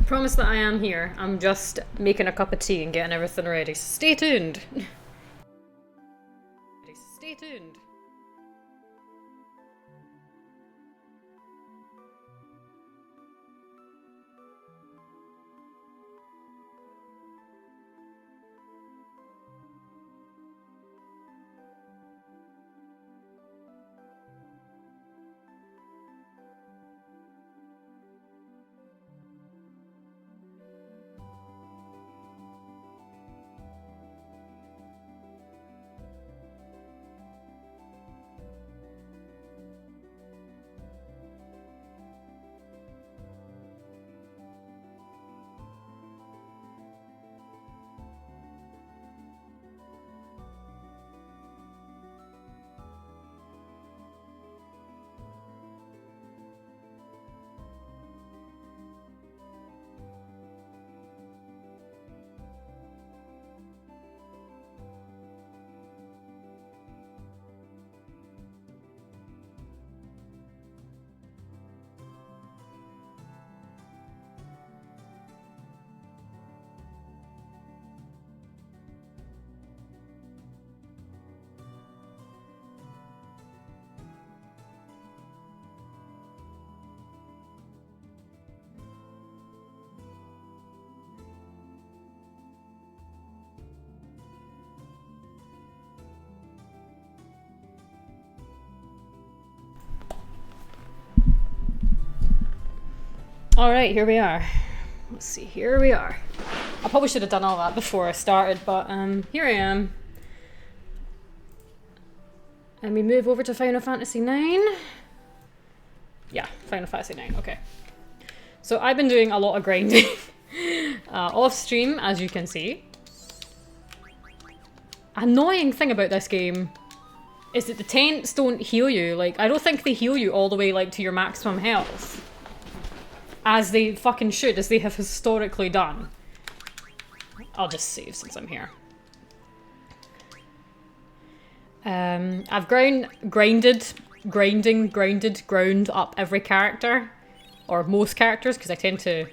promise that I am here. I'm just making a cup of tea and getting everything ready. So stay tuned. Stay tuned. Alright, here we are. Let's see, here we are. I probably should have done all that before I started, but here I am. And we move over to Final Fantasy IX. Yeah, Final Fantasy IX, okay. So I've been doing a lot of grinding off stream, as you can see. Annoying thing about this game is that the tents don't heal you. Like, I don't think they heal you all the way, like, to your maximum health. As they fucking should, as they have historically done. I'll just save since I'm here. I've ground up every character. Or most characters, because I tend to...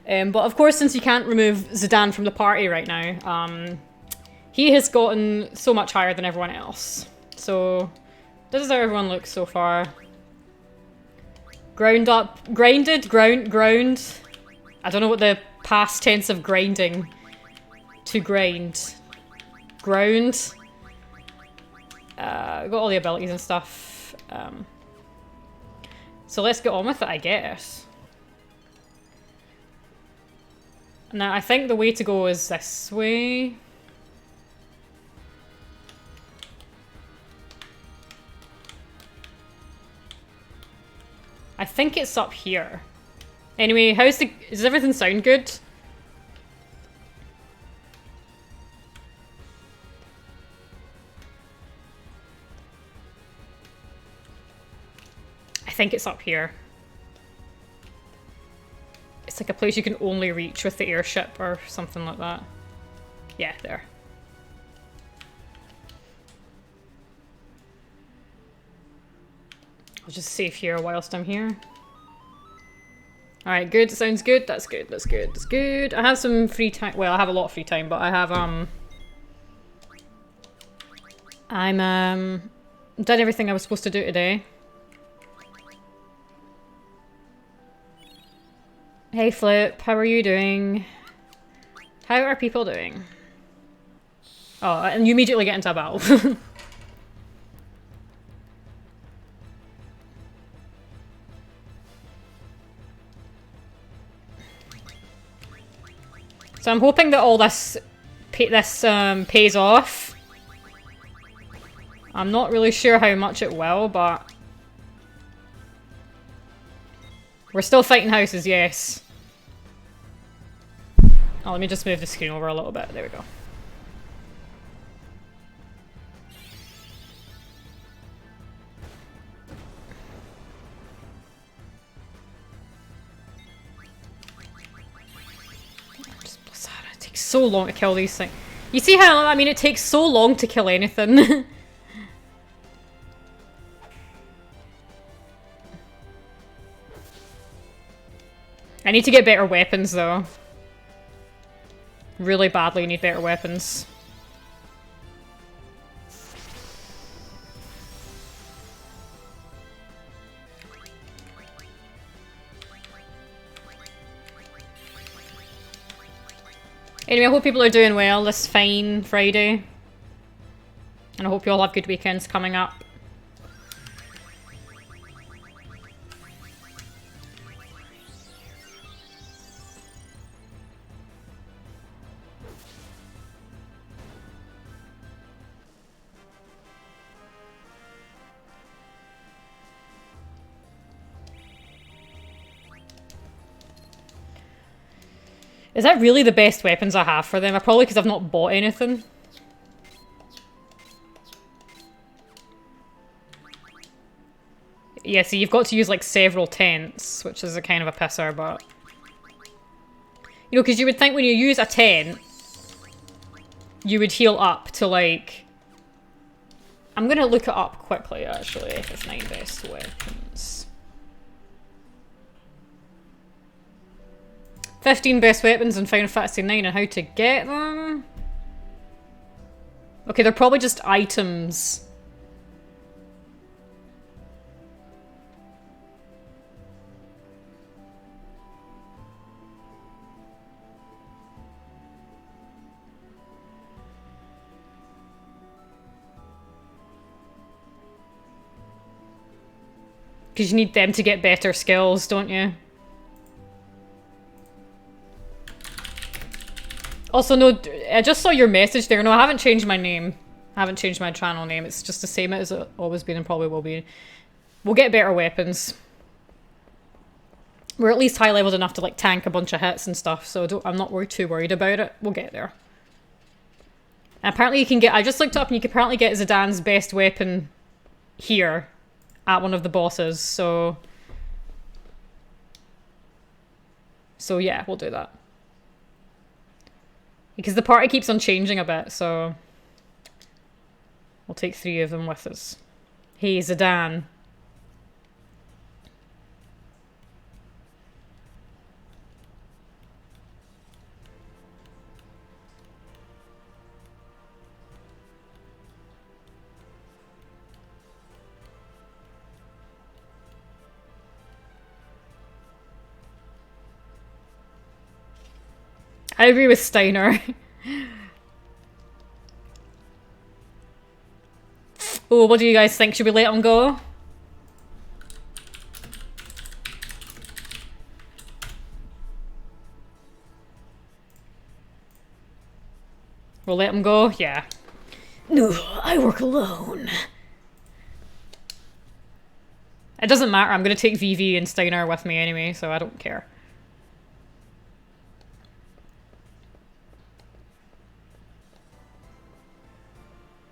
but of course, since you can't remove Zidane from the party right now, he has gotten so much higher than everyone else. So, this is how everyone looks so far. Ground up, grinded, ground. I don't know what the past tense of grinding. To grind. Ground. Got all the abilities and stuff. So let's get on with it, I guess. Now, I think the way to go is this way. I think it's up here. Anyway, does everything sound good? I think it's up here. It's like a place you can only reach with the airship or something like that. Yeah, there. I'll just save here whilst I'm here. Alright, good. Sounds good. That's good. That's good. That's good. I have some free time. Well, I have a lot of free time, but I have, I'm, done everything I was supposed to do today. Hey Flip, how are you doing? How are people doing? Oh, and you immediately get into a battle. So I'm hoping that all this pays off. I'm not really sure how much it will, but we're still fighting houses, yes. Oh, let me just move the screen over a little bit. There we go. It takes so long to kill these things. You see how, I mean, it takes so long to kill anything. I need to get better weapons, though. Really badly need better weapons. Anyway, I hope people are doing well this fine Friday. And I hope you all have good weekends coming up. Is that really the best weapons I have for them? Probably because I've not bought anything. Yeah, so you've got to use like several tents, which is a kind of a pisser, but... You know, because you would think when you use a tent, you would heal up to like... I'm gonna look it up quickly, actually, if it's 9 best weapons. 15 best weapons in Final Fantasy 9 and how to get them? Okay, they're probably just items. Because you need them to get better skills, don't you? Also, no, I just saw your message there. No, I haven't changed my name. I haven't changed my channel name. It's just the same as it's always been and probably will be. We'll get better weapons. We're at least high leveled enough to like tank a bunch of hits and stuff, so I'm not too worried about it. We'll get there. And apparently you can get, I just looked up and you can apparently get Zidane's best weapon here at one of the bosses, so yeah, we'll do that. Because the party keeps on changing a bit, so we'll take 3 of them with us. Hey, Zidane. I agree with Steiner. Oh, what do you guys think? Should we let him go? We'll let him go? Yeah. No, I work alone. It doesn't matter. I'm going to take Vivi and Steiner with me anyway, so I don't care.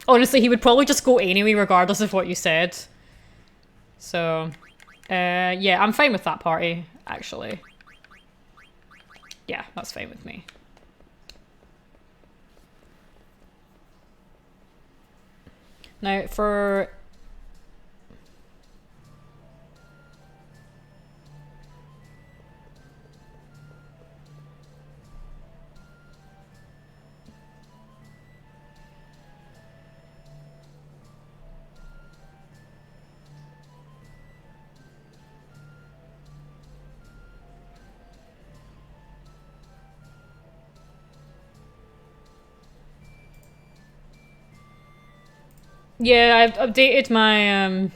Honestly, he would probably just go anyway, regardless of what you said. So, yeah, I'm fine with that party, actually. Yeah, that's fine with me. Now, for... Yeah, I've updated my,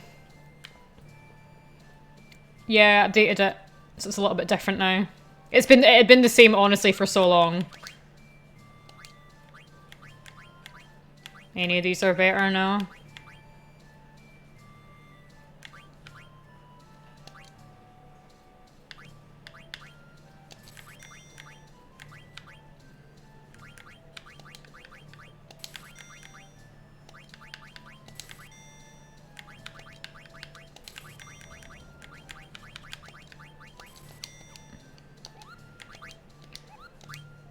Yeah, I updated it. So it's a little bit different now. It had been the same, honestly, for so long. Any of these are better now?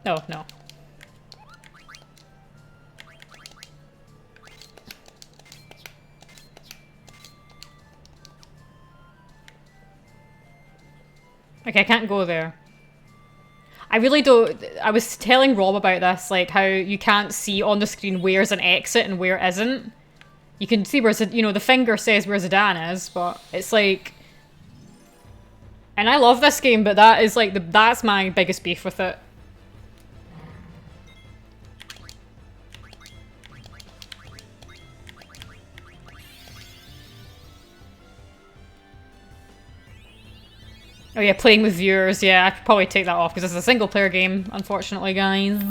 Oh, no. Okay, I can't go there. I really don't. I was telling Rob about this, like how you can't see on the screen where's an exit and where isn't. You can see where, you know, the finger says where Zidane is, but it's like. And I love this game, but that is like that's my biggest beef with it. Oh yeah, playing with viewers. Yeah, I could probably take that off because it's a single player game, unfortunately, guys.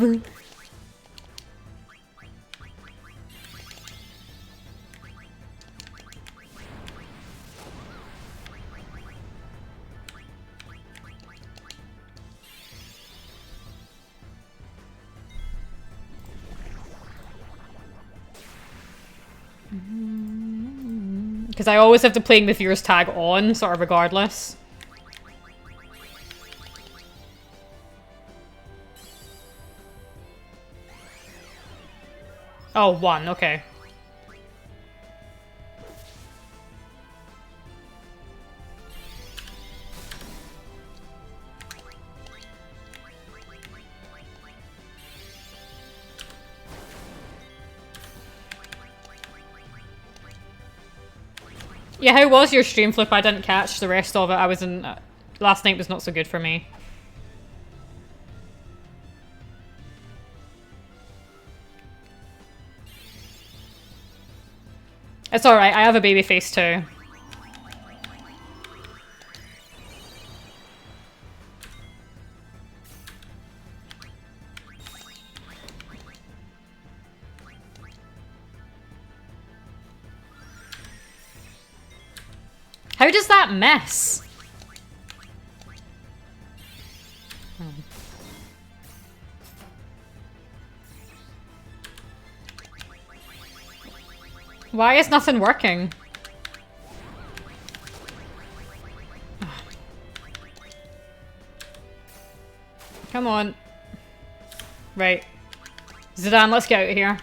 Because I always have to playing with viewers tag on, sort of regardless. Oh, one, okay. Yeah, how was your stream, Flip? I didn't catch the rest of it. I was in... last night was not so good for me. It's alright, I have a baby face too. How does that miss? Why is nothing working? Come on. Right. Zidane, let's get out of here.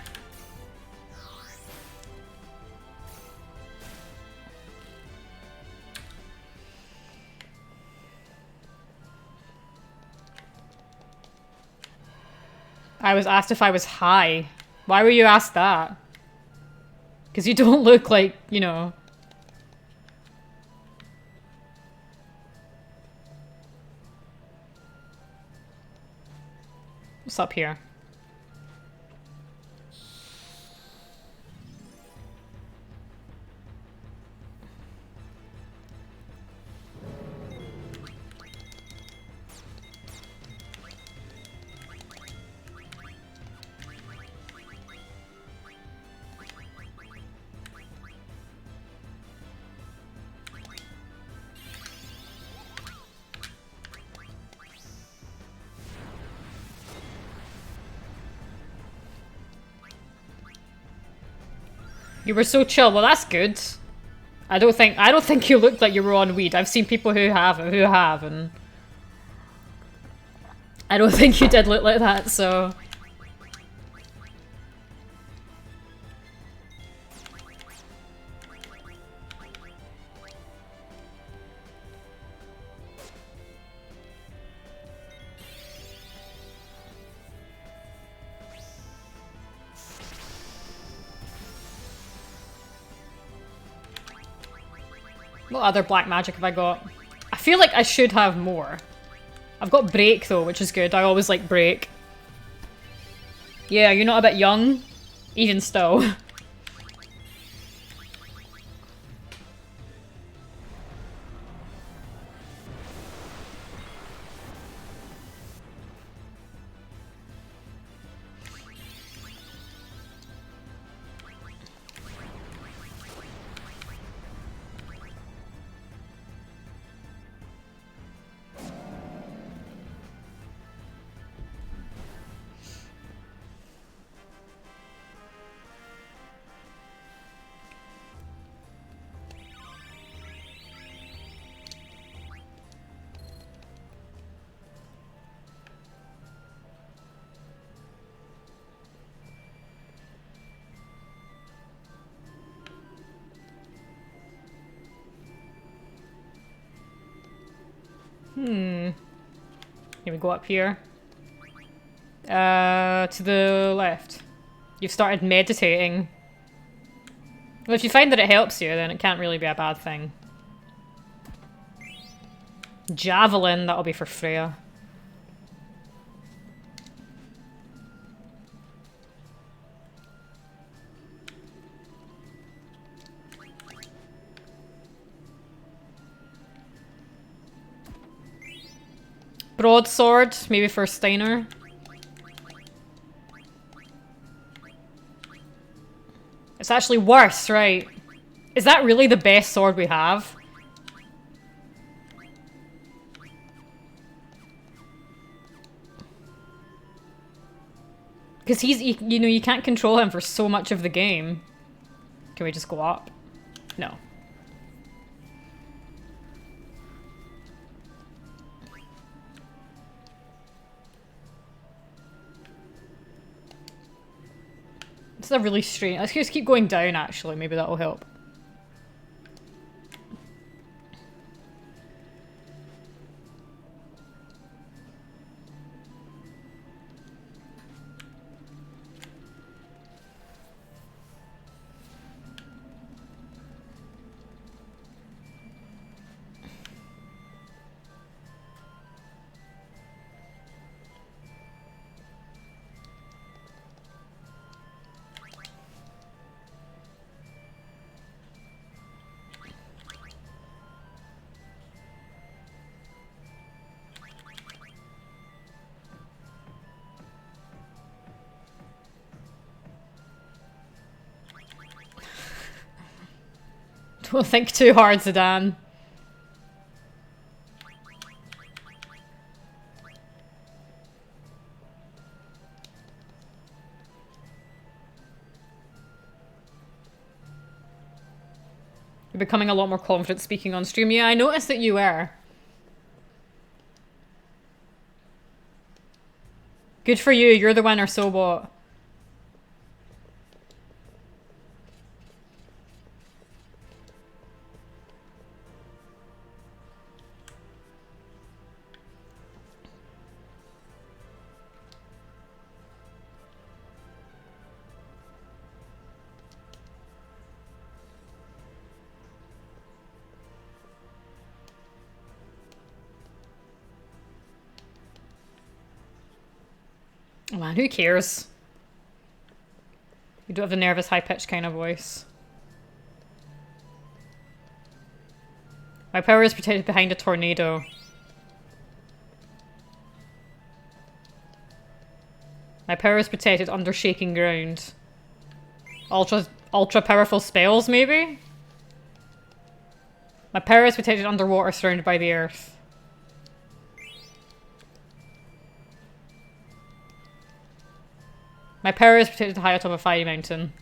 I was asked if I was high. Why were you asked that? Because you don't look like, you know... What's up here? You were so chill. Well, that's good. I don't think you looked like you were on weed. I've seen people who have, and I don't think you did look like that. So. What other black magic have I got? I feel like I should have more. I've got break though, which is good. I always like break. Yeah, you're not a bit young? Even still. Here we go up here. To the left. You've started meditating. Well, if you find that it helps you, then it can't really be a bad thing. Javelin, that'll be for Freya. Broadsword, maybe for Steiner. It's actually worse, right? Is that really the best sword we have? Because you know, you can't control him for so much of the game. Can we just go up? No. It's a really strange... Let's just keep going down, actually. Maybe that'll help. Don't think too hard, Zidane. You're becoming a lot more confident speaking on stream. Yeah, I noticed that you were. Good for you, you're the winner, so what? Oh man, who cares? You don't have the nervous, high-pitched kind of voice. My power is protected behind a tornado. My power is protected under shaking ground. Ultra powerful spells, maybe? My power is protected underwater, surrounded by the earth. My power is protected high atop a fiery mountain.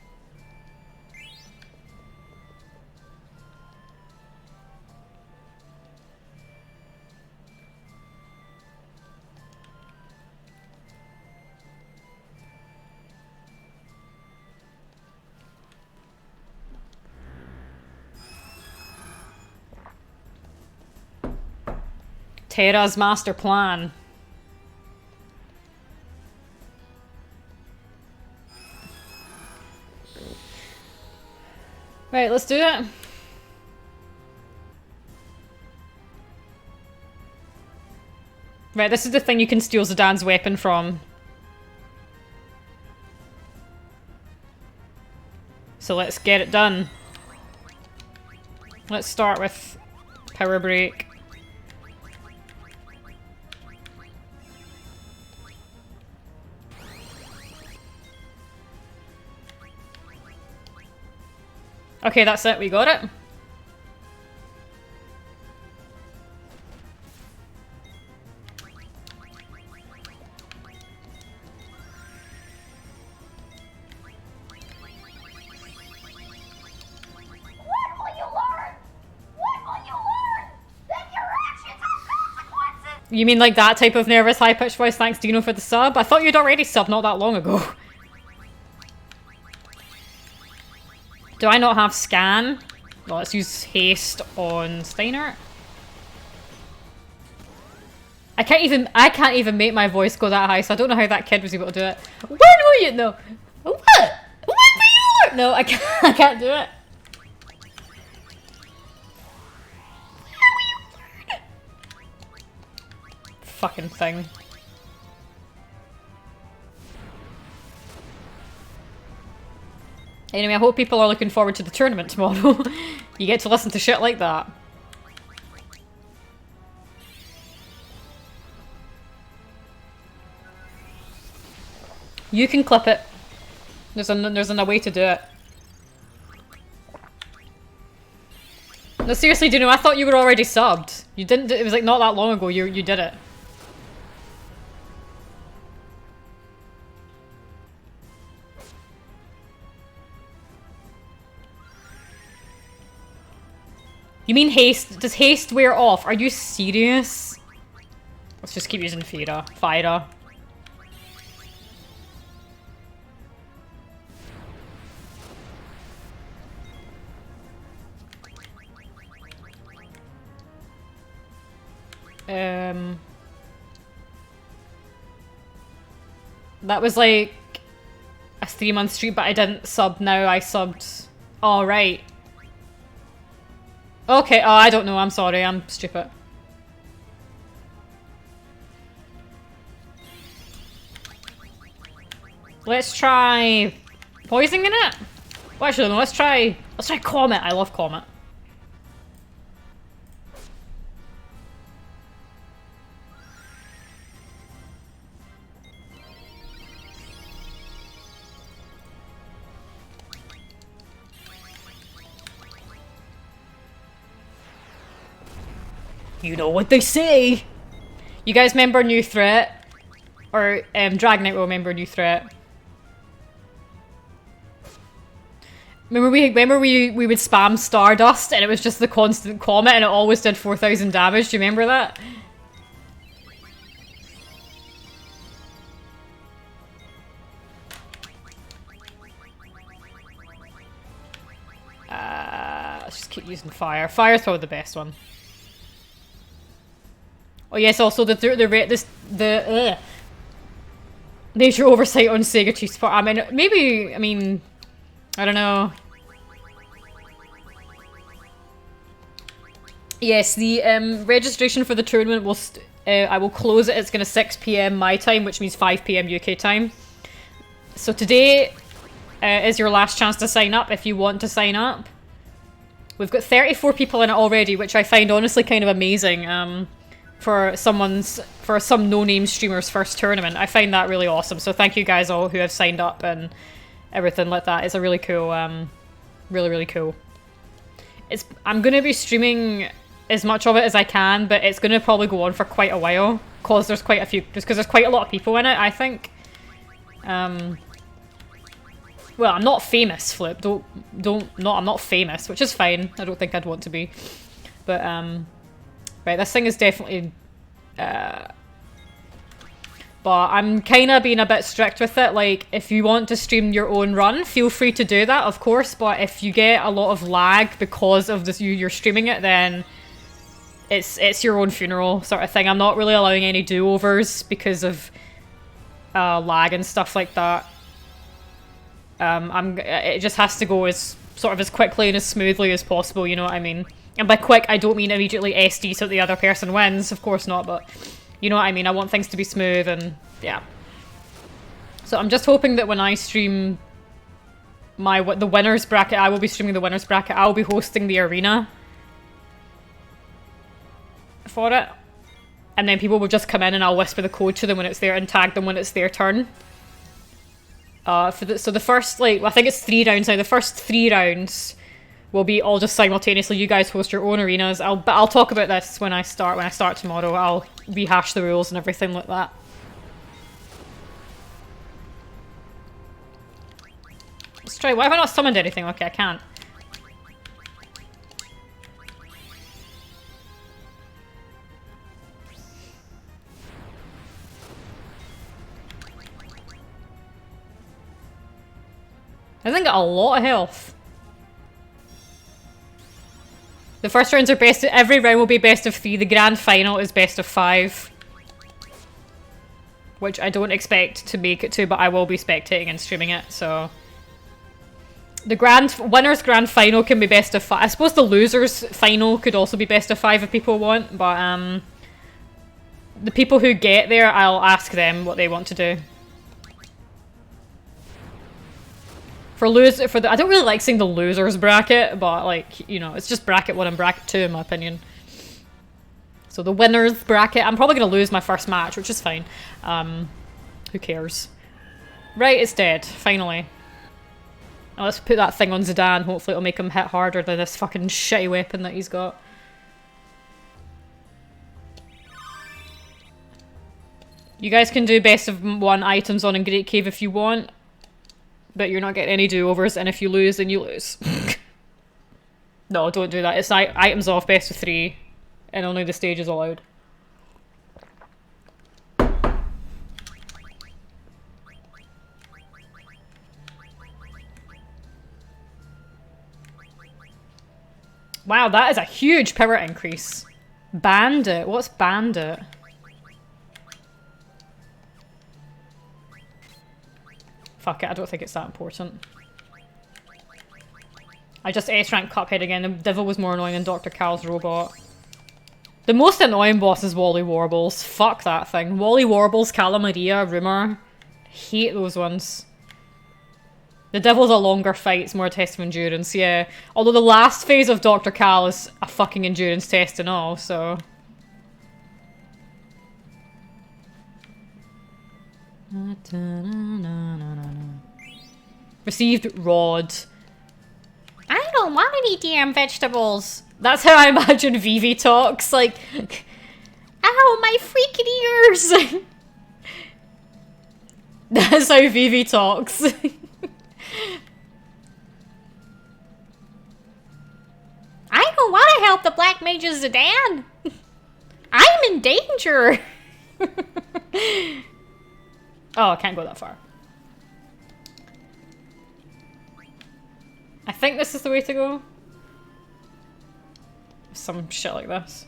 Terra's master plan. Right, let's do it. Right, this is the thing you can steal Zidane's weapon from. So let's get it done. Let's start with power break. Okay, that's it. We got it. You mean like that type of nervous, high-pitched voice? Thanks, Dino, for the sub. I thought you'd already subbed not that long ago. Do I not have scan? Well, let's use haste on Steiner. I can't even make my voice go that high, so I don't know how that kid was able to do it. When were you? No. What? When were you? No, I can't. I can't do it. Fucking thing. Anyway, I hope people are looking forward to the tournament tomorrow. You get to listen to shit like that. You can clip it. There's a way to do it. No, seriously, Dino, I thought you were already subbed. You didn't. It was like not that long ago. You did it. You mean haste? Does haste wear off? Are you serious? Let's just keep using Fira. Fira. That was like a 3-month streak, but I didn't sub now. I subbed. Oh, right. Okay, oh, I don't know. I'm sorry. I'm stupid. Let's try poisoning it. Well, actually, no. Let's try Comet. I love Comet. You know what they say. You guys remember New Threat? Or Dragonite will remember New Threat. Remember we would spam Stardust and it was just the constant Comet and it always did 4,000 damage. Do you remember that? Let's just keep using Fire. Fire's probably the best one. Oh yes, also the major oversight on Sega Chief's part. I mean, maybe, I don't know. Yes, the registration for the tournament will. I will close it. It's gonna 6 PM my time, which means 5 PM UK time. So today is your last chance to sign up if you want to sign up. We've got 34 people in it already, which I find honestly kind of amazing. For some no-name streamer's first tournament. I find that really awesome. So thank you guys all who have signed up and everything like that. It's a really cool, really cool. I'm gonna be streaming as much of it as I can, but it's gonna probably go on for quite a while because there's quite a lot of people in it. I think. Well, I'm not famous, Flip. I'm not famous, which is fine. I don't think I'd want to be, but right, this thing is definitely... but I'm kind of being a bit strict with it. Like, if you want to stream your own run, feel free to do that, of course. But if you get a lot of lag because of this, you're streaming it, then it's your own funeral sort of thing. I'm not really allowing any do-overs because of lag and stuff like that. It just has to go as quickly and as smoothly as possible, you know what I mean? And by quick, I don't mean immediately SD so the other person wins, of course not, but you know what I mean. I want things to be smooth and yeah. So I'm just hoping that when I stream the winners bracket, I will be streaming the winners bracket. I'll be hosting the arena for it. And then people will just come in and I'll whisper the code to them when it's there and tag them when it's their turn. So the first, I think it's 3 rounds now. The first 3 rounds will be all just simultaneously. You guys host your own arenas. I'll talk about this when I start tomorrow. I'll rehash the rules and everything like that. Let's try. Why have I not summoned anything? Okay, I can't. I think I got a lot of health. The first rounds are every round will be best of 3. The grand final is best of 5. which I don't expect to make it to, but I will be spectating and streaming it, so... The winner's grand final can be best of 5. I suppose the loser's final could also be best of 5 if people want, but the people who get there, I'll ask them what they want to do. I don't really like saying the losers bracket, but like, you know, it's just bracket 1 and bracket 2 in my opinion. So the winners bracket, I'm probably gonna lose my first match, which is fine. Who cares? Right, it's dead, finally. Now let's put that thing on Zidane, hopefully it'll make him hit harder than this fucking shitty weapon that he's got. You guys can do best of 1 items on in Great Cave if you want. But you're not getting any do-overs, and if you lose, then you lose. No, don't do that. It's items off, best of 3, and only the stage is allowed. Wow, that is a huge power increase. Bandit? What's Bandit? Fuck it, I don't think it's that important. I just S-rank Cuphead again. The Devil was more annoying than Dr. Cal's robot. The most annoying boss is Wally Warbles. Fuck that thing. Wally Warbles, Calamaria, Rumour. Hate those ones. The Devil's a longer fight, it's more a test of endurance, yeah. Although the last phase of Dr. Cal is a fucking endurance test and all, so... Received Rod. I don't want any damn vegetables. That's how I imagine Vivi talks, like... Ow, my freaking ears! That's how Vivi talks. I don't want to help the Black Mages Zidane! I'm in danger! Oh, I can't go that far. I think this is the way to go. Some shit like this.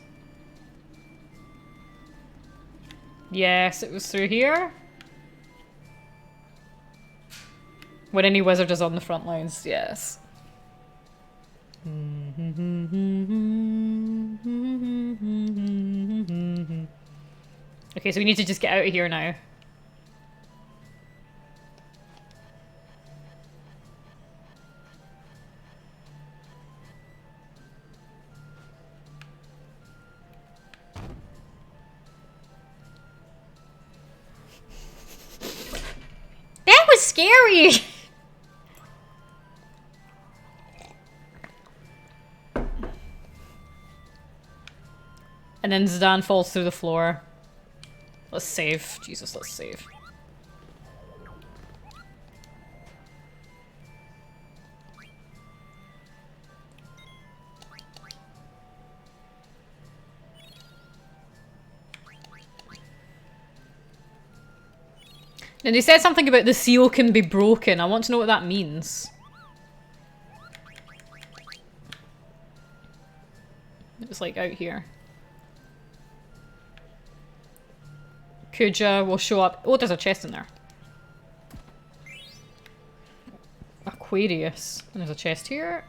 Yes, it was through here. When any wizard is on the front lines, yes. Okay, so we need to just get out of here now. That was scary! And then Zidane falls through the floor. Let's save. Jesus, let's save. And they said something about the seal can be broken. I want to know what that means. It's like out here. Kuja will show up. Oh, there's a chest in there. Aquarius. And there's a chest here.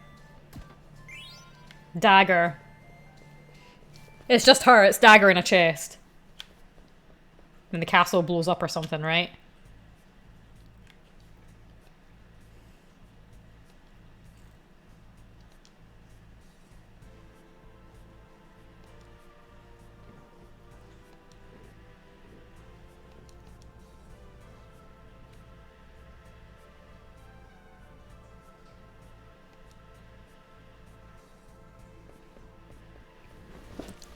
Dagger. It's just her. It's Dagger in a chest. And the castle blows up or something, right?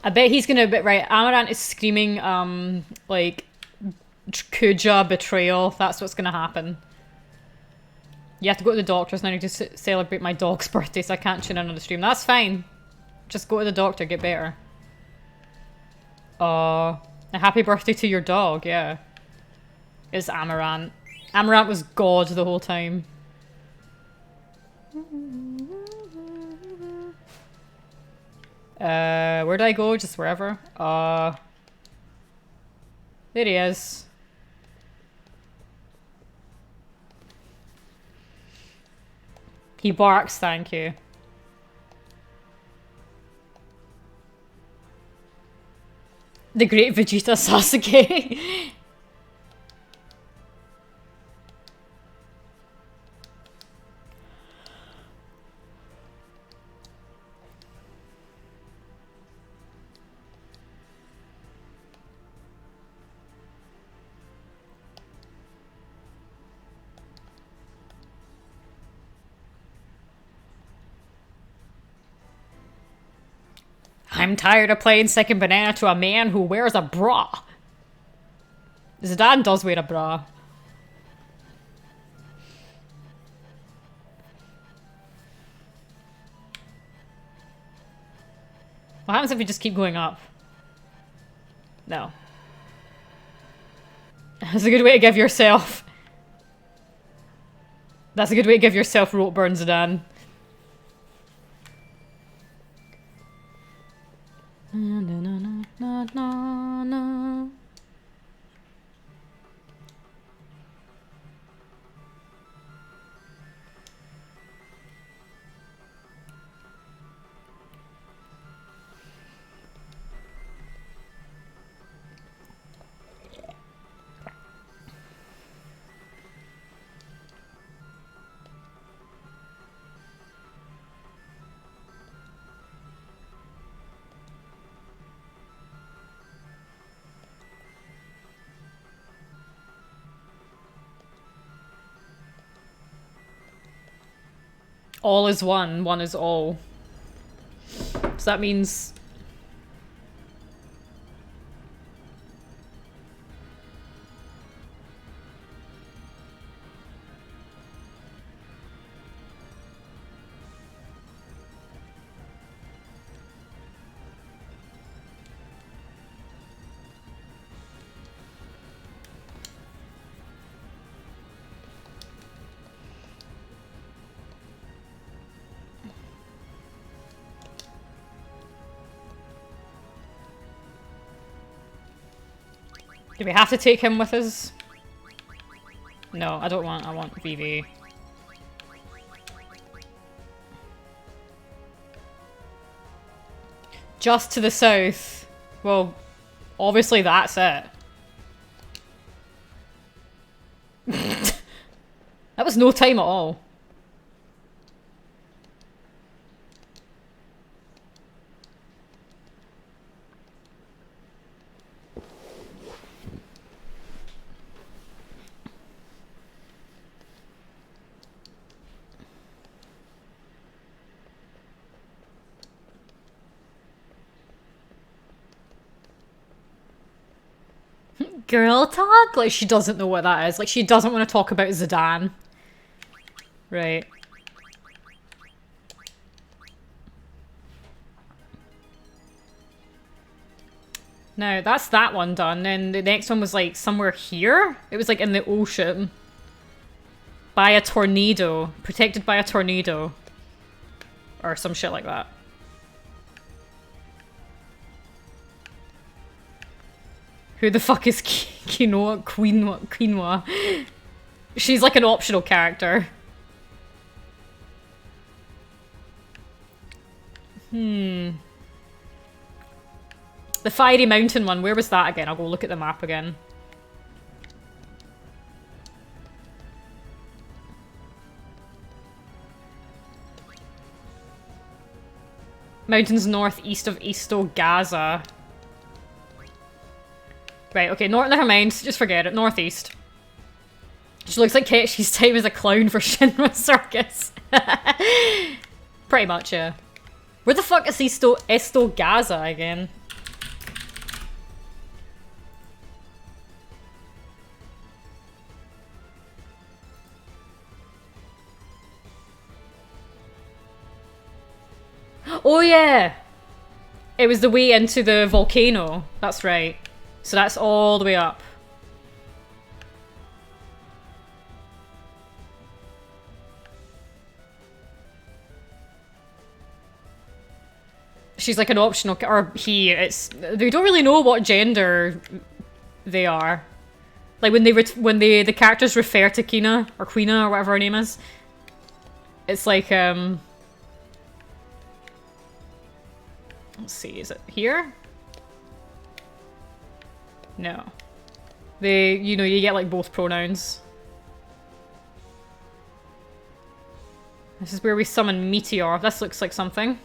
I bet he's gonna right. Amarant is screaming, like, Kuja betrayal. That's what's gonna happen. You have to go to the doctor's now. I need to celebrate my dog's birthday, so I can't tune in on the stream. That's fine. Just go to the doctor, get better. A happy birthday to your dog, yeah. It's Amarant. Amarant was God the whole time. Where'd I go? Just wherever. There he is. He barks, thank you. The great Vegeta Sasuke. I'm tired of playing second banana to a man who wears a bra. Zidane does wear a bra. What happens if we just keep going up? No. That's a good way to give yourself... That's a good way to give yourself rope burn, Zidane. Na, na, na, na, na, na. All is one, one is all. So that means... Do we have to take him with us? No, I don't want. I want Vivi. Just to the south. Well, obviously that's it. That was no time at all. Girl talk? Like, she doesn't know what that is. Like, she doesn't want to talk about Zidane. Right. No, that's that one done. And the next one was, like, somewhere here? It was, like, in the ocean. By a tornado. Protected by a tornado. Or some shit like that. Who the fuck is Quinoa? Quinoa? She's like an optional character. The Fiery Mountain one, where was that again? I'll go look at the map again. Mountains northeast of Easto Gaza. Right, okay, never mind, just forget it, northeast. She looks like Ketchi's time as a clown for Shinra Circus. Pretty much, yeah. Where the fuck is Esto Gaza again? Oh yeah! It was the way into the volcano, that's right. So that's all the way up. She's like an optional, or he, they don't really know what gender they are. Like when the characters refer to Kina, or Quina, or whatever her name is. It's like, let's see, is it here? No. They, you know, you get like both pronouns. This is where we summon Meteor. This looks like something.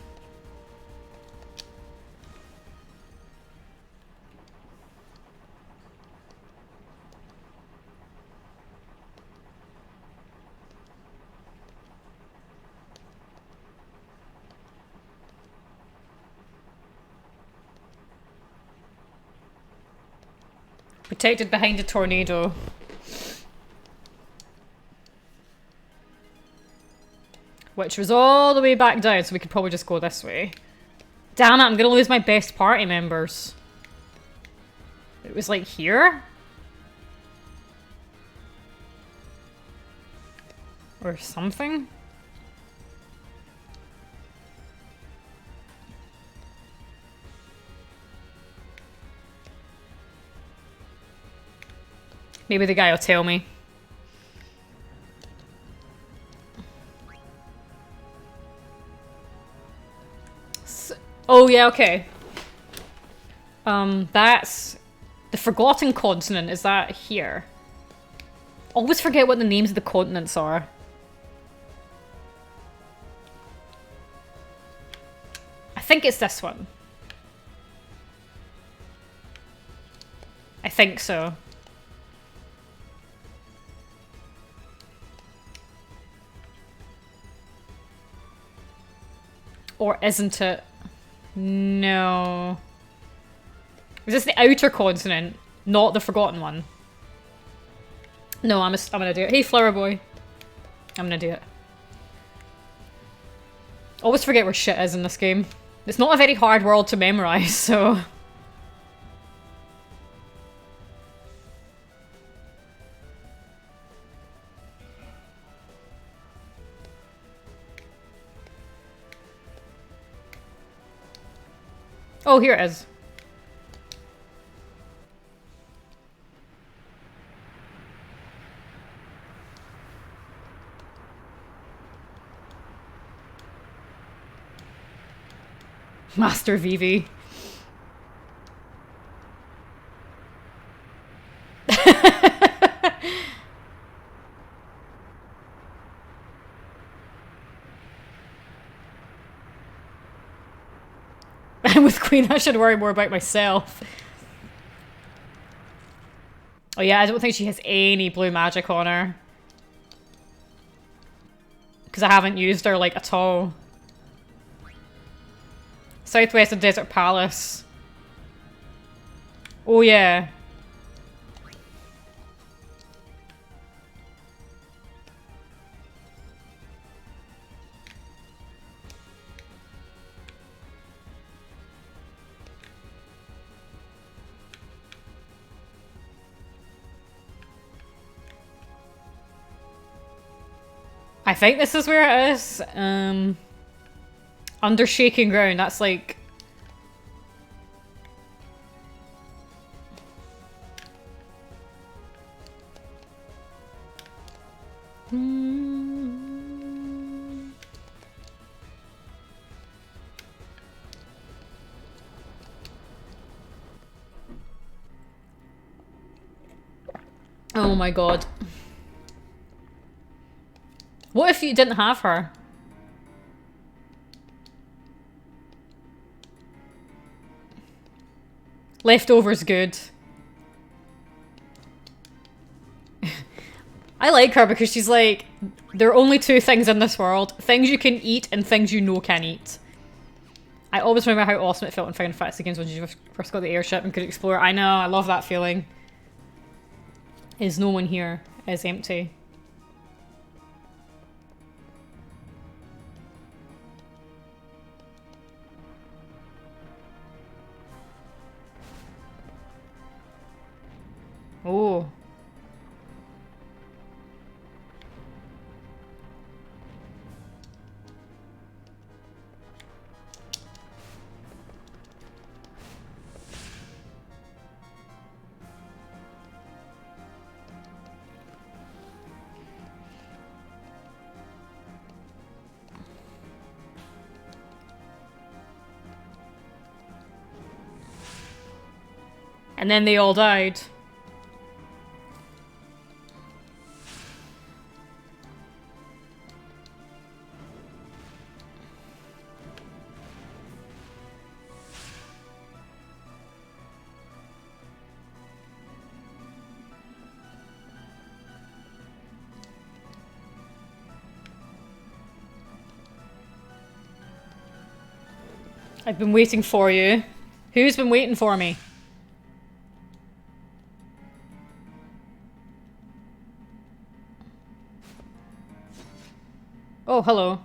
Protected behind a tornado. Which was all the way back down, so we could probably just go this way. Damn it, I'm gonna lose my best party members. It was like here? Or something? Maybe the guy will tell me. Oh yeah, okay. That's the Forgotten Continent. Is that here? Always forget what the names of the continents are. I think it's this one. I think so. Or isn't it? No. Is this the outer continent, not the forgotten one? No, I'm gonna do it. Hey, Flower Boy. I'm gonna do it. Always forget where shit is in this game. It's not a very hard world to memorize, so... Oh, here it is. Master Vivi. I'm with Queen, I should worry more about myself. Oh yeah, I don't think she has any blue magic on her. Because I haven't used her, like, at all. Southwest of Desert Palace. Oh yeah. I think this is where it is. Under Shaking Ground, that's like... Oh my god. What if you didn't have her? Leftovers good. I like her because she's like, there are only two things in this world. Things you can eat and things you know can eat. I always remember how awesome it felt in Final Fantasy games when you first got the airship and could explore. I know, I love that feeling. Is no one here? Is empty. Oh. And then they all died. I've been waiting for you. Who's been waiting for me? Oh, hello.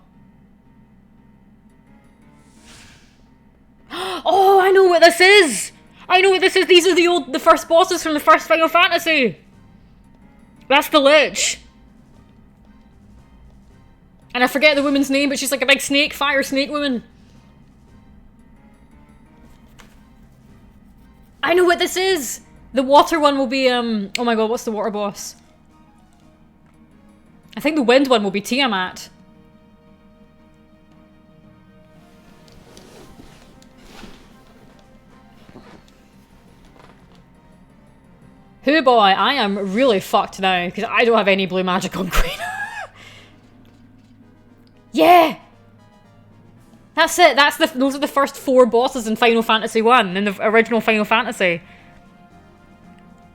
Oh, I know what this is! I know what this is! These are the first bosses from the first Final Fantasy! That's the Lich. And I forget the woman's name, but she's like a big snake, fire snake woman. I know what this is! The water one will be, oh my god, what's the water boss? I think the wind one will be Tiamat. Hoo boy, I am really fucked now, because I don't have any blue magic on Queen. Yeah! That's it, those are the first 4 bosses in Final Fantasy 1, in the original Final Fantasy.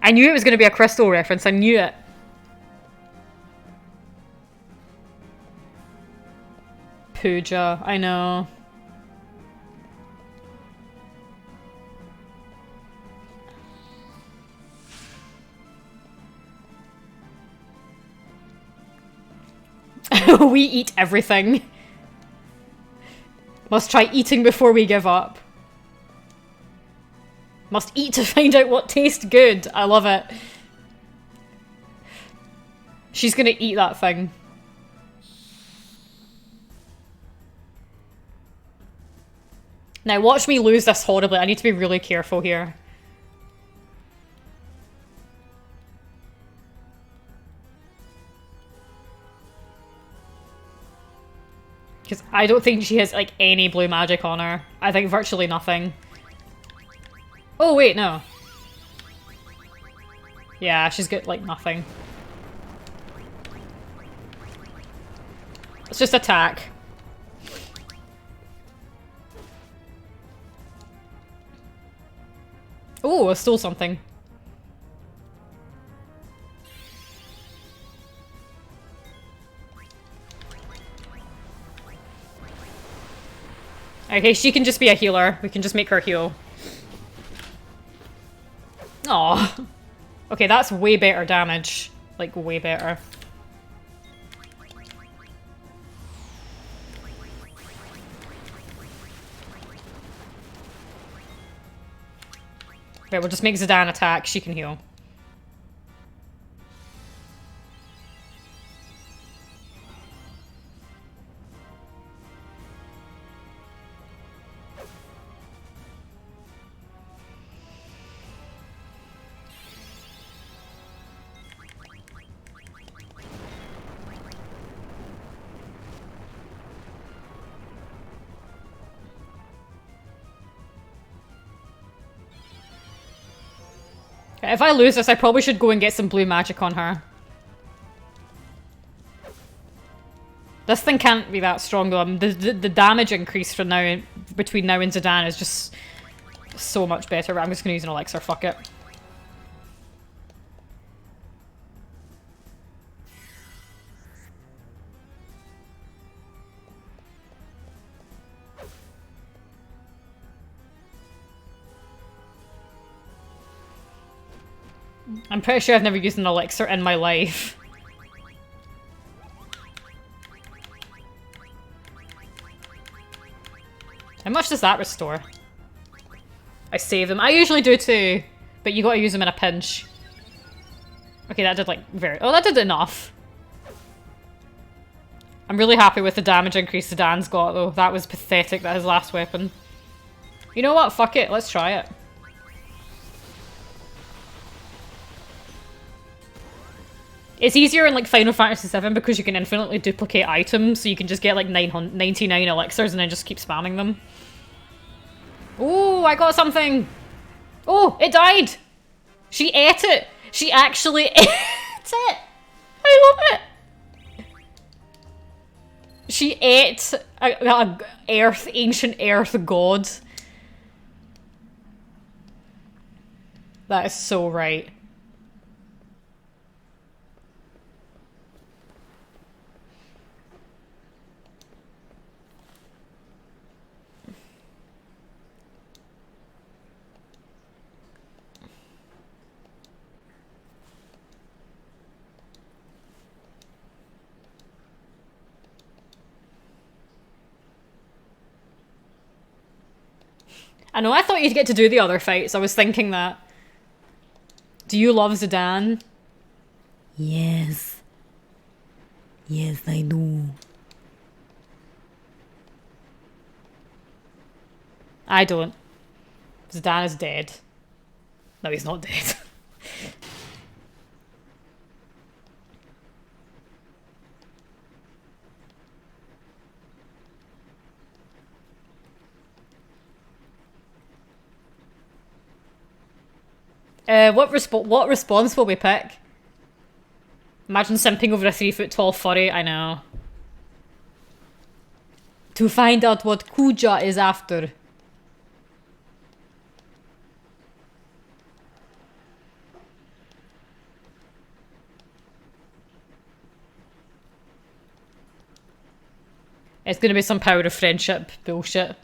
I knew it was going to be a Crystal reference, I knew it. Pooja, I know. We eat everything. Must try eating before we give up. Must eat to find out what tastes good. I love it. She's gonna eat that thing. Now watch me lose this horribly. I need to be really careful here. Because I don't think she has, like, any blue magic on her. I think virtually nothing. Oh, wait, no. Yeah, she's got, like, nothing. Let's just attack. Oh, I stole something. Okay, she can just be a healer. We can just make her heal. Aw. Okay, that's way better damage. Like, way better. Right, we'll just make Zidane attack. She can heal. If I lose this, I probably should go and get some blue magic on her. This thing can't be that strong though. The damage increase from now between now and Zidane is just so much better. I'm just gonna use an elixir, fuck it. I'm pretty sure I've never used an elixir in my life. How much does that restore? I save them. I usually do too, but you gotta use them in a pinch. Okay, that did like oh, that did enough. I'm really happy with the damage increase Zidane's got though. That was pathetic, that his last weapon. You know what? Fuck it, let's try it. It's easier in like Final Fantasy VII because you can infinitely duplicate items, so you can just get like 99 elixirs and then just keep spamming them. Oh, I got something! Oh, it died! She ate it! She actually ate it! I love it! She ate a ancient earth god. That is so right. I know, I thought you'd get to do the other fights. I was thinking that. Do you love Zidane? Yes. Yes, I do. I don't. Zidane is dead. No, he's not dead. What response will we pick? Imagine simping over a 3 foot tall furry, I know. To find out what Kuja is after. It's gonna be some power of friendship bullshit.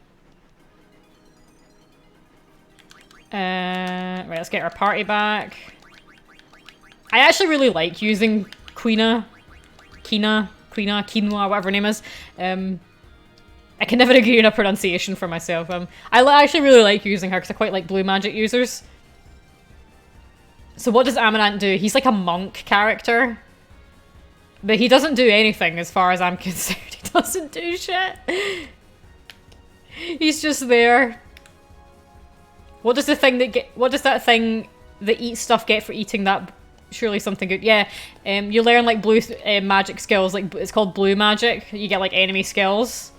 Right, let's get our party back. I actually really like using Quinoa, whatever her name is. I can never agree on a pronunciation for myself. I actually really like using her because I quite like blue magic users. So what does Amarant do? He's like a monk character. But he doesn't do anything as far as I'm concerned. He doesn't do shit. He's just there. What does that thing that eats stuff get for eating that? Surely something good. Yeah, you learn like blue magic skills. Like it's called blue magic. You get like enemy skills.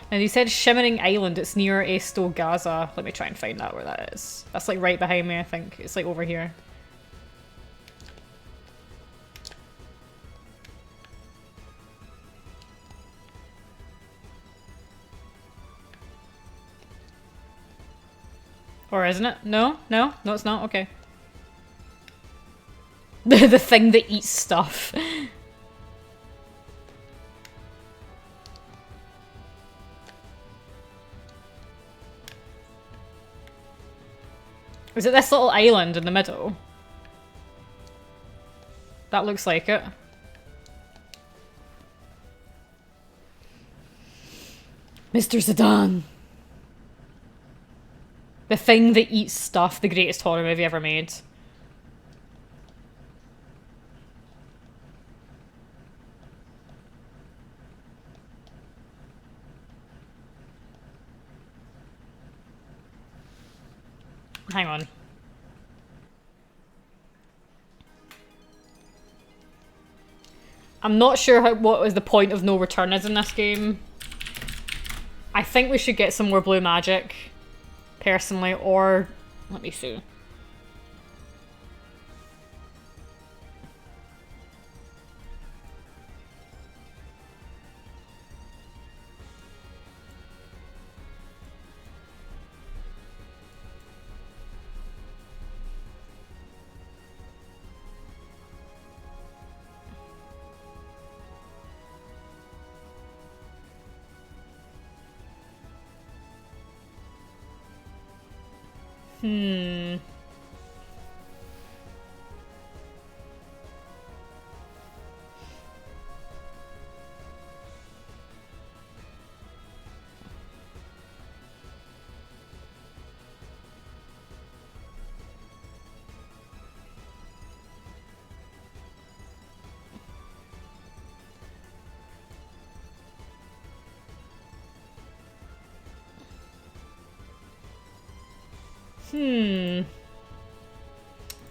And he said Shimmering Island. It's near Esto Gaza. Let me try and find out where that is. That's like right behind me. I think it's like over here. Or isn't it? No, it's not. Okay. The thing that eats stuff. Is it this little island in the middle? That looks like it. Mr. Zidane. The thing that eats stuff, the greatest horror movie ever made. Hang on. I'm not sure what was the point of no return is in this game. I think we should get some more blue magic. Personally, or let me see.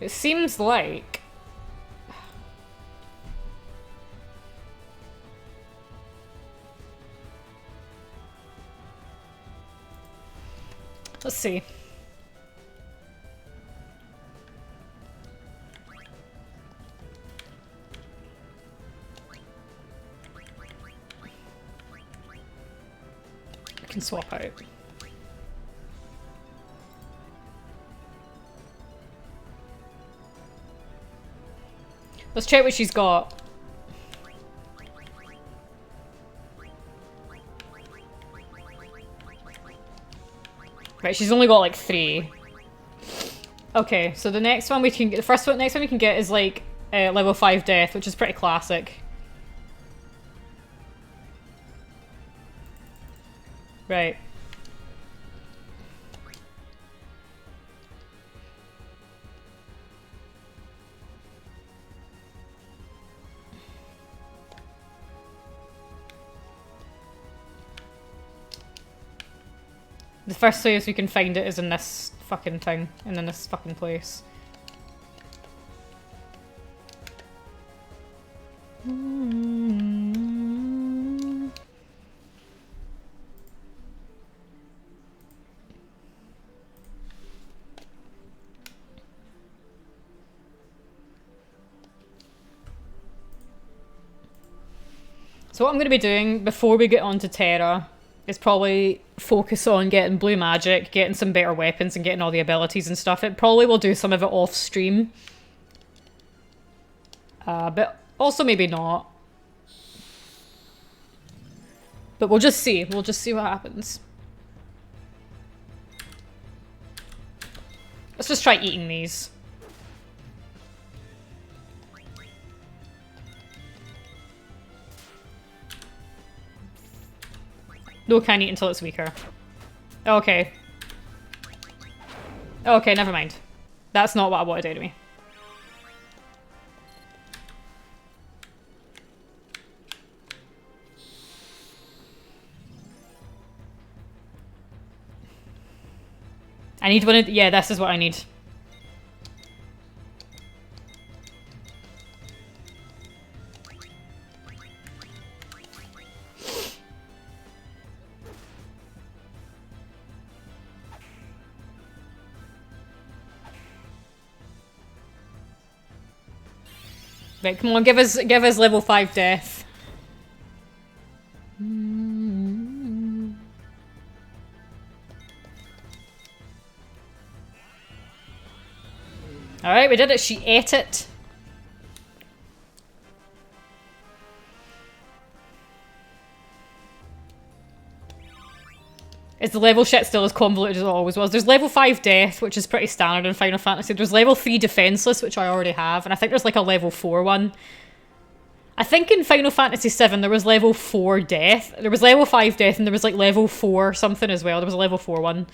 It seems like... Let's see. I can swap out. Let's check what she's got. Right, she's only got like 3. Okay, so the next one we can get, next one we can get is like level 5 death, which is pretty classic. Right. The first place we can find it is in this fucking thing, and in this fucking place. So what I'm going to be doing before we get on to Terra is probably focus on getting blue magic, getting some better weapons and getting all the abilities and stuff. It probably will do some of it off stream. But also maybe not. But we'll just see. We'll just see what happens. Let's just try eating these. No, can't eat until it's weaker. Okay. Okay, never mind. That's not what I want to do to me. I need one of... Yeah, this is what I need. Right, come on, give us level 5 death. Alright, we did it. She ate it. Is the level shit still as convoluted as it always was? There's level 5 death, which is pretty standard in Final Fantasy. There's level 3 defenseless, which I already have. And I think there's like a level 4 one. I think in Final Fantasy 7 there was level 4 death. There was level 5 death and there was like level 4 something as well. There was a level 4 one.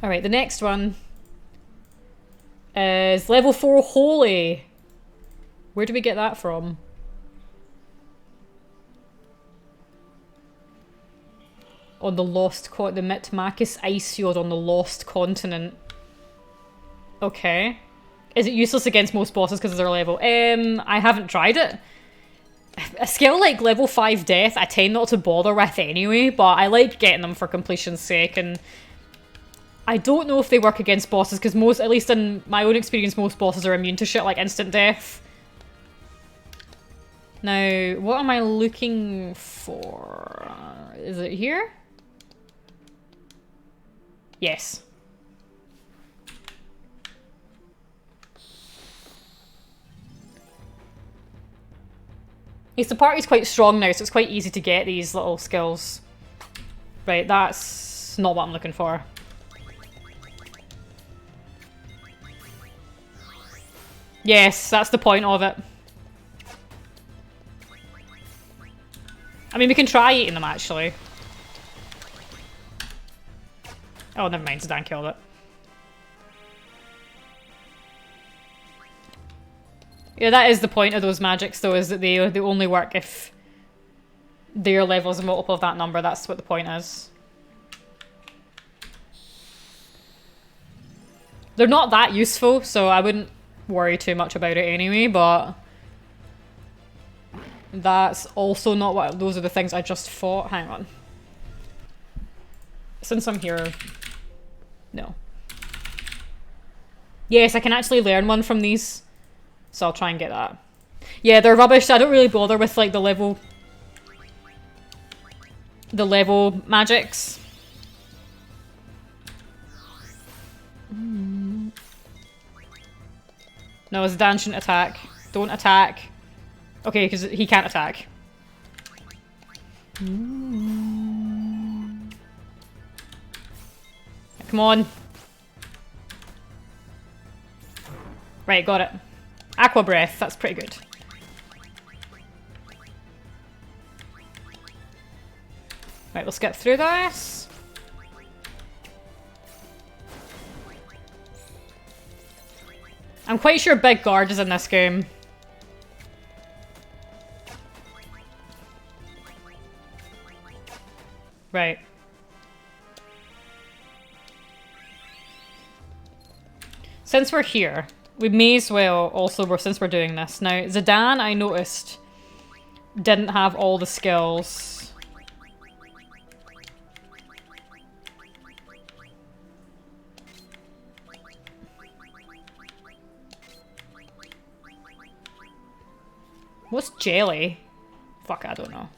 Alright, the next one is level 4 Holy. Where do we get that from? On the Lost the Mitmakis Ice Field on the Lost Continent. Okay. Is it useless against most bosses because of their level? I haven't tried it. A skill like level 5 death I tend not to bother with anyway, but I like getting them for completion's sake, and I don't know if they work against bosses because most, at least in my own experience, most bosses are immune to shit like instant death. Now, what am I looking for? Is it here? Yes. Yes, the party's quite strong now, so it's quite easy to get these little skills. Right, that's not what I'm looking for. Yes, that's the point of it. I mean, we can try eating them, actually. Oh, never mind, Zidane killed it. Yeah, that is the point of those magics, though, is that they only work if their level is a multiple of that number. That's what the point is. They're not that useful, so I wouldn't worry too much about it anyway, but that's also not what... Those are the things I just fought. Hang on. Since I'm here... No. Yes, I can actually learn one from these. So I'll try and get that. Yeah, they're rubbish. I don't really bother with like the level magics. No, Zidane shouldn't attack. Don't attack. Okay, because he can't attack. Come on. Right, got it. Aqua Breath, that's pretty good. Right, let's get through this. I'm quite sure Big Guard is in this game. Right. Since we're here, we may as well also, since we're doing this. Now, Zidane, I noticed, didn't have all the skills. What's jelly? Fuck, I don't know.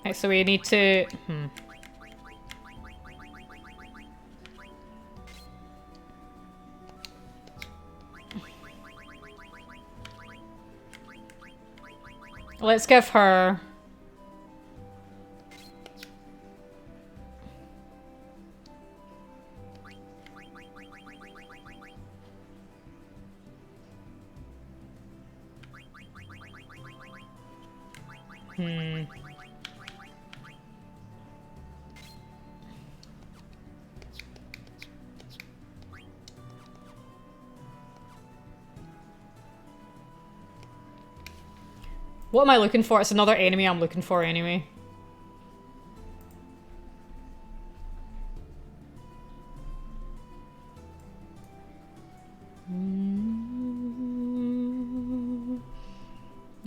Okay, so we need to... Let's give her... What am I looking for? It's another enemy I'm looking for anyway.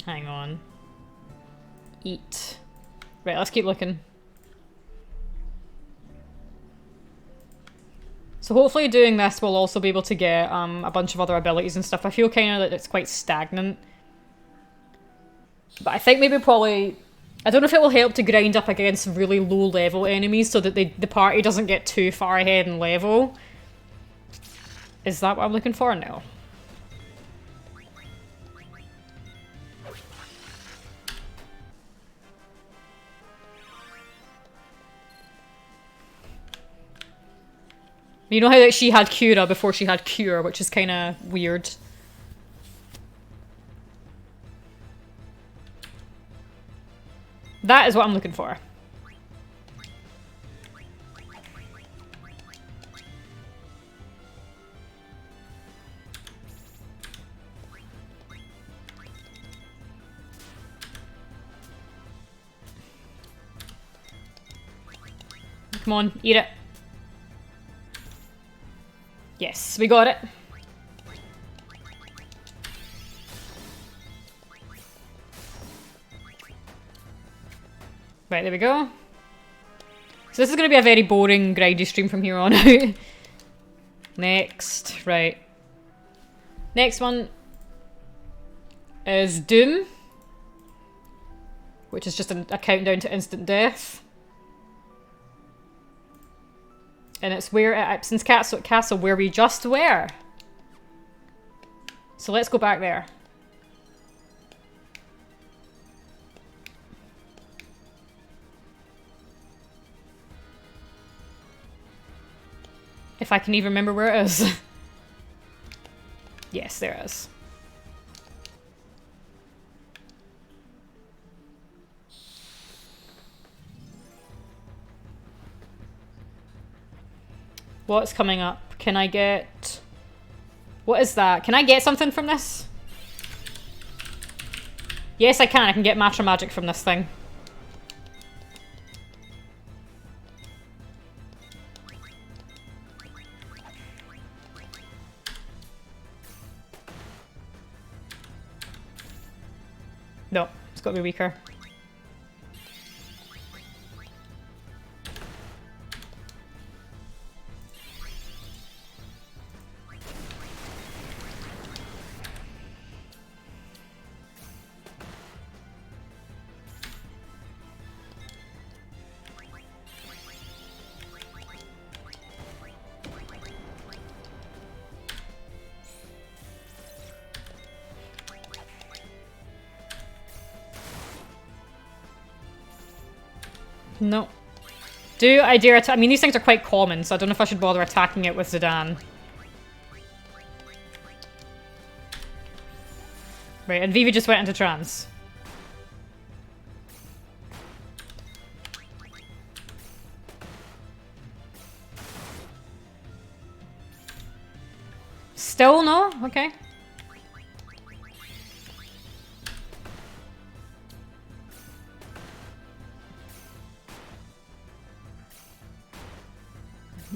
Hang on. Eat. Right, let's keep looking. So hopefully doing this we'll also be able to get a bunch of other abilities and stuff. I feel kind of that it's quite stagnant. But I think maybe probably... I don't know if it will help to grind up against really low level enemies so that the party doesn't get too far ahead in level. Is that what I'm looking for? No. You know how like, she had Cura before she had Cure, which is kind of weird. That is what I'm looking for. Come on, eat it. Yes, we got it. Right, there we go. So this is going to be a very boring, grindy stream from here on out. Next, right. Next one is Doom, which is just a countdown to instant death. And it's where at Ipsen's Castle where we just were. So let's go back there. If I can even remember where it is. Yes, there it is. What's coming up? Can I get... What is that? Can I get something from this? Yes, I can. I can get Matra Magic from this thing. No, it's got to be weaker. No. Do I dare attack? I mean, these things are quite common, so I don't know if I should bother attacking it with Zidane. Right, and Vivi just went into trance. Still no? Okay.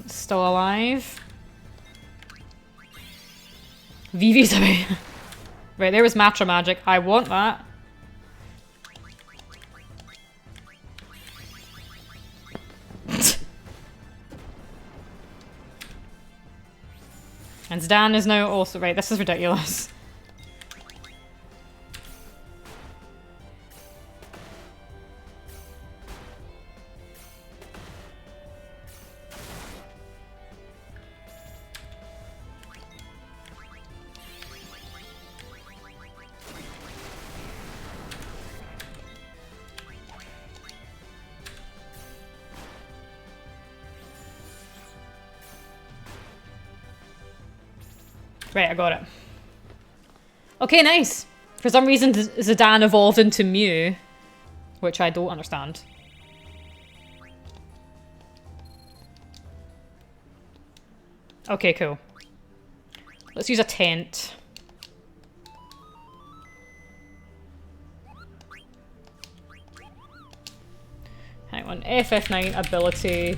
Still alive. Vivi's away. Right, there was Matra Magic. I want that. And Zidane is now also... Right, this is ridiculous. Right, I got it. Okay, nice. For some reason, Zidane evolved into Mew, which I don't understand. Okay, cool. Let's use a tent. Hang on, FF9 ability.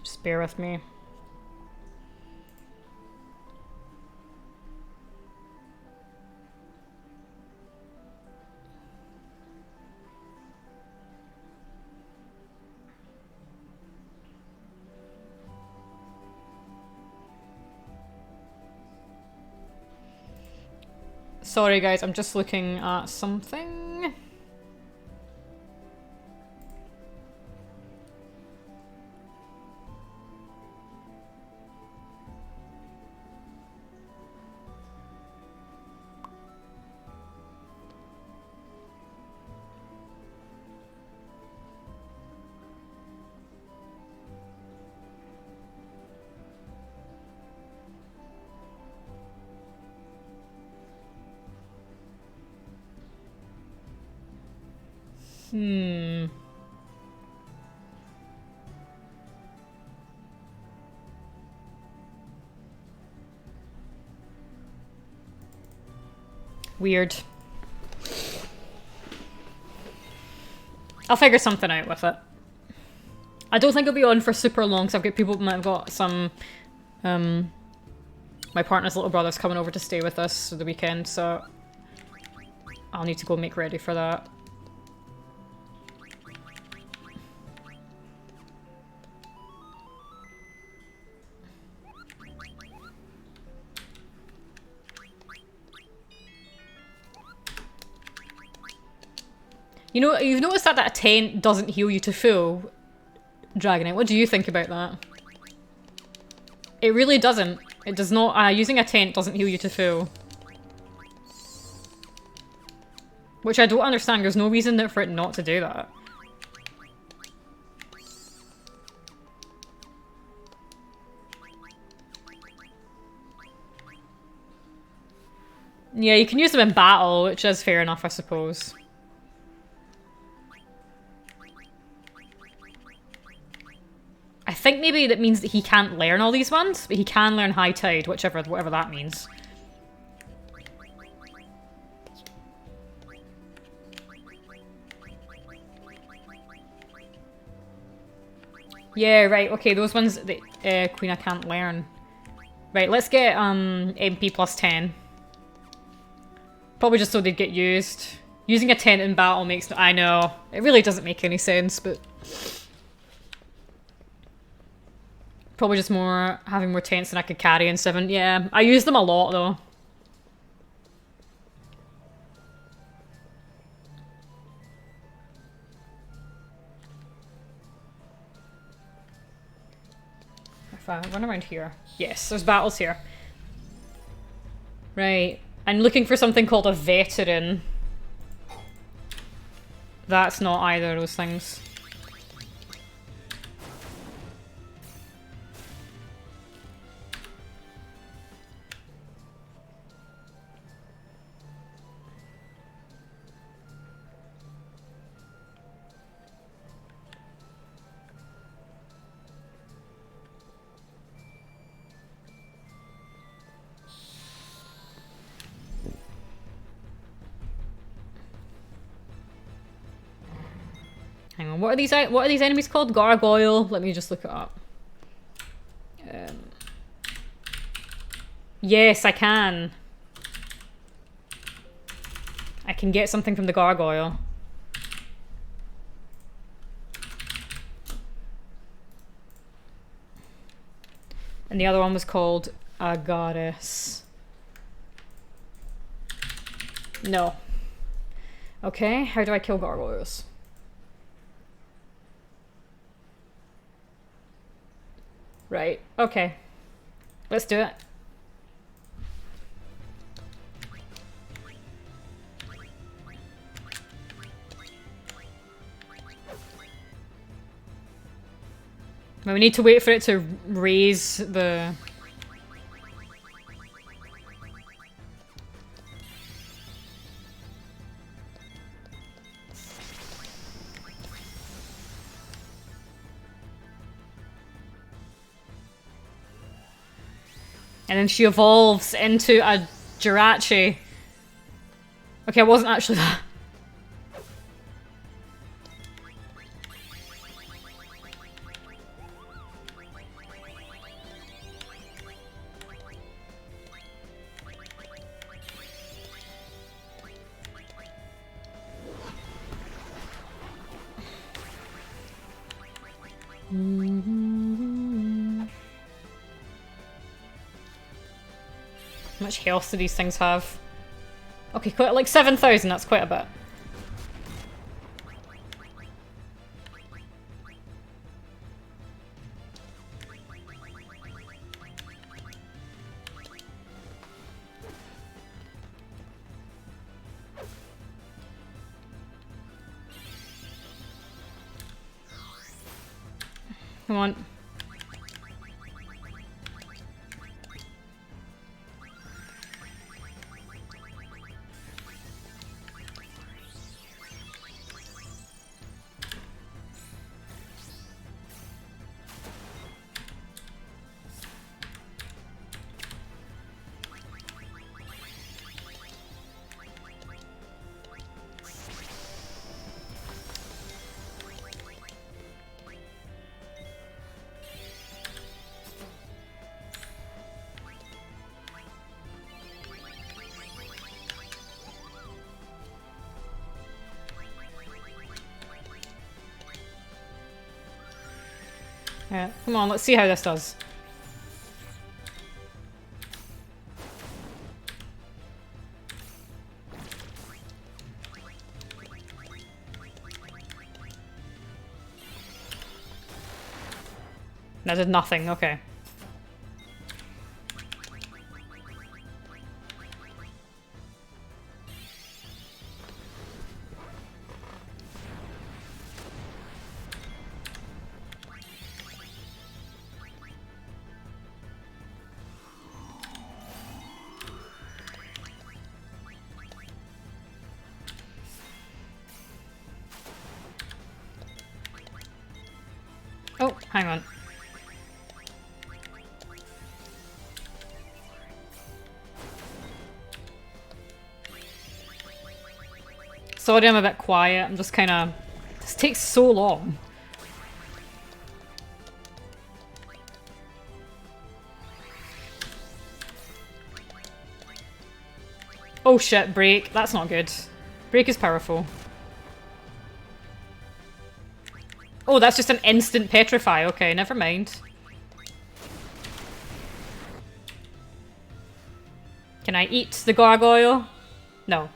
Just bear with me. Sorry guys, I'm just looking at something. Weird. I'll figure something out with it. I don't think it'll be on for super long, because I've got people, I've got some, my partner's little brother's coming over to stay with us for the weekend, so I'll need to go make ready for that. You know, you've noticed that a tent doesn't heal you to full, Dragonite. What do you think about that? It really doesn't. It does not. Using a tent doesn't heal you to full. Which I don't understand. There's no reason for it not to do that. Yeah, you can use them in battle, which is fair enough, I suppose. I think maybe that means that he can't learn all these ones, but he can learn High Tide, whatever that means. Yeah, right, okay, those ones that Queen I can't learn. Right, let's get MP plus 10. Probably just so they'd get used. Using a tent in battle makes... I know. It really doesn't make any sense, but... Probably just having more tents than I could carry in 7. Yeah, I use them a lot, though. If I run around here. Yes, there's battles here. Right. I'm looking for something called a veteran. That's not either of those things. Hang on, what are these enemies called? Gargoyle. Let me just look it up. Yes, I can. I can get something from the gargoyle. And the other one was called a goddess. No. Okay, how do I kill gargoyles? Right, okay. Let's do it. Well, we need to wait for it to raise the... And then she evolves into a Jirachi. Okay, it wasn't actually that. How much health do these things have? Okay, quite like 7,000, that's quite a bit. Come on. Yeah, come on, let's see how this does. That did nothing, okay. Hang on. Sorry I'm a bit quiet, I'm just kinda... This takes so long. Oh shit, break. That's not good. Break is powerful. Oh, that's just an instant petrify. Okay, never mind. Can I eat the gargoyle? No.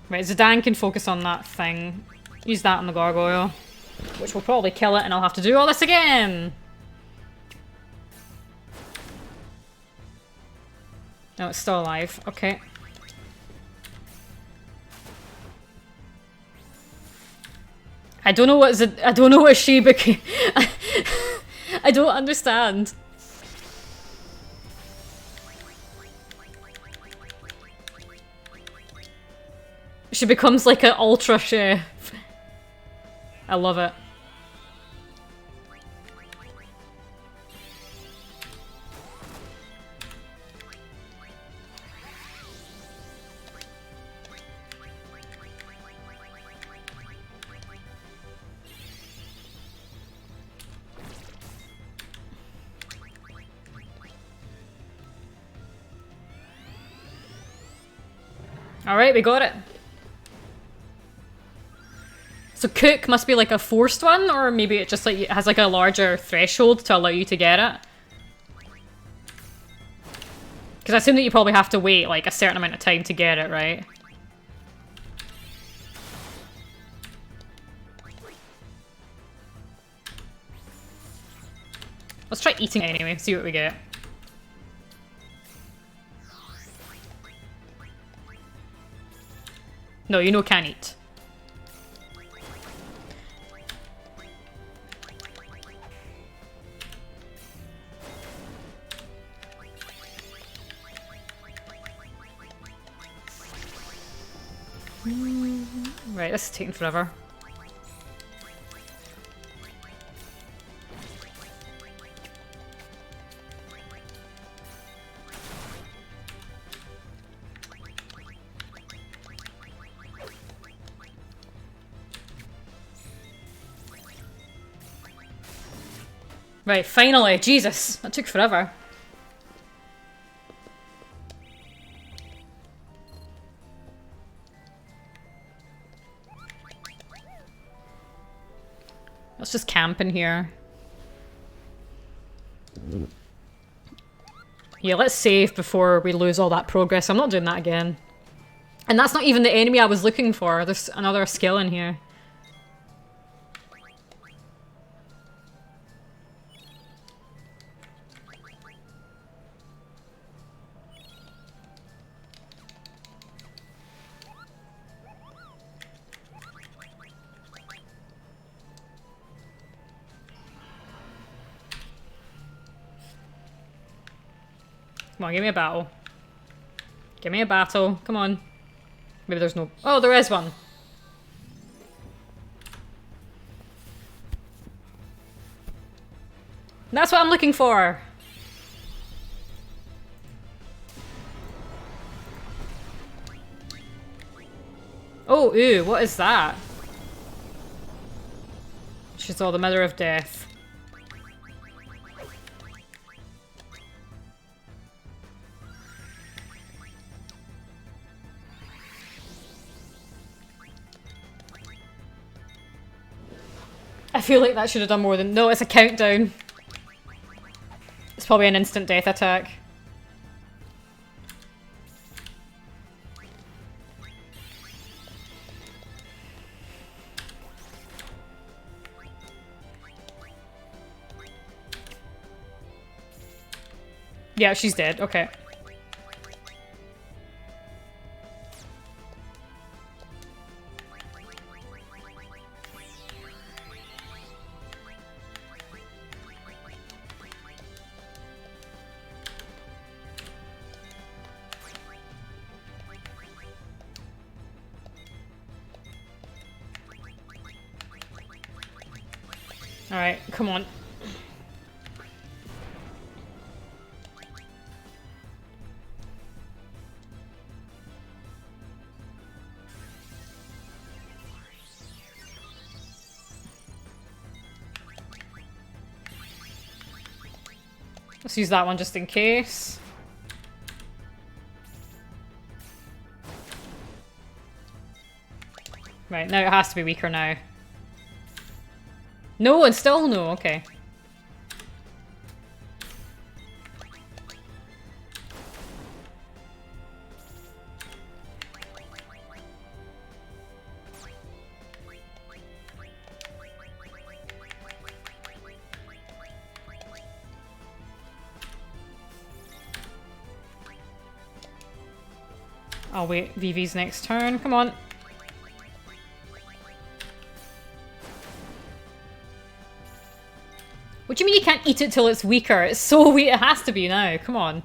Right, Zidane can focus on that thing. Use that on the gargoyle. Which will probably kill it and I'll have to do all this again! No, it's still alive. Okay. I don't know what I don't know what she became. I don't understand. She becomes like an ultra chef. I love it. Alright, we got it. So cook must be like a forced one, or maybe it just like it has like a larger threshold to allow you to get it. Because I assume that you probably have to wait like a certain amount of time to get it, right? Let's try eating it anyway, see what we get. No, you know can't eat. Right, this is taking forever. Right, finally! Jesus! That took forever. Let's just camp in here. Yeah, let's save before we lose all that progress. I'm not doing that again. And that's not even the enemy I was looking for. There's another skill in here. Come on, give me a battle. Give me a battle. Come on. Maybe there's no... Oh, there is one. That's what I'm looking for. Oh, ew, what is that? She's all the Mother of Death. I feel like that should have done more than... No, it's a countdown. It's probably an instant death attack. Yeah, she's dead. Okay. Alright, come on. Let's use that one just in case. Right, now it has to be weaker now. No, and still no, okay. I'll wait Vivi's next turn, come on. What do you mean you can't eat it till it's weaker? It's so weak, it has to be now, come on.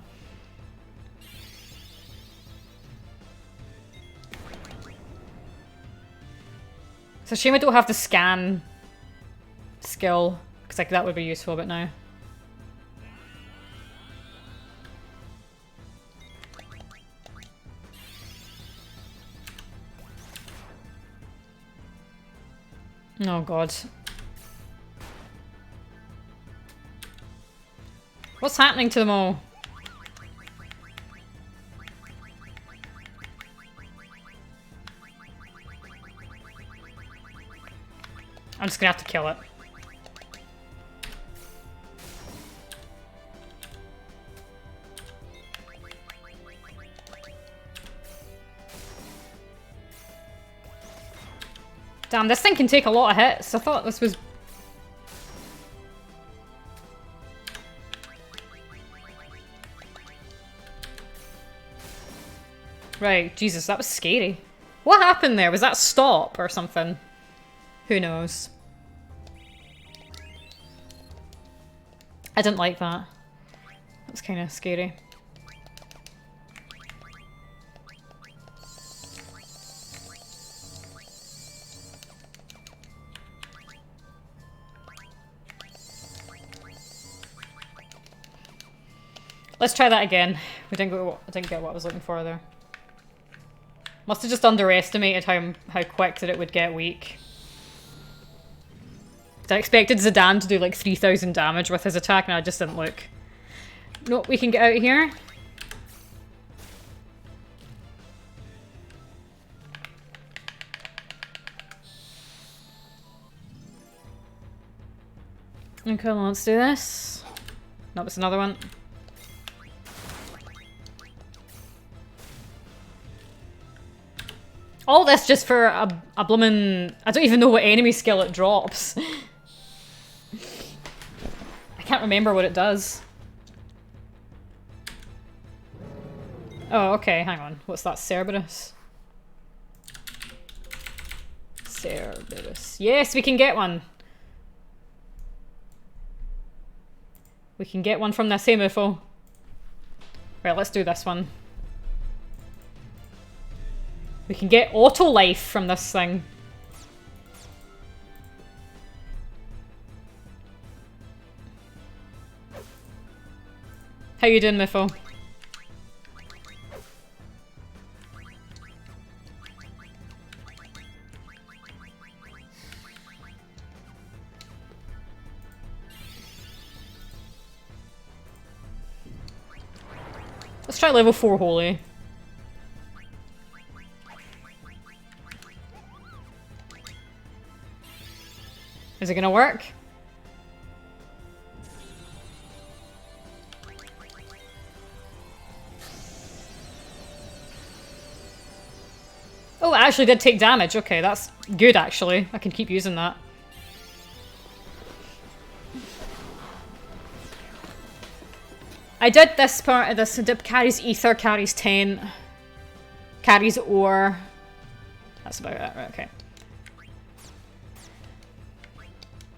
It's a shame I don't have the scan skill, because like that would be useful, but no. Oh god. What's happening to them all? I'm just gonna have to kill it. Damn, this thing can take a lot of hits. I thought this was... Right, Jesus, that was scary. What happened there? Was that stop or something? Who knows? I didn't like that. That was kind of scary. Let's try that again. I didn't get what I was looking for there. Must have just underestimated how quick that it would get weak. I expected Zidane to do like 3,000 damage with his attack and I just didn't look. Nope, we can get out of here. Okay, well, let's do this. Nope, it's another one. All this just for a bloomin'... I don't even know what enemy skill it drops. I can't remember what it does. Oh, okay, hang on. What's that? Cerberus? Cerberus. Yes, we can get one. We can get one from the same UFO. Right, let's do this one. We can get auto life from this thing. How you doing, Miffo? Let's try level 4 Holy. Is it gonna work? Oh, it actually did take damage. Okay, that's good actually. I can keep using that. I did this part of this. Dip carries ether, carries 10. Carries ore. That's about it, right, okay.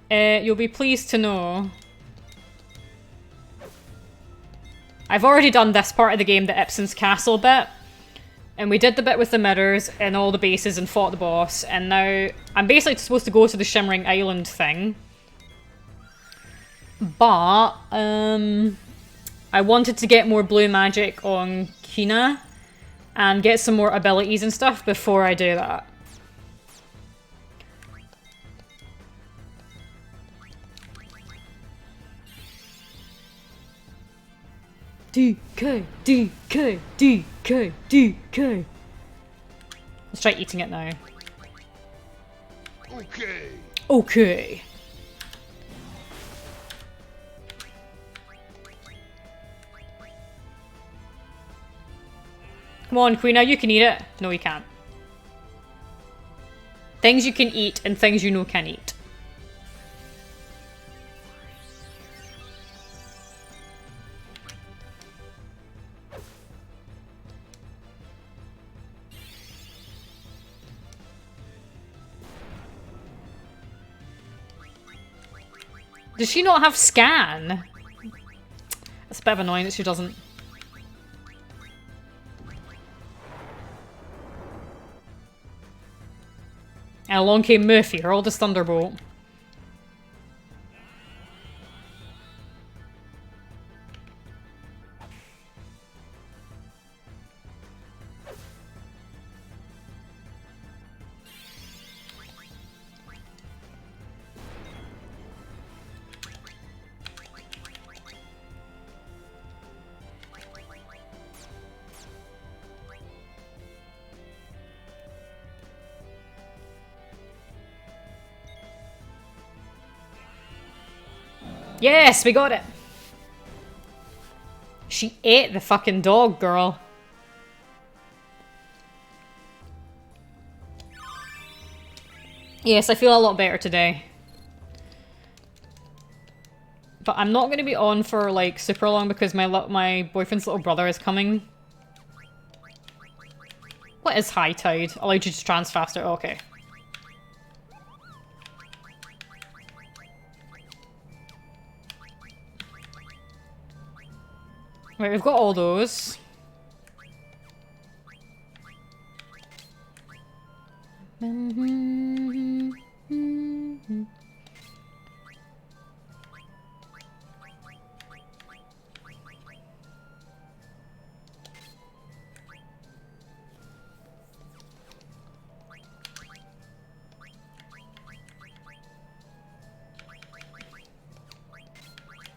You'll be pleased to know I've already done this part of the game, the Ipsen's Castle bit, and we did the bit with the mirrors and all the bases and fought the boss, and now I'm basically supposed to go to the Shimmering Island thing, But, I wanted to get more blue magic on Kina and get some more abilities and stuff before I do that. DK, DK, DK, DK. Let's try eating it now. Okay. Okay. Come on, Queena, you can eat it. No, you can't. Things you can eat and things you know can eat. Does she not have scan? It's a bit of annoying that she doesn't. And along came Murphy, her oldest Thunderbolt. Yes, we got it. She ate the fucking dog, girl. Yes, I feel a lot better today. But I'm not going to be on for, like, super long because my boyfriend's little brother is coming. What is high tide? Allowed you to trans faster. Oh, okay. Right, we've got all those.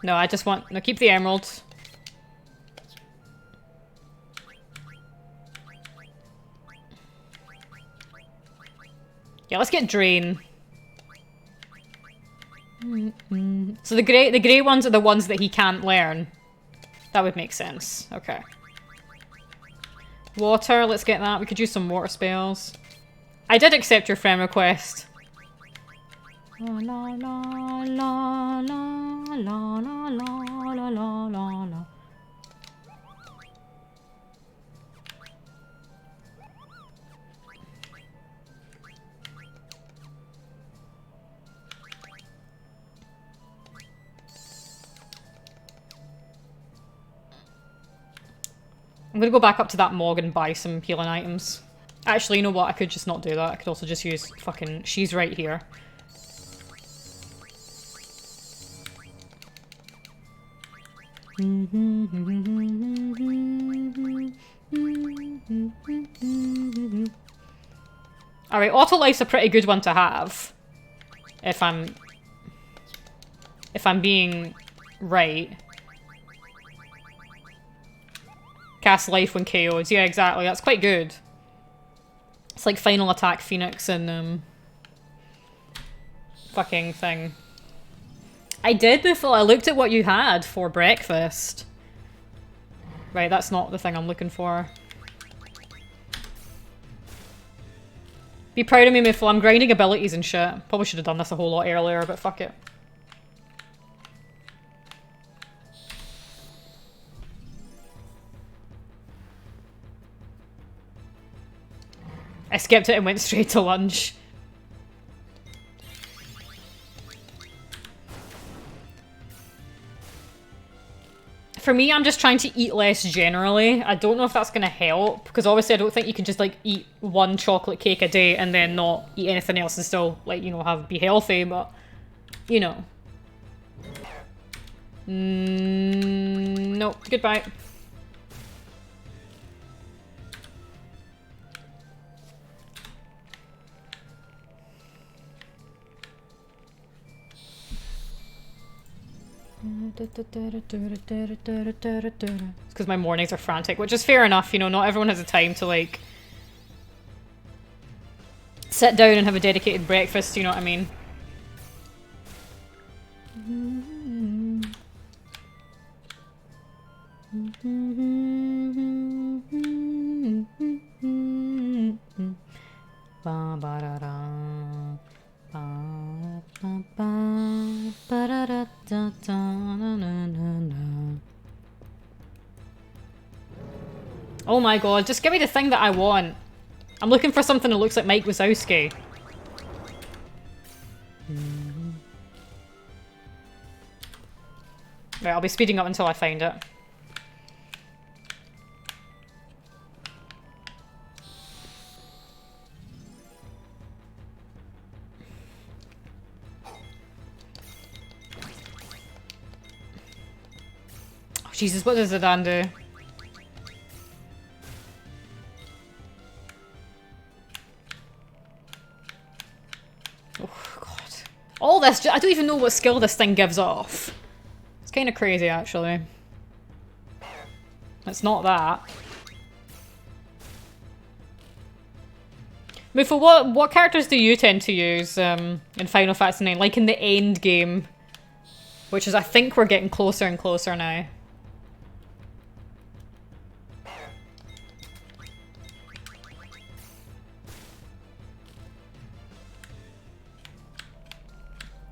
No, I just want... No, keep the emerald. Yeah, let's get Drain. So the grey ones are the ones that he can't learn. That would make sense. Okay. Water, let's get that. We could use some water spells. I did accept your friend request. La la la la la la la la la la la. I'm gonna go back up to that Mog and buy some healing items. Actually, you know what? I could just not do that. I could also just use fucking... She's right here. Alright, Auto Life's a pretty good one to have. If I'm being right. Cast life when KO'd. Yeah, exactly. That's quite good. It's like final attack Phoenix and fucking thing. I did before I looked at what you had for breakfast. Right, that's not the thing I'm looking for. Be proud of me, Miffle. I'm grinding abilities and shit. Probably should have done this a whole lot earlier, but fuck it. I skipped it and went straight to lunch. For me, I'm just trying to eat less generally. I don't know if that's going to help, because obviously I don't think you can just, like, eat one chocolate cake a day and then not eat anything else and still, like, you know, be healthy, but, you know. No, goodbye. It's because my mornings are frantic, which is fair enough, you know, not everyone has the time to, like, sit down and have a dedicated breakfast, you know what I mean? Oh my god, just give me the thing that I want. I'm looking for something that looks like Mike Wazowski. Right, I'll be speeding up until I find it. Oh, Jesus, what does Zidane do? All this, I don't even know what skill this thing gives off. It's kind of crazy, actually. It's not that. Mufa, what characters do you tend to use in Final Fantasy IX? Like in the end game, which is, I think we're getting closer and closer now.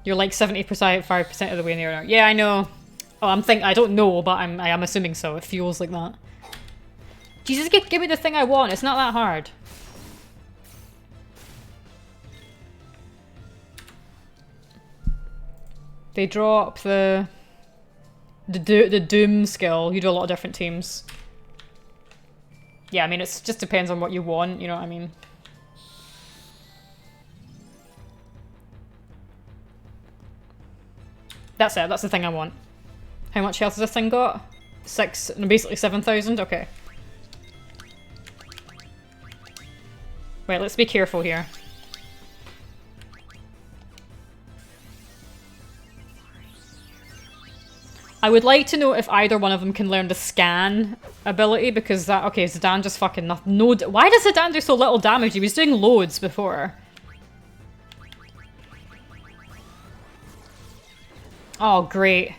You're like 70%, 5% of the way near now. Yeah, I know. Oh, I don't know, but I am assuming so. It feels like that. Jesus, give me the thing I want. It's not that hard. They drop the Doom skill. You do a lot of different teams. Yeah, I mean, it just depends on what you want, you know what I mean? That's it, that's the thing I want. How much health has this thing got? 6, no, basically 7,000? Okay. Right, let's be careful here. I would like to know if either one of them can learn the scan ability, because that... Okay, Zidane just fucking nothing. No, why does Zidane do so little damage? He was doing loads before. Oh, great.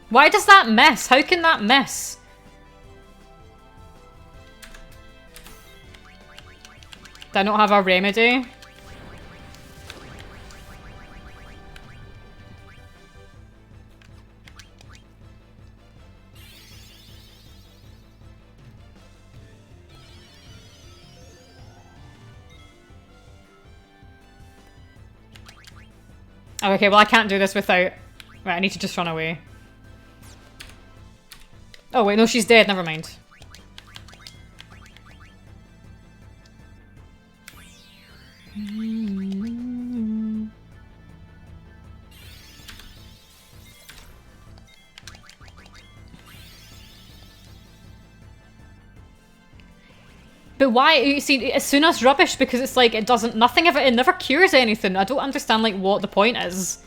Why does that miss? How can that miss? Do I not have a remedy? Oh, okay, well I can't do this without... Right, I need to just run away. Oh wait, no, she's dead, never mind. But why? You see, as soon as rubbish because it's like it doesn't. Nothing of it never cures anything. I don't understand like what the point is.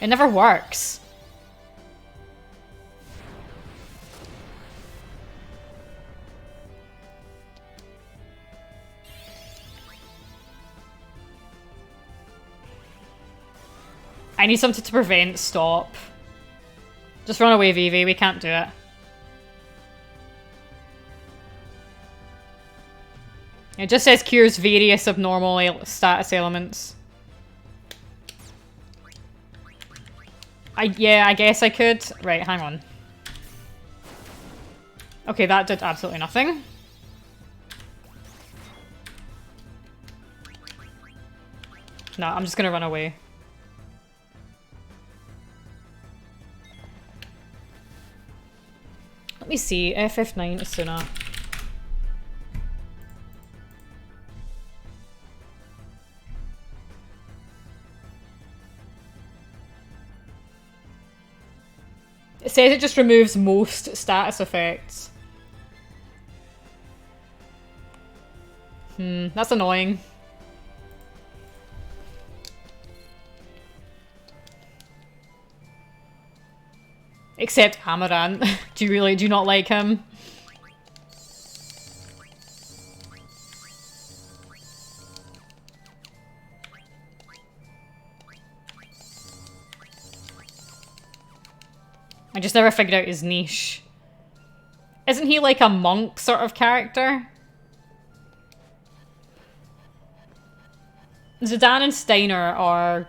It never works. I need something to prevent. Stop. Just run away, Vivi. We can't do it. It just says cures various abnormal status elements. Yeah, I guess I could. Right, hang on. Okay, that did absolutely nothing. Nah, I'm just gonna run away. Let me see. FF9 Asuna. It says it just removes most status effects. That's annoying. Except Amaranth. Do you not like him? I just never figured out his niche. Isn't he like a monk sort of character? Zidane and Steiner are...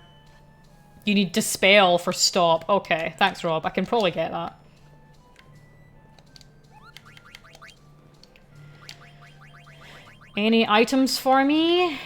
You need Dispel for stop. Okay, thanks Rob. I can probably get that. Any items for me?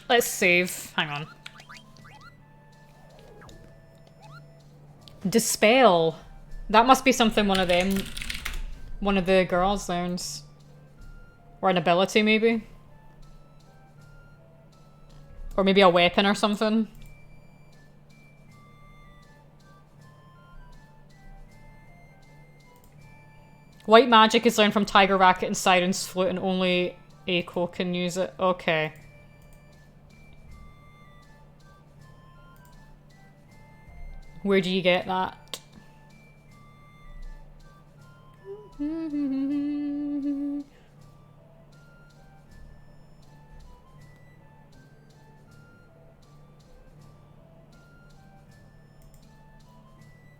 Let's save. Hang on. Dispel. That must be something one of the girls learns. Or an ability, maybe. Or maybe a weapon or something. White magic is learned from Tiger Racket and Siren's Flute and only Eiko can use it. Okay. Where do you get that?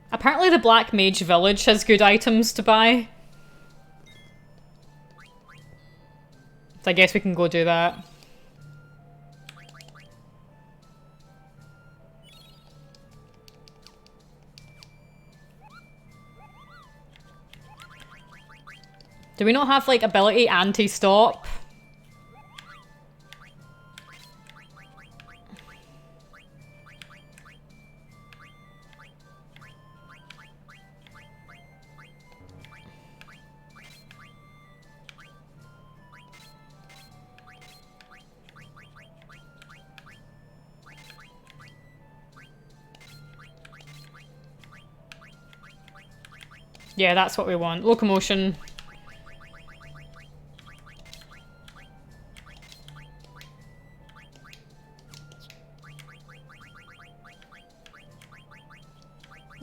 Apparently the Black Mage Village has good items to buy. So I guess we can go do that. Do we not have, like, ability anti-stop? Yeah, that's what we want. Locomotion.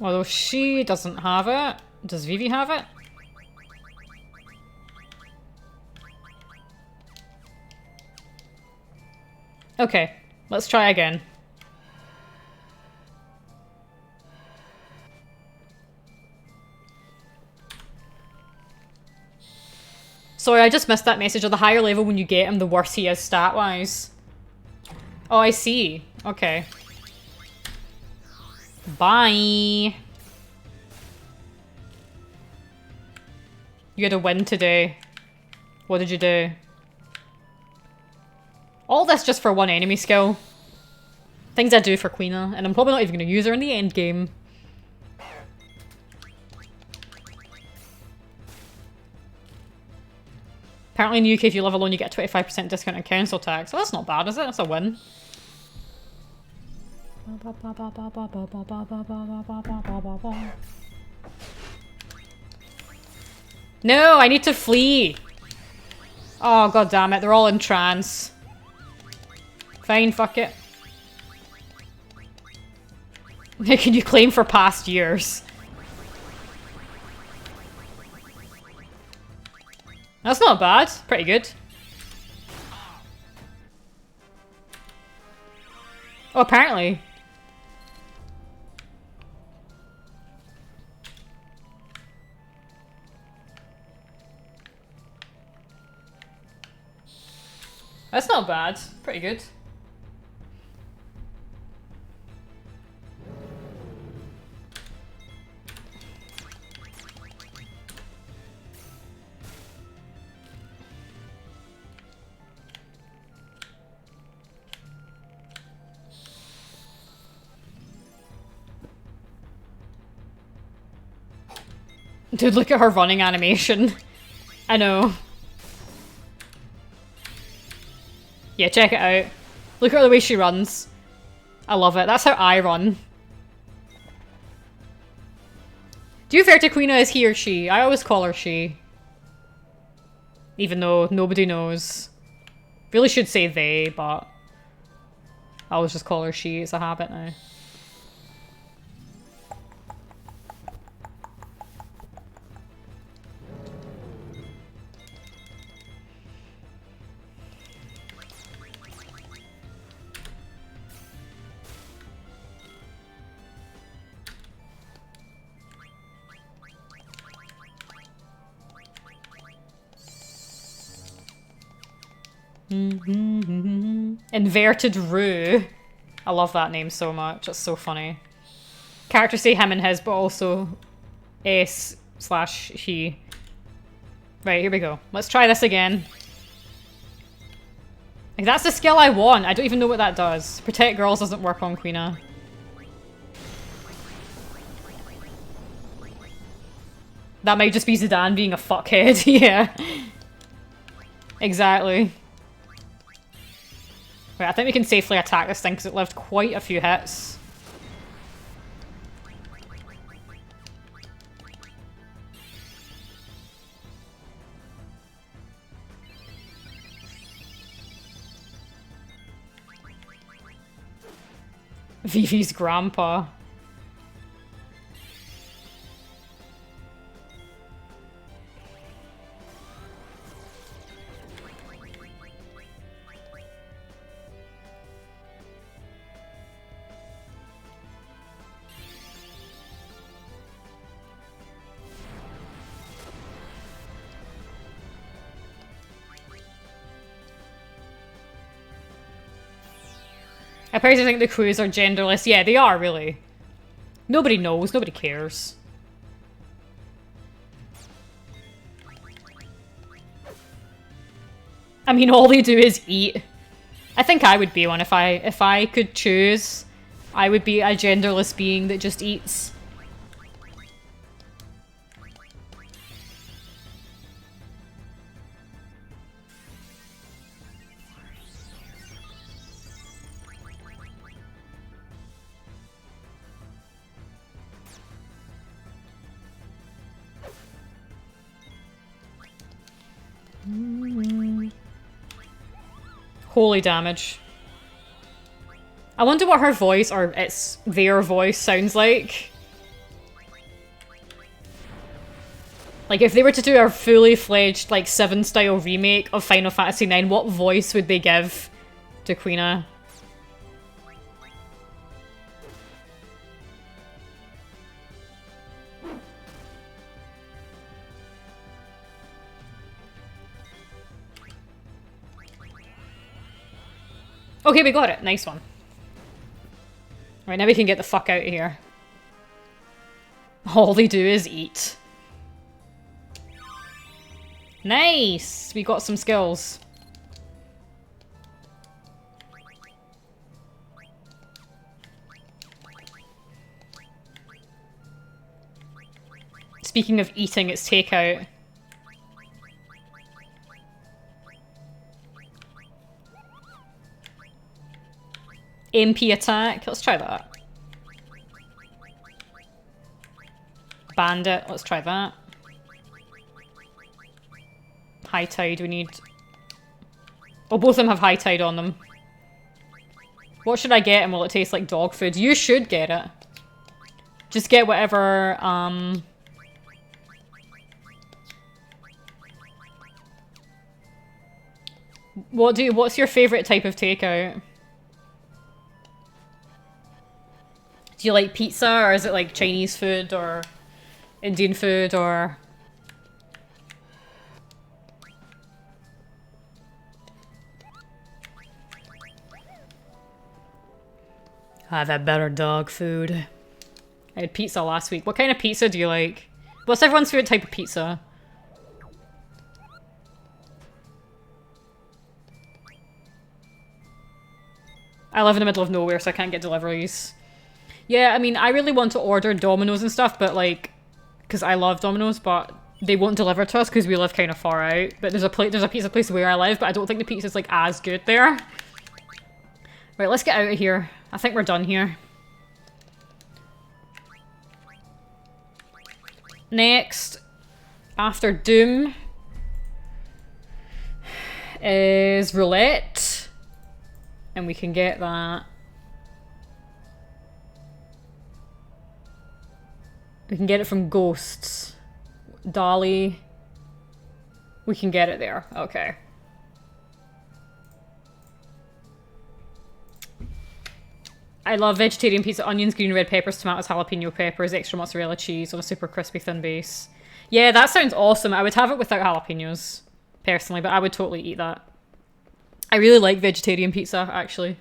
Although she doesn't have it. Does Vivi have it? Okay, let's try again. Sorry, I just missed that message. Or the higher level when you get him, the worse he is stat-wise. Oh, I see. Okay. Bye. You had a win today. What did you do? All this just for one enemy skill. Things I do for Quina, and I'm probably not even going to use her in the end game. Apparently in the UK, if you live alone, you get a 25% discount on council tax. Well, that's not bad, is it? That's a win. No, I need to flee. Oh, god damn it. They're all in trance. Fine, fuck it. Can you claim for past years? That's not bad. Pretty good. Oh, apparently. That's not bad. Pretty good. Dude, look at her running animation. I know. Yeah, check it out. Look at the way she runs. I love it. That's how I run. Do you refer to Quina as he or she? I always call her she. Even though nobody knows. Really should say they, but I always just call her she. It's a habit now. Inverted Rue. I love that name so much. It's so funny. Characters say him and his, but also S/he. Right, here we go. Let's try this again. Like, that's the skill I want. I don't even know what that does. Protect girls doesn't work on Quina. That might just be Zidane being a fuckhead. Yeah. Exactly. Right, I think we can safely attack this thing because it lived quite a few hits. Vivi's grandpa. I personally think the crews are genderless. Yeah, they are, really. Nobody knows. Nobody cares. I mean, all they do is eat. I think I would be one if I could choose. I would be a genderless being that just eats. Holy damage. I wonder what her voice, or it's their voice, sounds like. Like, if they were to do a fully fledged, like, 7-style remake of Final Fantasy IX, what voice would they give to Quina? Okay, we got it. Nice one. Right, now we can get the fuck out of here. All they do is eat. Nice! We got some skills. Speaking of eating, it's takeout. MP attack. Let's try that. Bandit. Let's try that. High Tide. We need... Oh, both of them have High Tide on them. What should I get and will it taste like dog food? You should get it. Just get whatever, What's your favourite type of takeout? Do you like pizza, or is it like Chinese food or Indian food or... I've had better dog food. I had pizza last week. What kind of pizza do you like? What's everyone's favorite type of pizza? I live in the middle of nowhere, so I can't get deliveries. Yeah, I mean, I really want to order Domino's and stuff, but like, because I love Domino's, but they won't deliver to us because we live kind of far out. But there's a pizza place where I live, but I don't think the pizza's like as good there. Right, let's get out of here. I think we're done here. Next, after Doom, is Roulette. And we can get that. We can get it from Ghosts. Dolly. We can get it there. Okay. I love vegetarian pizza, onions, green red peppers, tomatoes, jalapeno peppers, extra mozzarella cheese on a super crispy thin base. Yeah, that sounds awesome. I would have it without jalapenos, personally, but I would totally eat that. I really like vegetarian pizza, actually.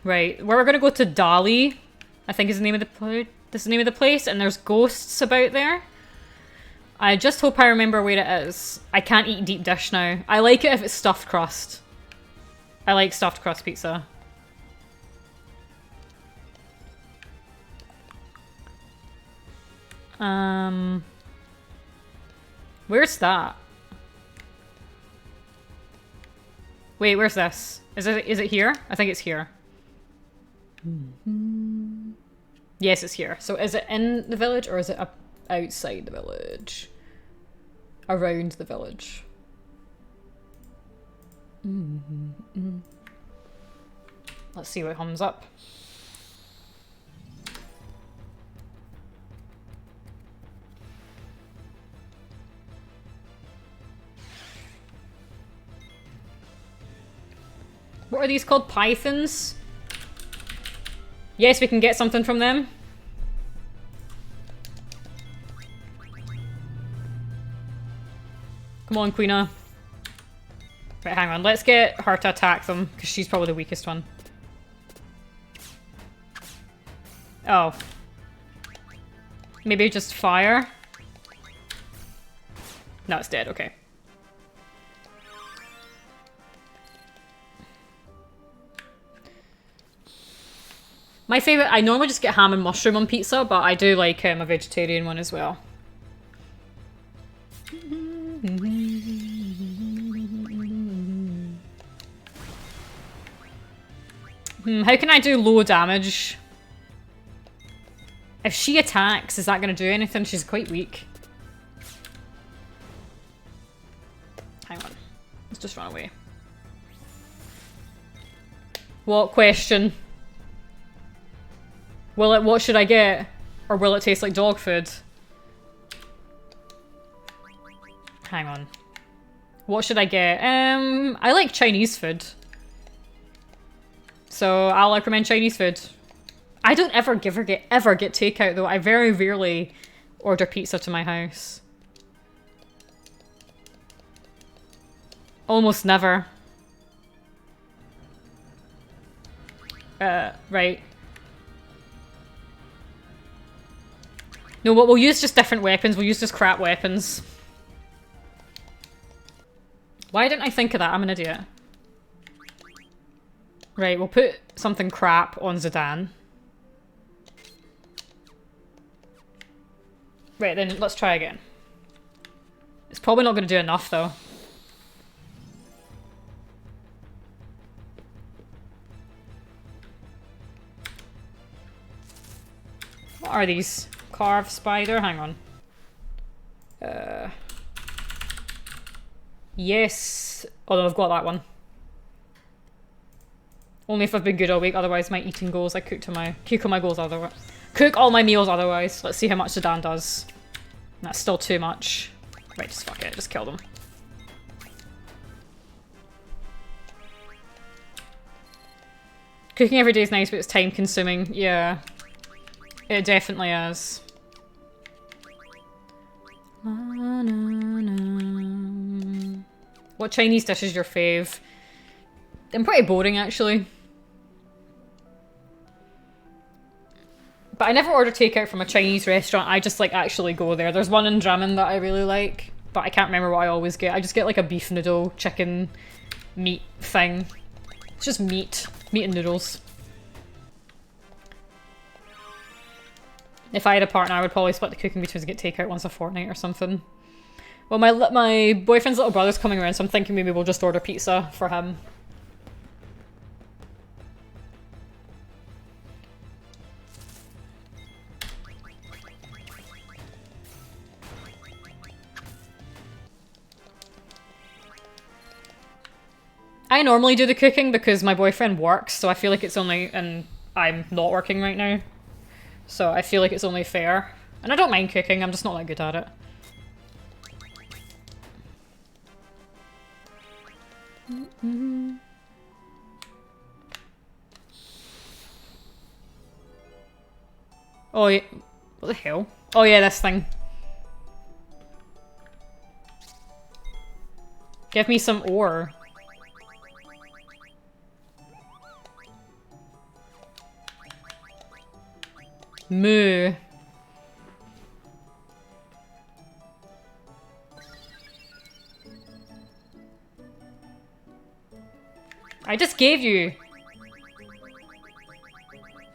Right, we're gonna go to Dali, I think is the name of the place. This is the name of the place, and there's ghosts about there. I just hope I remember where it is. I can't eat deep dish now. I like it if it's stuffed crust. I like stuffed crust pizza. Where's that? Wait, where's this? Is it here? I think it's here. Yes, it's here. So is it in the village or is it outside the village? Around the village. Let's see what comes up. What are these called? Pythons? Yes, we can get something from them. Come on, Queena. Right, hang on. Let's get her to attack them, because she's probably the weakest one. Oh. Maybe just fire? No, it's dead. Okay. My favourite, I normally just get ham and mushroom on pizza, but I do like a vegetarian one as well. How can I do low damage? If she attacks, is that going to do anything? She's quite weak. Hang on. Let's just run away. What question? What should I get? Or will it taste like dog food? Hang on. What should I get? I like Chinese food. So I'll recommend Chinese food. I don't ever get takeout though. I very rarely order pizza to my house. Almost never. Right. No, what we'll use just different weapons. We'll use just crap weapons. Why didn't I think of that? I'm an idiot. Right, we'll put something crap on Zidane. Right, then let's try again. It's probably not going to do enough, though. What are these? Carved spider? Hang on. Yes. Oh no, I've got that one. Only if I've been good all week, otherwise my eating goals. I cook all my goals otherwise. Cook all my meals otherwise. Let's see how much Zidane does. That's still too much. Right, just fuck it. Just kill them. Cooking every day is nice, but it's time consuming. Yeah. It definitely is. What Chinese dish is your fave? I'm pretty boring, actually. But I never order takeout from a Chinese restaurant. I just, like, actually go there. There's one in Drammen that I really like, but I can't remember what I always get. I just get, like, a beef noodle, chicken, meat thing. It's just meat. Meat and noodles. If I had a partner, I would probably split the cooking between us and get takeout once a fortnight or something. Well, my boyfriend's little brother's coming around, so I'm thinking maybe we'll just order pizza for him. I normally do the cooking because my boyfriend works, so I feel like it's only... and I'm not working right now. So I feel like it's only fair. And I don't mind cooking, I'm just not that good at it. Oh, yeah. What the hell? Oh yeah, this thing. Give me some ore. Moo. I just gave you.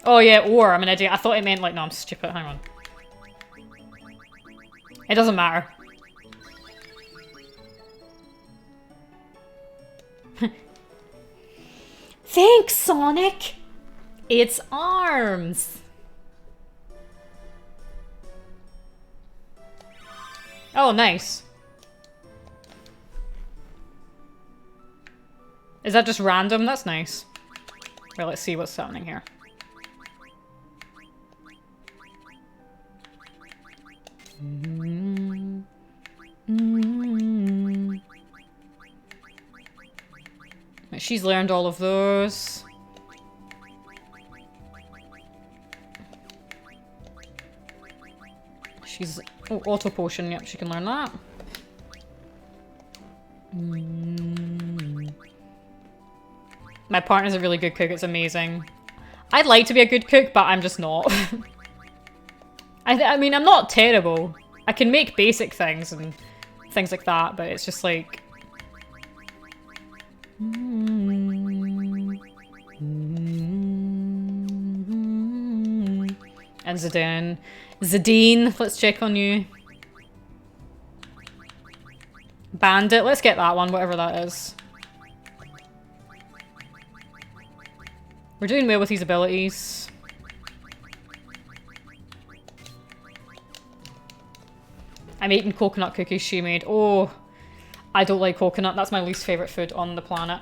Oh yeah, ore. I'm an idiot. I thought it meant like, no, I'm stupid. Hang on. It doesn't matter. Thanks, Sonic! It's arms! Oh, nice. Is that just random? That's nice. Well, let's see what's happening here. She's learned all of those. She's... oh, auto potion. Yep, she can learn that. My partner's a really good cook. It's amazing. I'd like to be a good cook, but I'm just not. I mean, I'm not terrible. I can make basic things and things like that, but it's just like... And Zidane. Zidane, let's check on you. Bandit, let's get that one, whatever that is. We're doing well with these abilities. I'm eating coconut cookies she made. Oh, I don't like coconut. That's my least favourite food on the planet.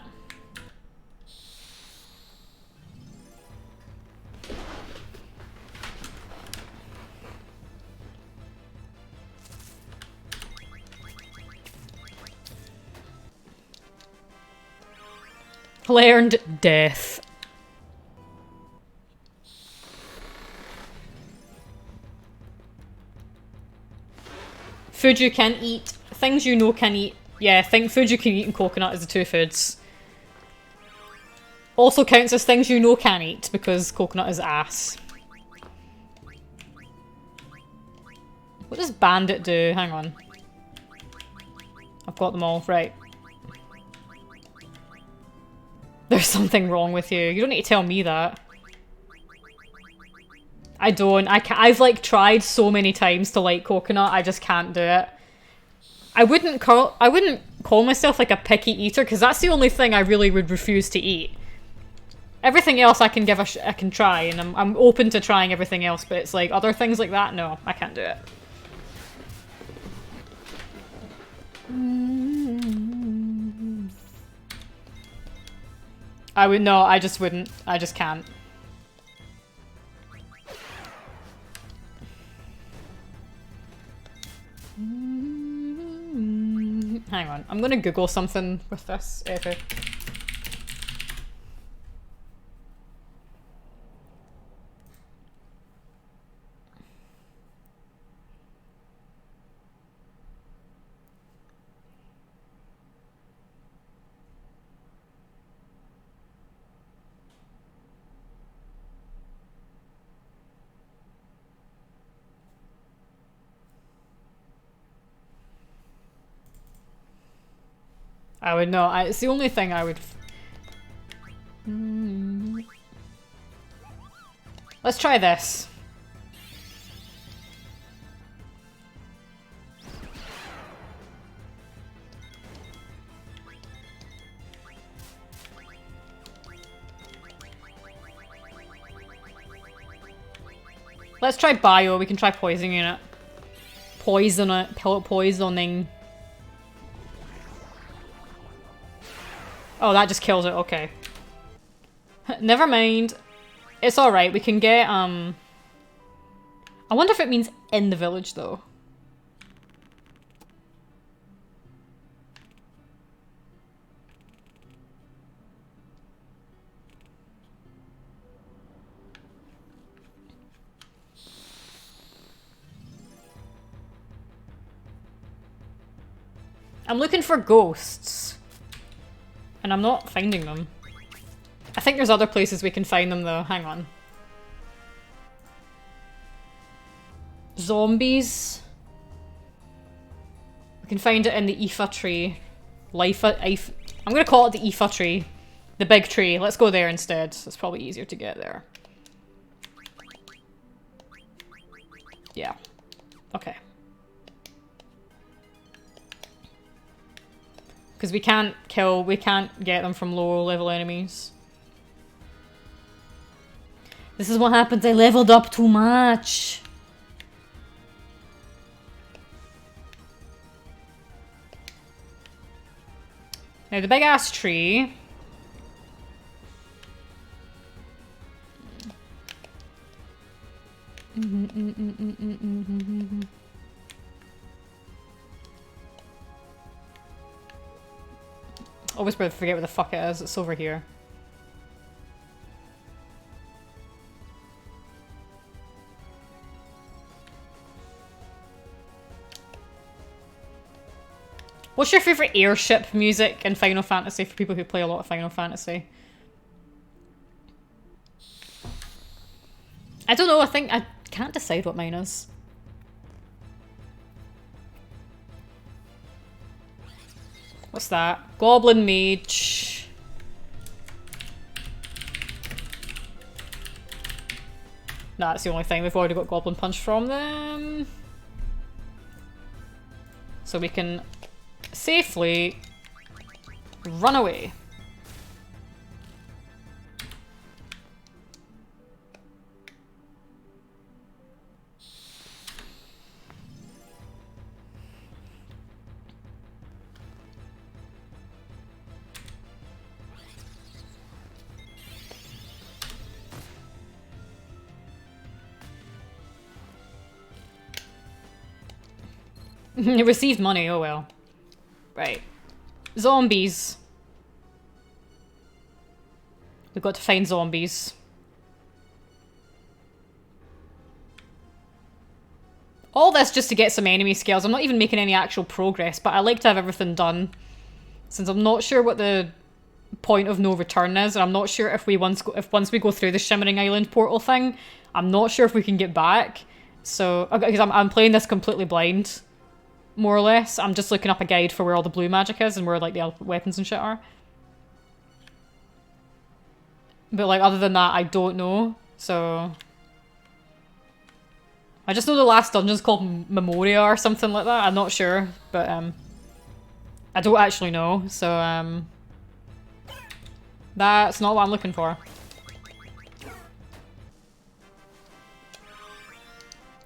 Learned death. Food you can eat. Things you know can eat. Yeah, food you can eat and coconut is the two foods. Also counts as things you know can eat because coconut is ass. What does Bandit do? Hang on. I've got them all. Right. There's something wrong with you. You don't need to tell me that. I don't. I've like tried so many times to like coconut. I just can't do it. I wouldn't call myself like a picky eater because that's the only thing I really would refuse to eat. Everything else I can I can try, and I'm open to trying everything else. But it's like other things like that. No, I can't do it. I would no. I just wouldn't. I just can't. Hang on, I'm gonna Google something with this. I would know. It's the only thing I would... Let's try this. Let's try bio. We can try poisoning it. Poisoning. Oh, that just kills it. Okay. Never mind. It's alright. We can get, I wonder if it means in the village, though. I'm looking for ghosts. And I'm not finding them. I think there's other places we can find them though. Hang on. Zombies. We can find it in the Ifa tree. I'm gonna call it the Ifa tree. The big tree. Let's go there instead. It's probably easier to get there. Yeah. Okay. Because we can't get them from lower level enemies. This is what happens, I leveled up too much. Now the big ass tree. Always forget where the fuck it is. It's over here. What's your favourite airship music in Final Fantasy for people who play a lot of Final Fantasy? I don't know, I can't decide what mine is. What's that? Goblin Mage. Nah, that's the only thing. We've already got Goblin Punch from them. So we can safely run away. It received money, oh well. Right. Zombies. We've got to find zombies. All this just to get some enemy skills. I'm not even making any actual progress, but I like to have everything done. Since I'm not sure what the point of no return is, and I'm not sure if once we go through the Shimmering Island portal thing, I'm not sure if we can get back. So, because I'm playing this completely blind. More or less. I'm just looking up a guide for where all the blue magic is and where like the weapons and shit are. But like other than that, I don't know. So I just know the last dungeon's called Memoria or something like that. I'm not sure, but I don't actually know. So that's not what I'm looking for.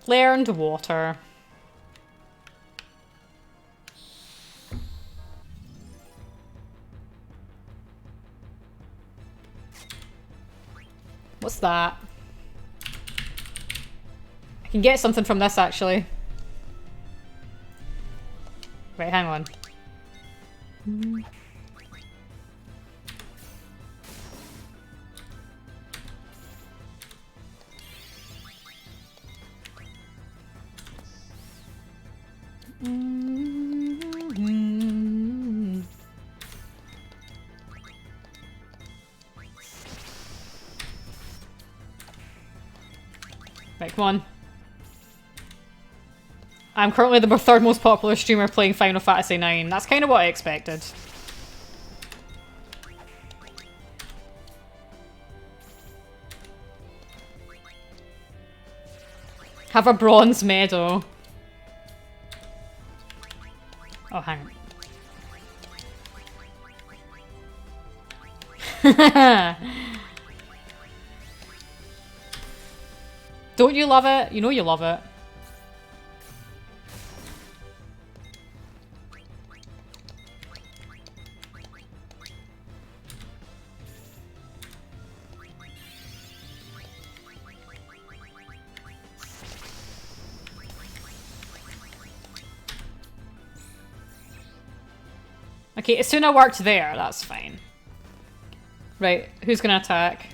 Learned water. What's that? I can get something from this, actually. Right, hang on. Right, come on. I'm currently the third most popular streamer playing Final Fantasy IX. That's kind of what I expected. Have a bronze medal. Oh, hang on. Don't you love it? You know you love it. Okay, Asuna worked there, that's fine. Right, who's gonna attack?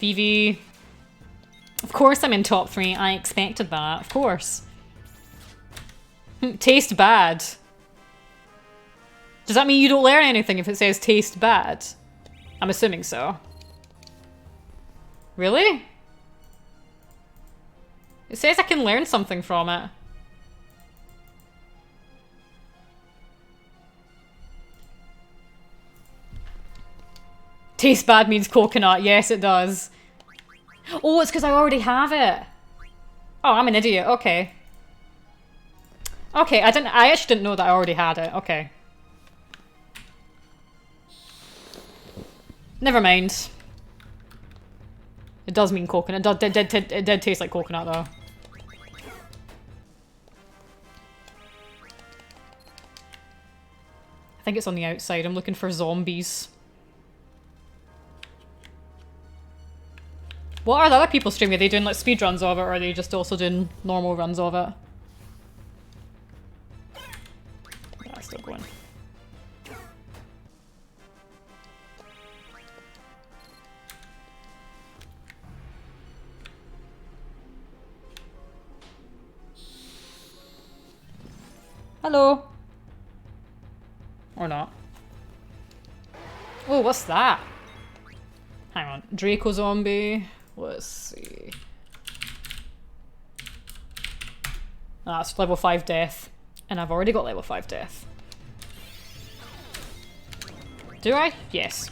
Vivi. Of course I'm in top 3, I expected that, of course. Taste bad. Does that mean you don't learn anything if it says taste bad? I'm assuming so. Really? It says I can learn something from it. Taste bad means coconut. Yes, it does. Oh, it's because I already have it. Oh, I'm an idiot. Okay. Okay, I actually didn't know that I already had it. Okay. Never mind. It does mean coconut. It did taste like coconut, though. I think it's on the outside. I'm looking for zombies. What are the other people streaming? Are they doing like speedruns of it, or are they just also doing normal runs of it? Yeah, still going. Hello. Or not. Oh, what's that? Hang on. Draco zombie. Let's see. Ah, it's level 5 death. And I've already got level 5 death. Do I? Yes.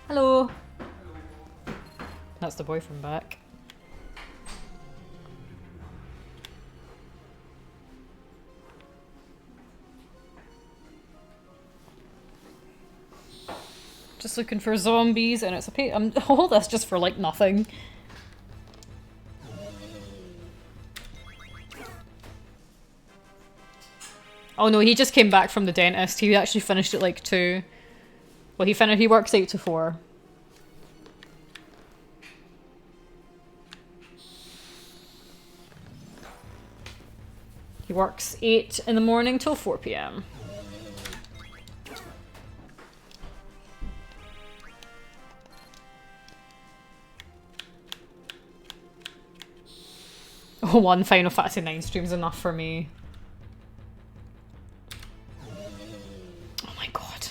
Hello. That's the boyfriend back. Just looking for zombies, and it's a pay. All this just for like nothing. Oh no, he just came back from the dentist. He actually finished at like 2. Well, he works 8 to 4. He works 8 in the morning till 4 PM. Oh, one Final Fantasy 9 stream's enough for me. Oh my god.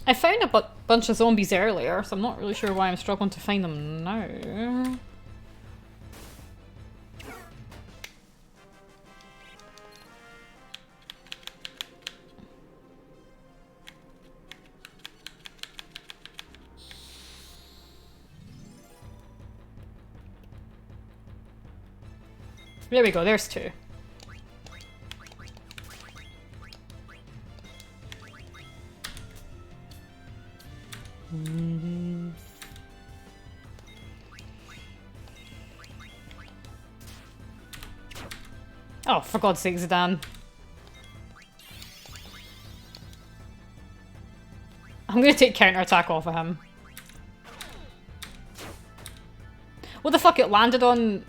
I found a bunch of zombies earlier, so I'm not really sure why I'm struggling to find them now. There we go, there's 2. Oh, for God's sake, Zidane. I'm gonna take counter-attack off of him. What the fuck, it landed on...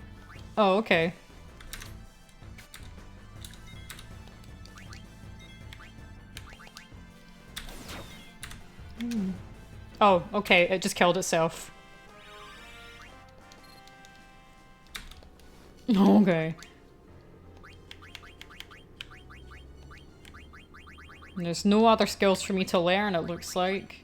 Oh, okay. Oh, okay, it just killed itself. Okay. And there's no other skills for me to learn, it looks like.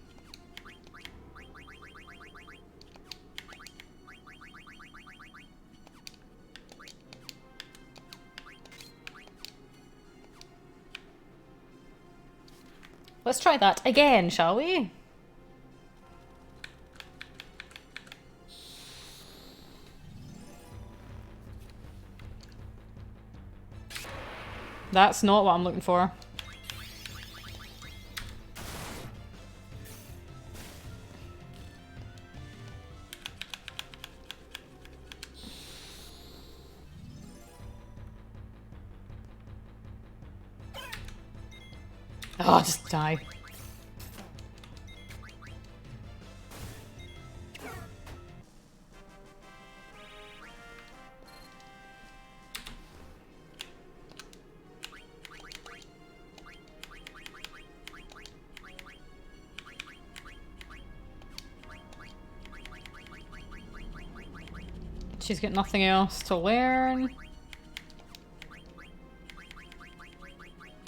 Let's try that again, shall we? That's not what I'm looking for. Oh, just die. She's got nothing else to learn.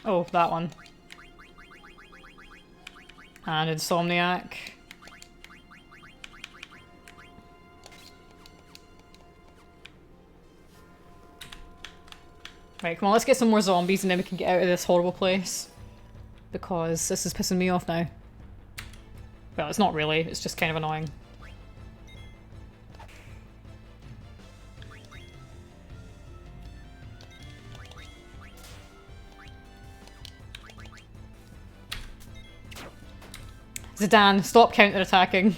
Oh, that one. And Insomniac. Right, come on, let's get some more zombies and then we can get out of this horrible place. Because this is pissing me off now. Well, it's not really, it's just kind of annoying. Zidane, stop counter-attacking.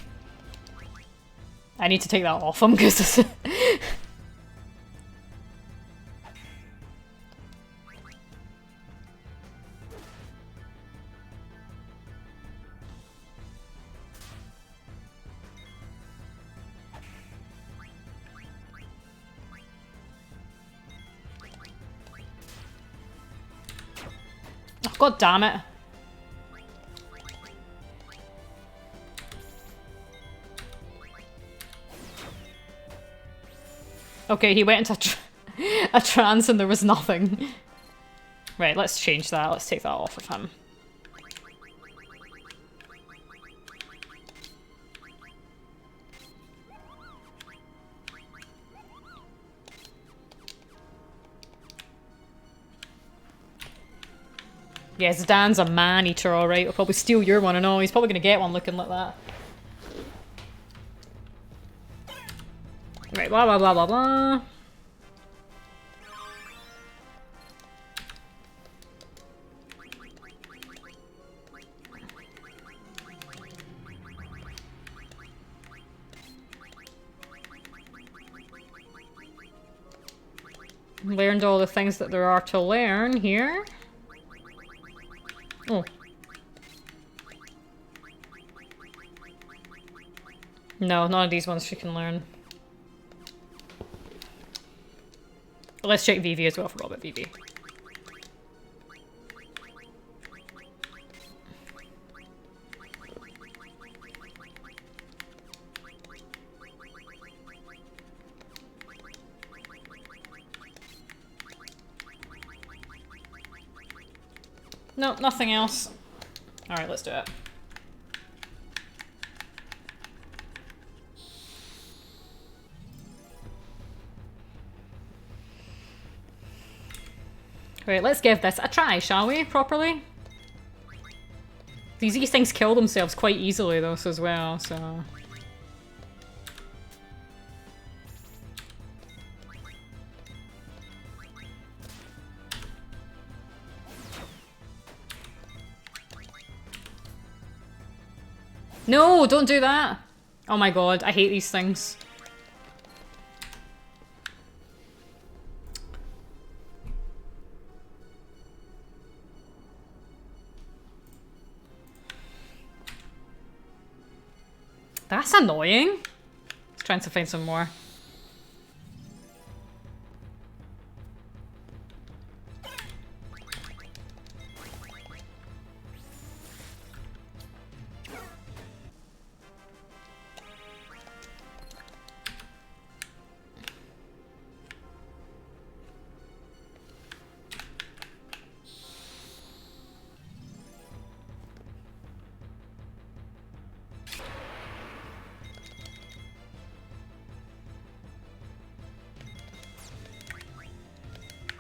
I need to take that off him because this oh, God damn it. Okay, he went into a trance and there was nothing. Right, let's change that. Let's take that off of him. Yeah, Zidane's a man-eater, alright. He'll probably steal your one and all. He's probably gonna get one looking like that. Right, blah blah blah blah blah. Learned all the things that there are to learn here. Oh. No, none of these ones she can learn. Let's check Vivi as well, forgot about Vivi. No, nothing else. Alright, let's do it. Right, let's give this a try, shall we? Properly? These things kill themselves quite easily, though, as well, so... No, don't do that! Oh my god, I hate these things. That's annoying. Let's try to find some more.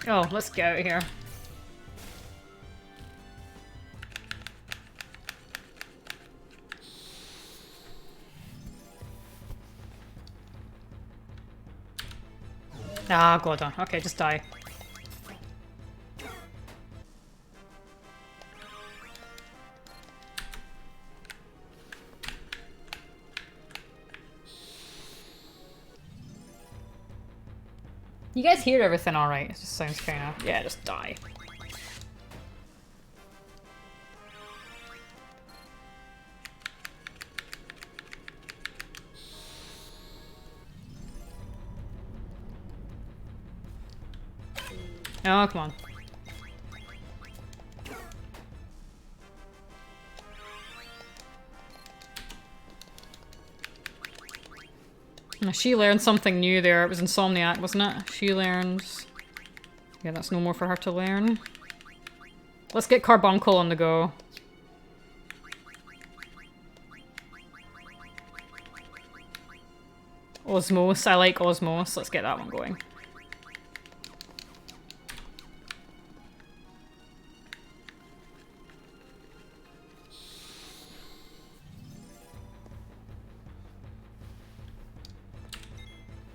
Oh, let's get out of here. Ah, god. Okay, just die. You guys hear everything alright? It just sounds kinda... Yeah, just die. Oh, come on. She learned something new there. It was Insomniac, wasn't it? She learns... Yeah, that's no more for her to learn. Let's get Carbuncle on the go. Osmose. I like Osmose. Let's get that one going.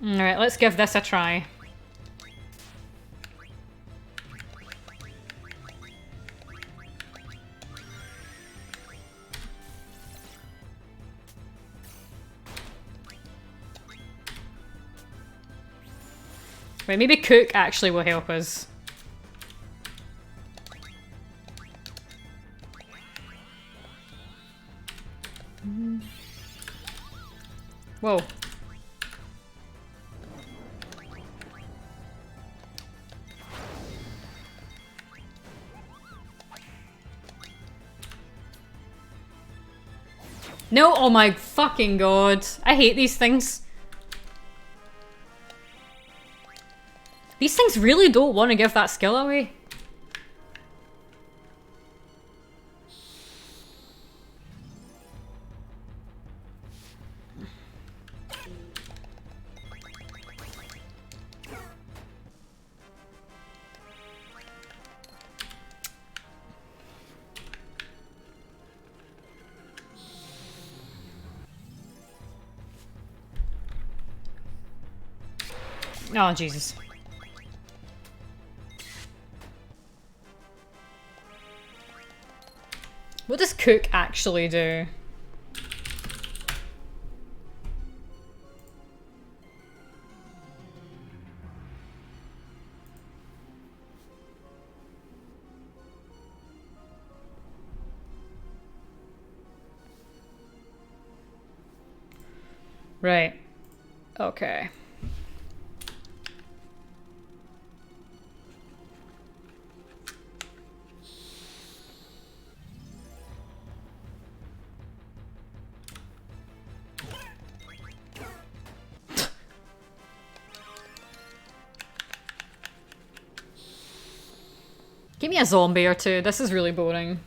Alright, let's give this a try. Wait, maybe Cook actually will help us. Whoa. No, oh my fucking god. I hate these things. These things really don't want to give that skill away. Oh, Jesus. What does Cook actually do? Right. Okay. Give me a zombie or two. This is really boring.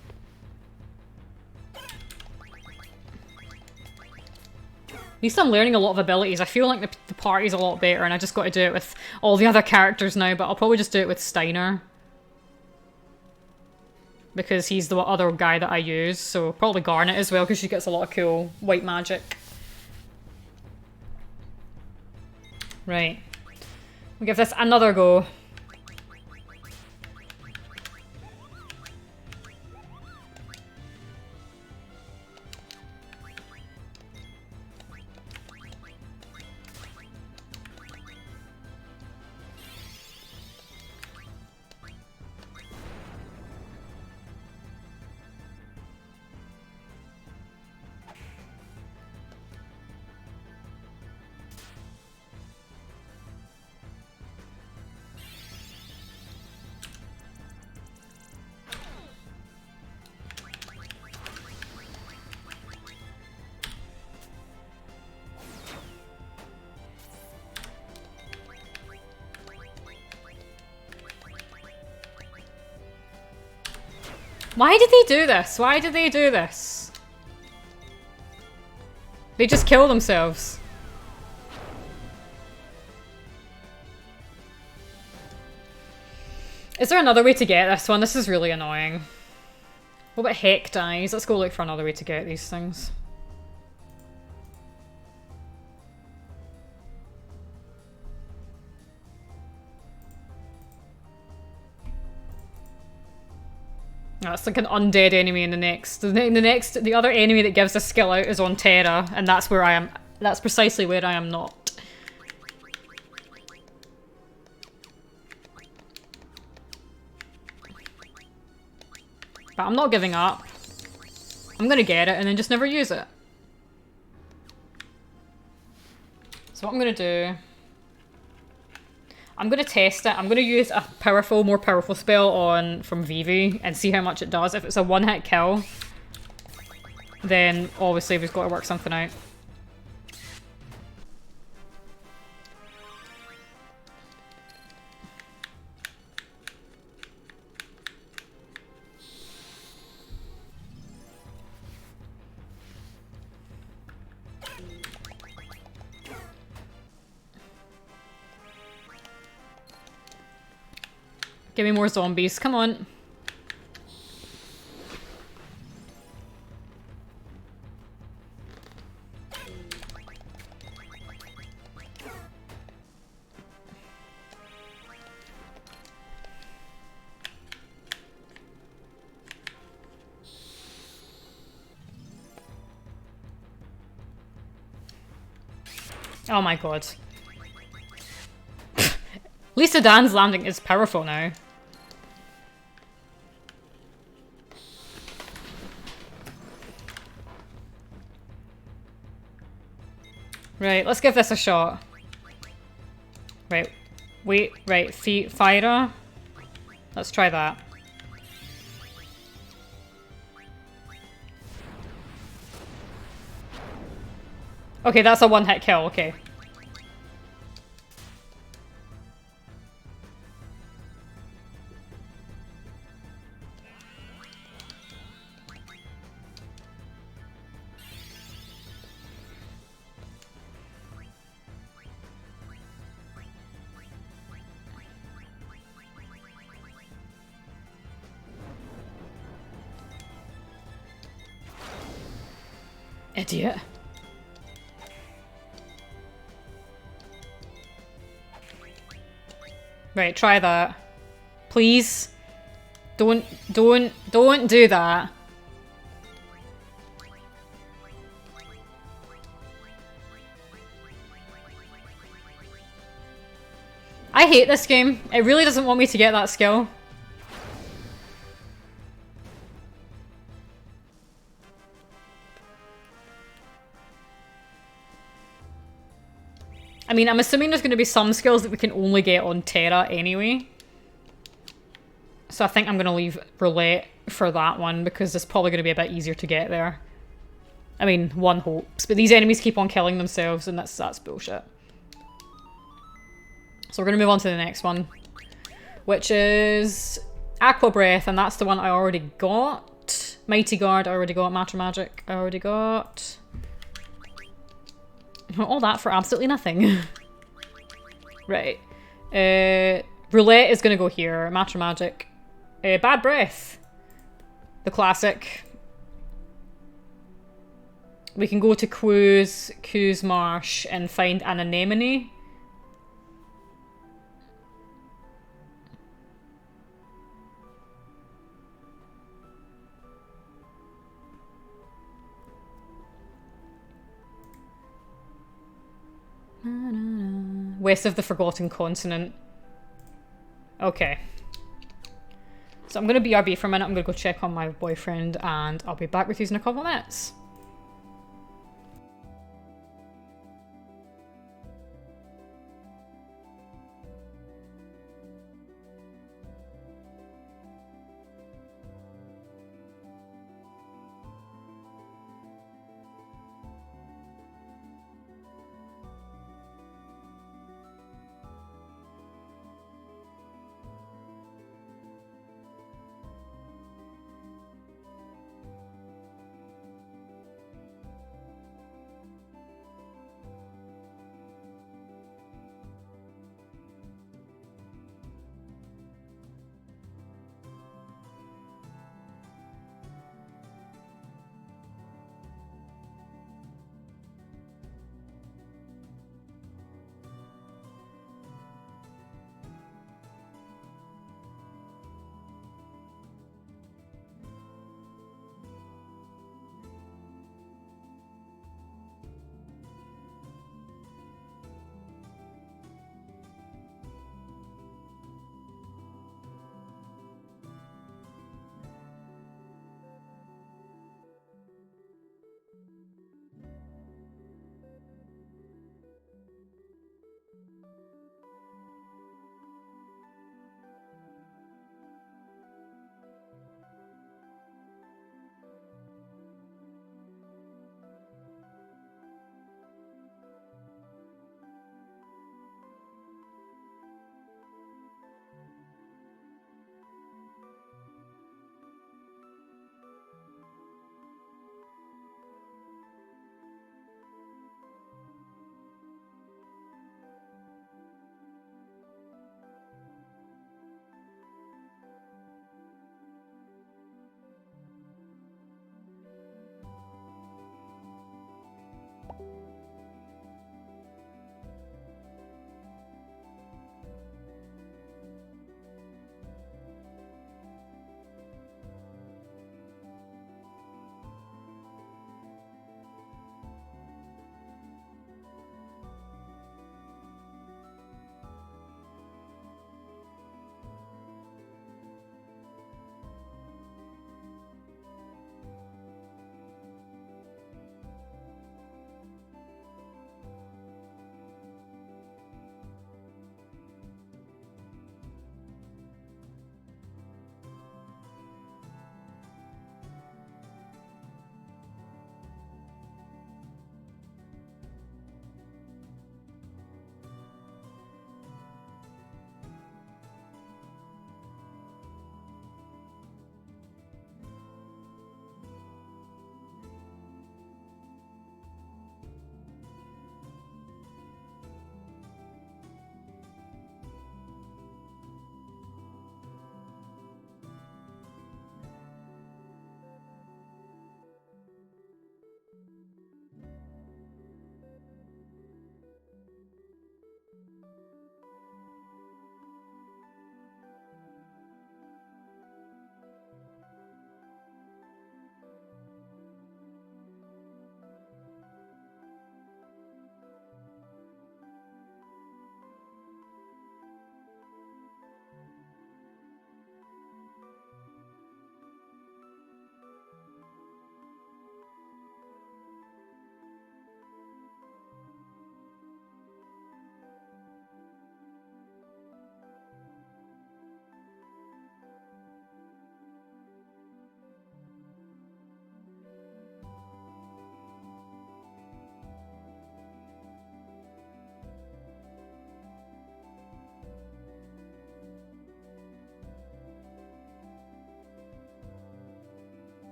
At least I'm learning a lot of abilities. I feel like the party's a lot better and I just got to do it with all the other characters now, but I'll probably just do it with Steiner. Because he's the other guy that I use, so probably Garnet as well because she gets a lot of cool white magic. Right. We'll give this another go. Why did they do this? Why did they do this? They just kill themselves. Is there another way to get this one? This is really annoying. What about heck dies? Let's go look for another way to get these things. That's like an undead enemy in the next. The other enemy that gives a skill out is on Terra, and that's where I am. That's precisely where I am not. But I'm not giving up. I'm gonna get it and then just never use it. So what I'm gonna do... I'm gonna test it. I'm gonna use a more powerful spell on from Vivi and see how much it does. If it's a one-hit kill, then obviously we've got to work something out. Give me more zombies, come on. Oh my god. At least Zidane's landing is powerful now. Right, let's give this a shot. Right, wait, right, Fyra. Let's try that. Okay, that's a one-hit kill, okay. Idiot. Right, try that. Please. Don't do that. I hate this game. It really doesn't want me to get that skill. I mean, I'm assuming there's going to be some skills that we can only get on Terra anyway. So I think I'm going to leave Roulette for that one because it's probably going to be a bit easier to get there. I mean, one hopes. But these enemies keep on killing themselves and that's bullshit. So we're going to move on to the next one. Which is Aqua Breath, and that's the one I already got. Mighty Guard I already got. Matter Magic I already got. All that for absolutely nothing. Right. Roulette is going to go here. Matter Magic. Bad Breath. The classic. We can go to Coos Marsh and find an anemone. West of the Forgotten Continent. Okay. So I'm going to BRB for a minute. I'm going to go check on my boyfriend and I'll be back with you in a couple of minutes.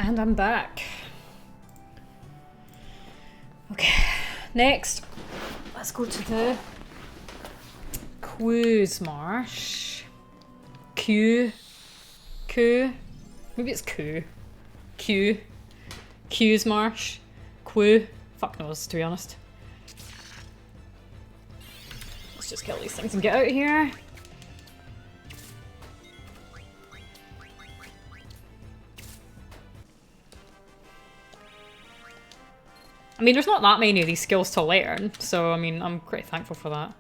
And I'm back. Okay, next, let's go to the Queues Marsh. Q. Maybe it's Q. Queues Marsh. Queue. Fuck knows, to be honest. Let's just kill these things and get out of here. I mean, there's not that many of these skills to learn, so I mean, I'm pretty thankful for that.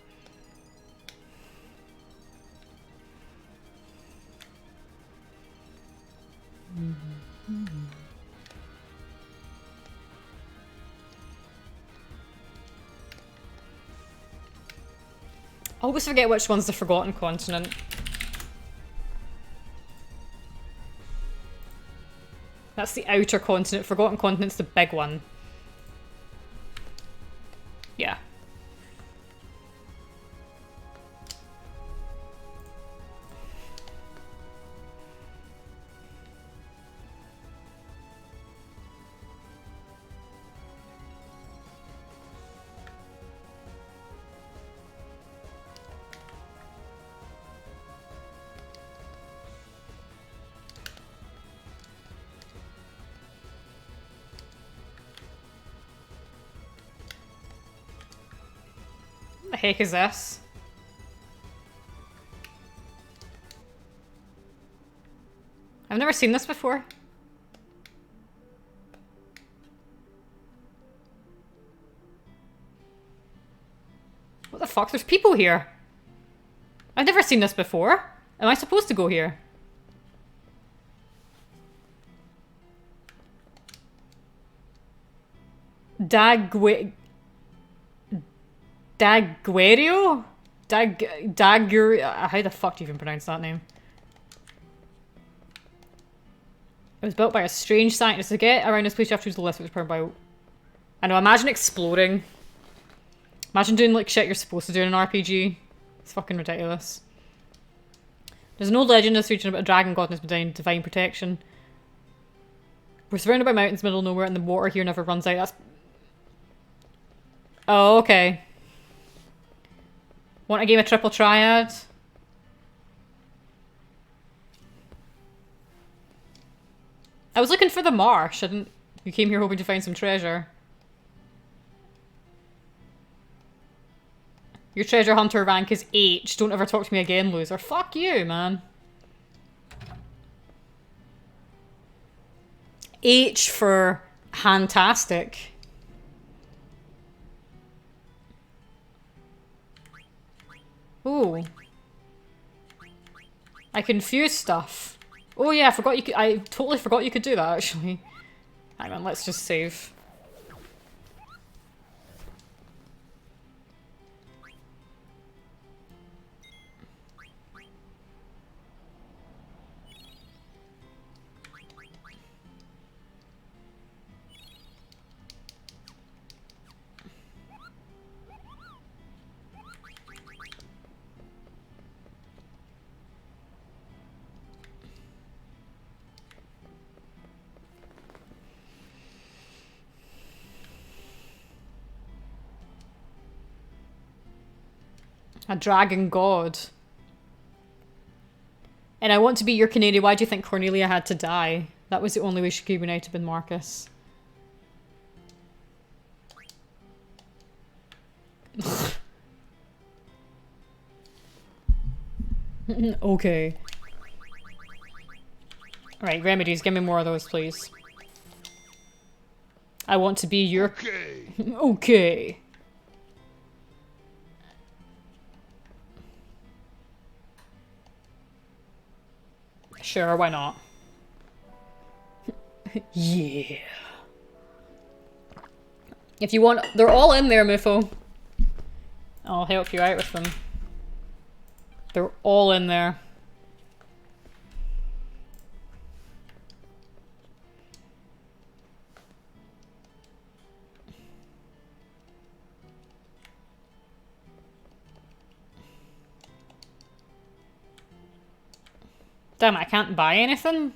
I always forget which one's the Forgotten Continent. That's the outer continent. Forgotten Continent's the big one. Yeah. What the heck is this? I've never seen this before. What the fuck? There's people here. I've never seen this before. Am I supposed to go here? Daguerrio? How the fuck do you even pronounce that name? It was built by a strange scientist. To get around this place, you have to use the lift, which was powered by... I know, imagine exploding. Imagine doing like shit you're supposed to do in an RPG. It's fucking ridiculous. There's an old legend in this region about a dragon god and his divine protection. We're surrounded by mountains, middle of nowhere, and the water here never runs out. That's... Oh, okay. Want a game of Triple Triad? I was looking for the marsh. You came here hoping to find some treasure. Your treasure hunter rank is H. Don't ever talk to me again, loser. Fuck you, man. H for fantastic. Ooh. I confuse stuff. Oh yeah, I forgot you could- I totally forgot you could do that, actually. Hang on, let's just save. A dragon god. And I want to be your canary. Why do you think Cornelia had to die? That was the only way she could unite with Marcus. Okay. Right, remedies. Give me more of those, please. I want to be your... Okay. Okay. Sure, why not? Yeah. If you want... They're all in there, Mufo. I'll help you out with them. They're all in there. Damn it, I can't buy anything?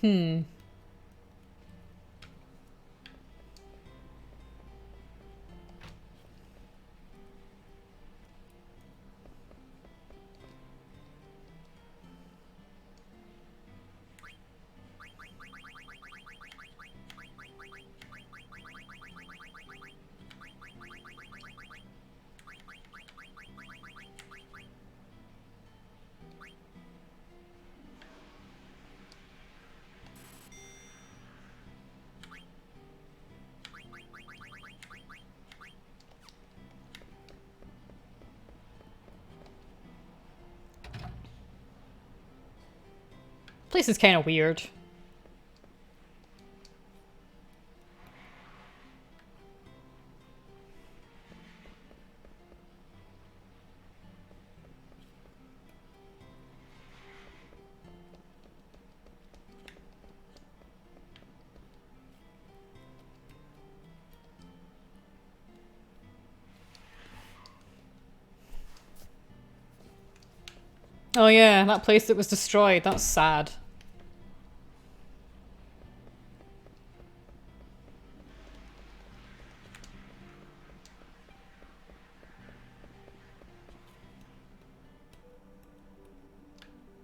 Hmm. Place is kind of weird. Oh yeah, that place that was destroyed. That's sad.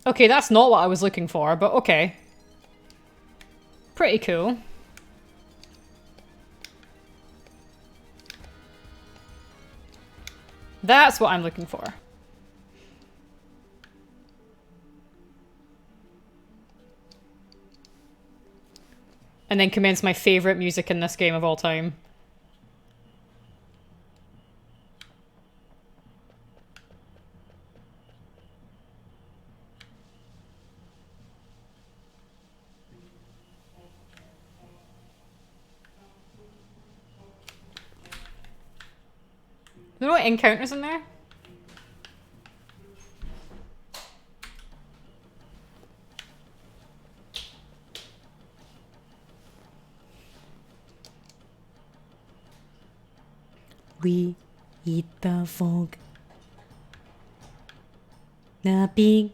Okay, that's not what I was looking for, but okay. Pretty cool. That's what I'm looking for. And then commence my favorite music in this game of all time. You know what encounters in there? We eat the frog. The big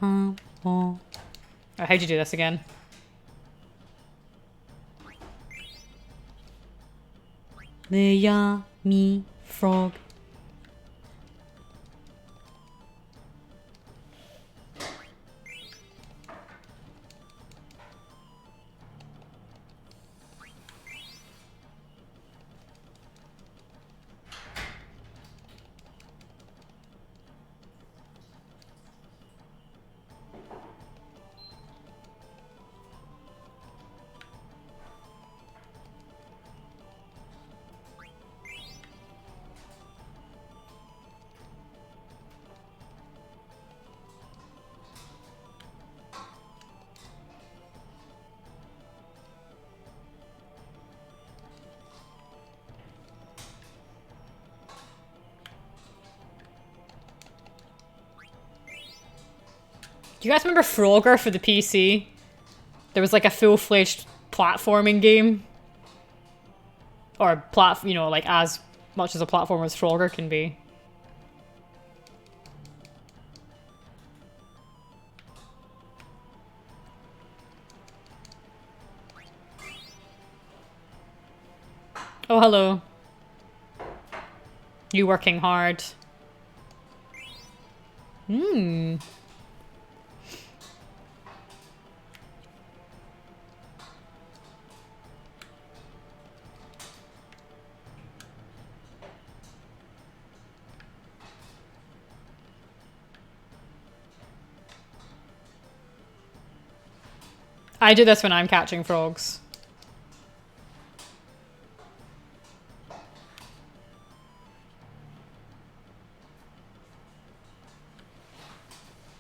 oh. Oh, how'd you do this again? The yummy frog. Do you guys remember Frogger for the PC? There was like a full-fledged platforming game. Or you know, like as much as a platformer as Frogger can be. Oh, hello. You working hard. Hmm. I do this when I'm catching frogs.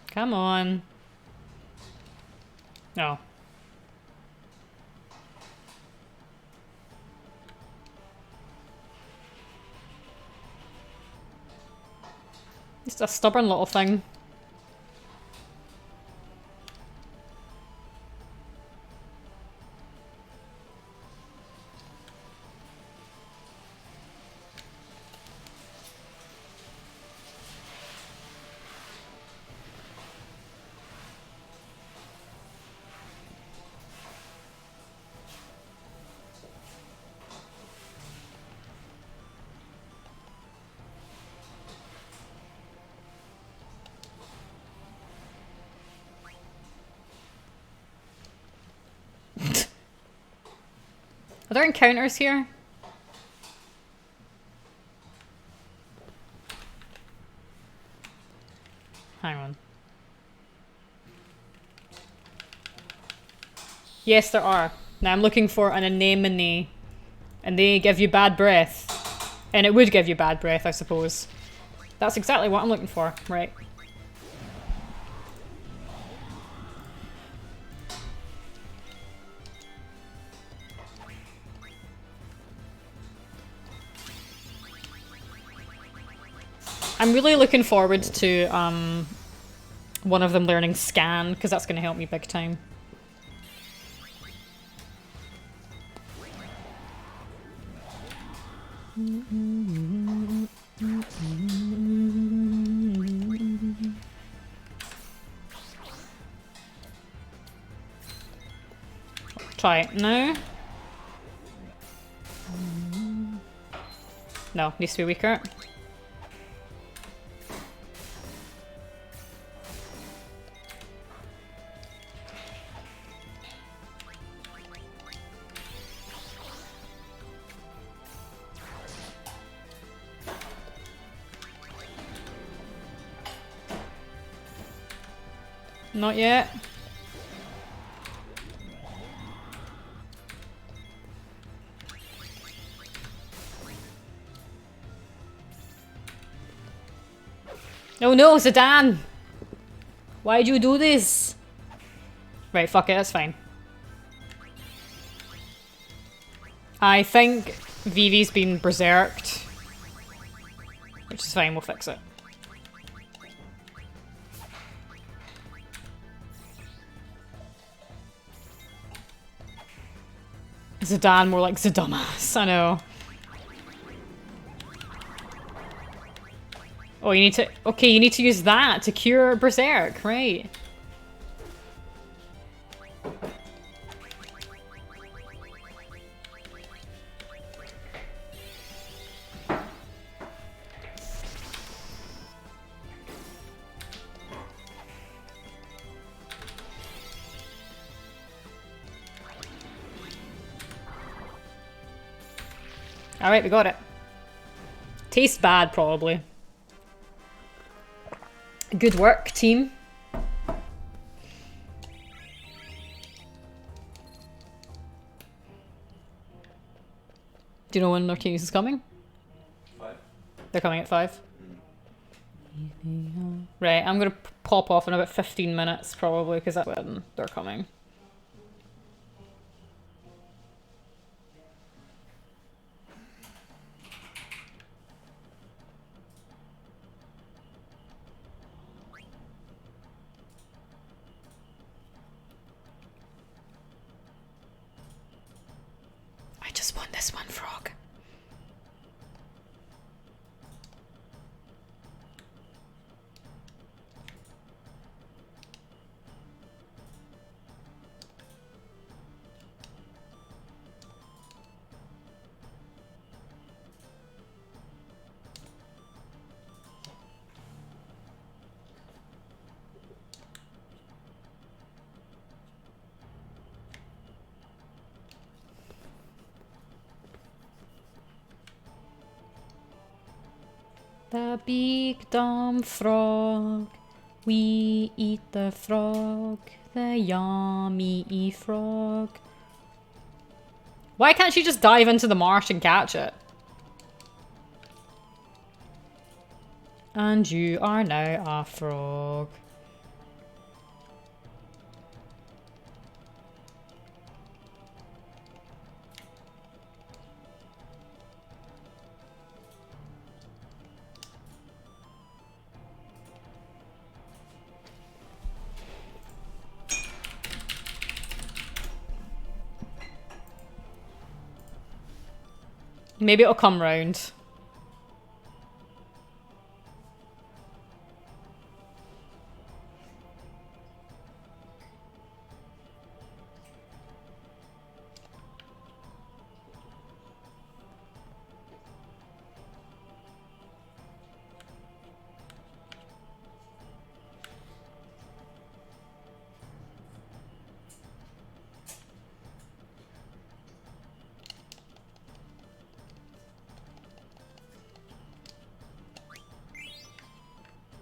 Come on. No. Just a stubborn little thing. Are there encounters here? Hang on. Yes, there are. Now I'm looking for an anemone, and they give you bad breath. And it would give you bad breath, I suppose. That's exactly what I'm looking for. Right. I'm really looking forward to one of them learning Scan, because that's going to help me big time. Try it now. No, needs to be weaker. Not yet. Oh no, Zidane! Why'd you do this? Right, fuck it, that's fine. I think Vivi's been berserked. Which is fine, we'll fix it. Zidane, more like Zidumbass, I know. Oh, you need to... Okay, you need to use that to cure Berserk, right. Alright, we got it. Tastes bad, probably. Good work, team. Do you know when Arcanius is coming? 5. They're coming at 5? Right, I'm gonna pop off in about 15 minutes, probably, because that's when they're coming. I just want this one frog. The big dumb frog, we eat the frog, the yummy frog. Why can't she just dive into the marsh and catch it? And you are now a frog. Maybe it'll come round.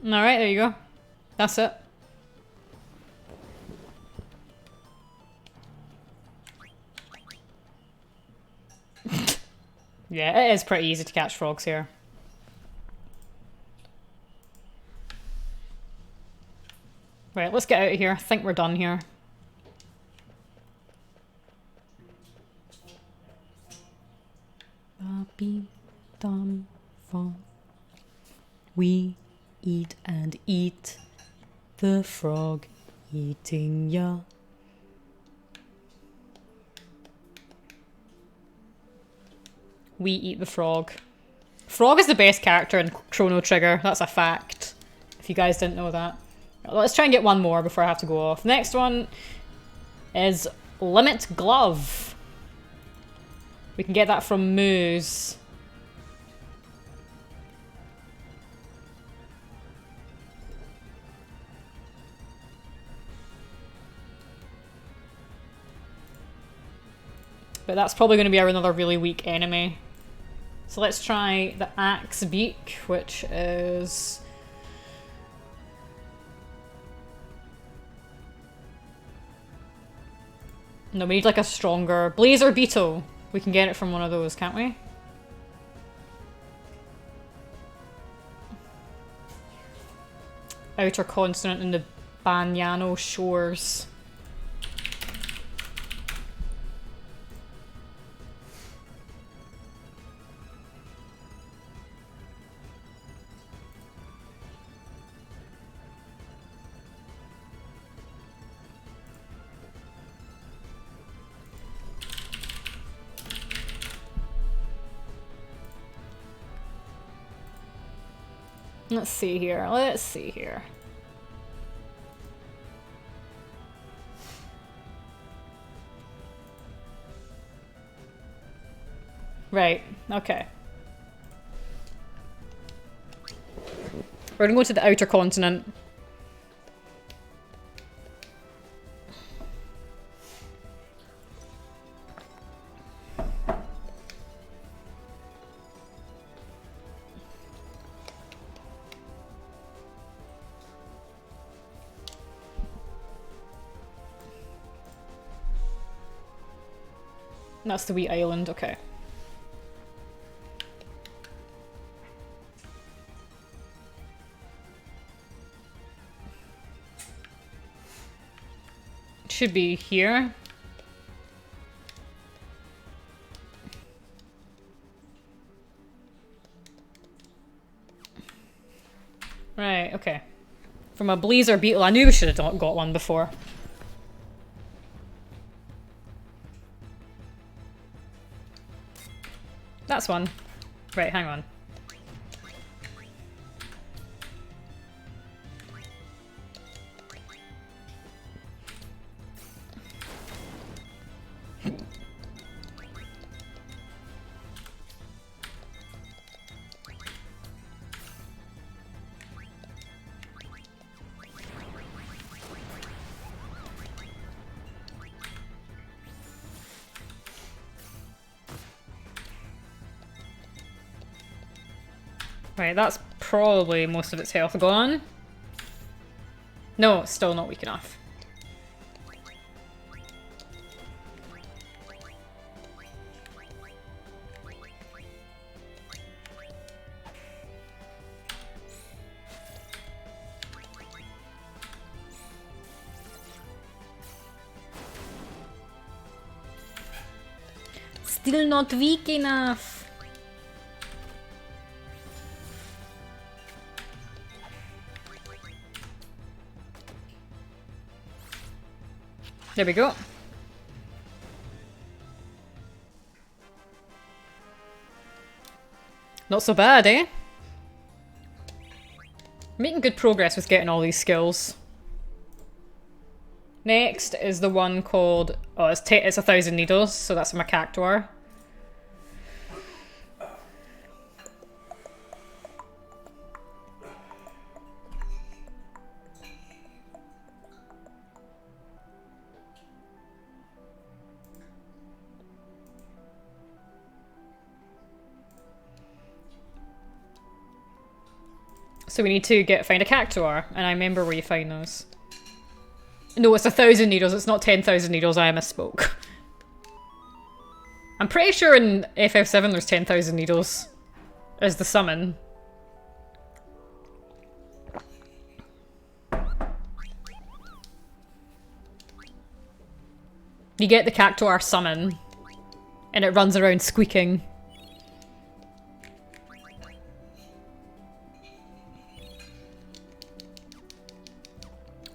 Alright, there you go. That's it. Yeah, it is pretty easy to catch frogs here. Right, let's get out of here. I think we're done here. We eat and eat the frog eating ya. We eat the frog. Frog is the best character in Chrono Trigger. That's a fact. If you guys didn't know that. Let's try and get one more before I have to go off. Next one is Limit Glove. We can get that from Moose. But that's probably going to be another really weak enemy. So let's try the Axe Beak, which is... No, we need like a stronger... Blazer Beetle. We can get it from one of those, can't we? Outer continent in the Banyano shores. Let's see here. Let's see here. Right. Okay. We're gonna go to the outer continent. That's the wee island, okay. It should be here. Right, okay. From a Blazer Beetle, I knew we should have got one before. That's one. Right, hang on. Right, that's probably most of its health gone. No, it's still not weak enough. Still not weak enough. There we go. Not so bad, eh? Making good progress with getting all these skills. Next is the one called... Oh, it's 1,000 needles, so that's a Macactuar. So we need to find a cactuar, and I remember where you find those. No, it's 1,000 needles, it's not 10,000 needles, I misspoke. I'm pretty sure in FF7 there's 10,000 needles as the summon. You get the cactuar summon, and it runs around squeaking.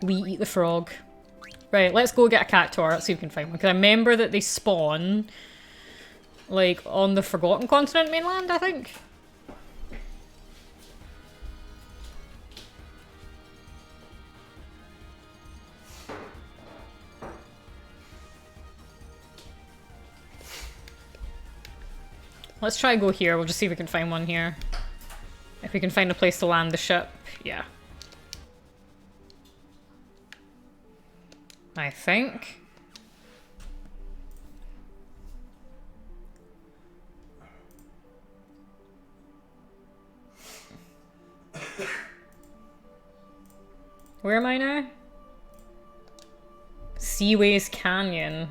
We eat the frog. Right, let's go get a cactuar. Let's see if we can find one. Because I remember that they spawn, like, on the Forgotten Continent mainland, I think. Let's try and go here. We'll just see if we can find one here. If we can find a place to land the ship. Yeah. I think. Where am I now? Seaways Canyon.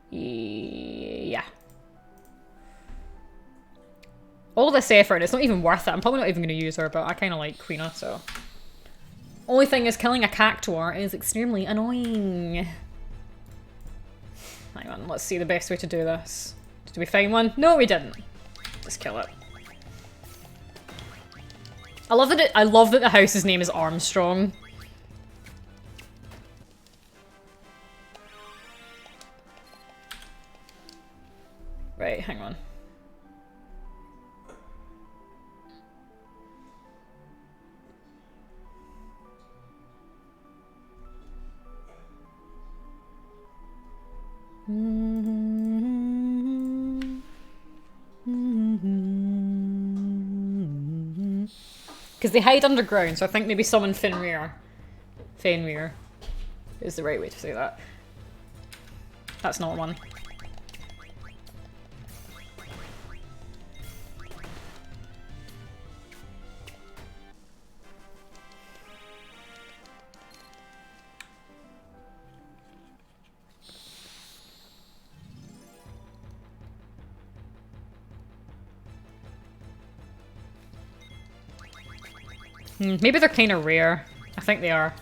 Yeah. All this effort, it's not even worth it. I'm probably not even going to use her, but I kind of like Quina, so. Only thing is, killing a cactuar is extremely annoying. Hang on, let's see the best way to do this. Did we find one? No, we didn't. Just kill it. I love that the house's name is Armstrong. Right, hang on. Because they hide underground, so I think maybe summon Fenrir is the right way to say that. That's not one. Maybe they're kind of rare. I think they are.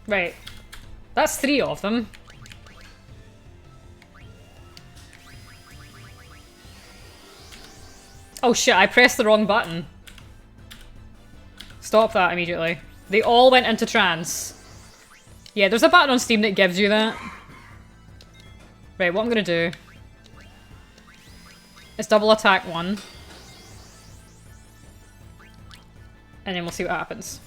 Right. That's 3 of them. Oh shit, I pressed the wrong button. Stop that immediately. They all went into trance. Yeah, there's a button on Steam that gives you that. Right, what I'm gonna do is double attack one. And then we'll see what happens.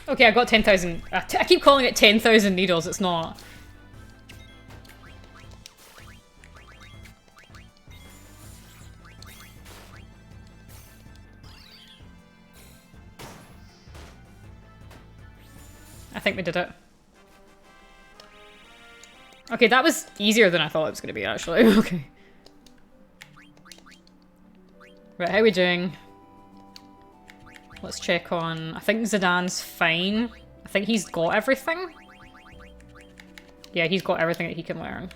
Okay, I got 10,000. I keep calling it 10,000 needles, it's not. I think we did it. Okay, that was easier than I thought it was going to be, actually. Okay. Right, how are we doing? Let's check on... I think Zidane's fine. I think he's got everything. Yeah, he's got everything that he can learn.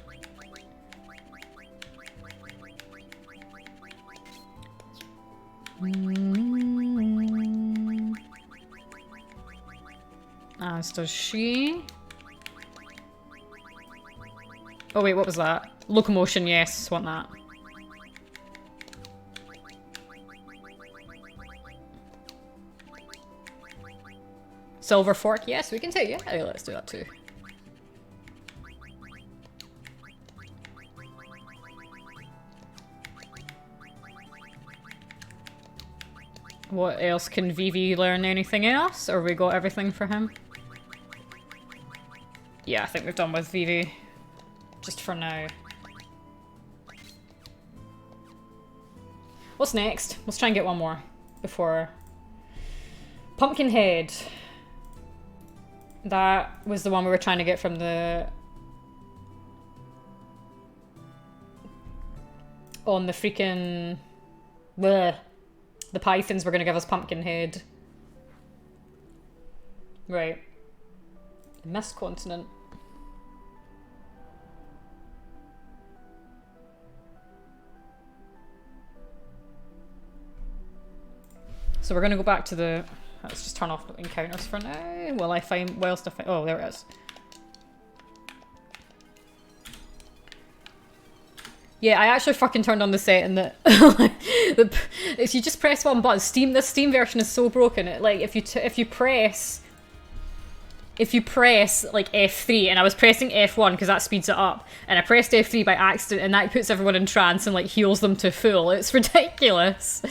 As does she. Oh wait, what was that? Locomotion, yes, want that. Silver fork, yes, we can take, yeah, let's do that too. What else? Can Vivi learn anything else? Or we got everything for him? Yeah, I think we've done with Vivi. Just for now. What's next? Let's try and get one more before... Pumpkinhead. That was the one we were trying to get from the... On the freaking... Bleh. The Pythons were going to give us Pumpkinhead. Right. The Mist Continent. So we're going to go back to the... Let's just turn off encounters for now. Will I find... Well, stuff... Oh, there it is. Yeah, I actually fucking turned on the setting that if you just press one button, this Steam version is so broken. It, like if you press like F3, and I was pressing F1 because that speeds it up, and I pressed F3 by accident, and that puts everyone in trance and like heals them to full. It's ridiculous.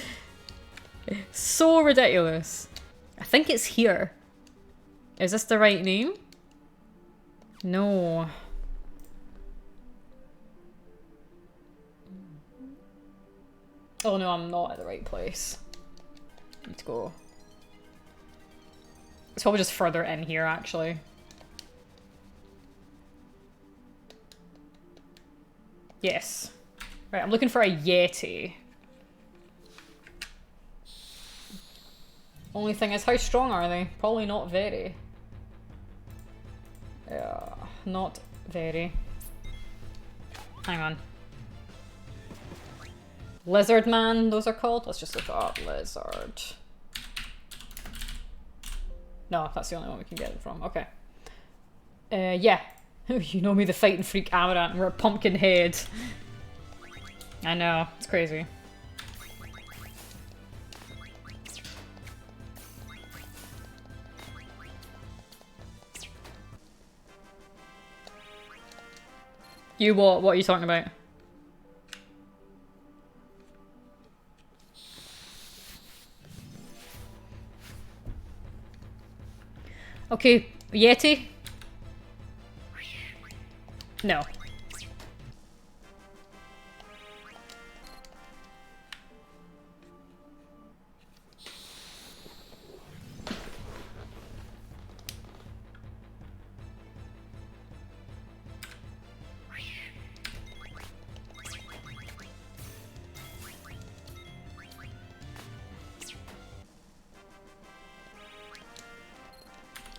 So ridiculous. I think it's here. Is this the right name? No. Oh no, I'm not at the right place. Need to go. It's probably just further in here, actually. Yes. Right, I'm looking for a Yeti. Only thing is, how strong are they? Probably not very. Yeah, not very. Hang on. Lizard Man, those are called? Let's just look it up. Lizard. No, that's the only one we can get it from. Okay. Yeah. You know me, the fighting freak Amarant, and we're at Pumpkinhead. I know, it's crazy. You what? What are you talking about? Okay, Yeti? No.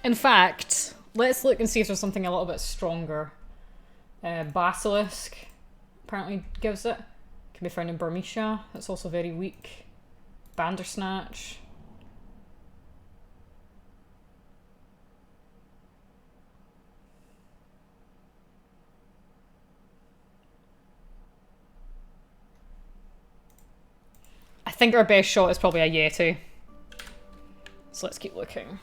In fact, let's look and see if there's something a little bit stronger. Basilisk apparently gives it. Can be found in Burmecia. It's also very weak. Bandersnatch. I think our best shot is probably a Yeti. So let's keep looking.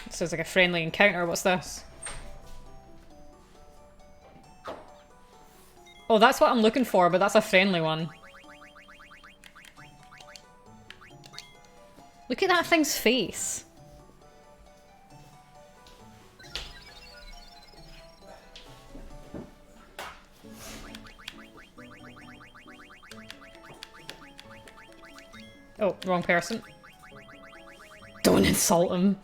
This is like a friendly encounter. What's this? Oh, that's what I'm looking for, but that's a friendly one. Look at that thing's face. Oh, wrong person. Don't insult him.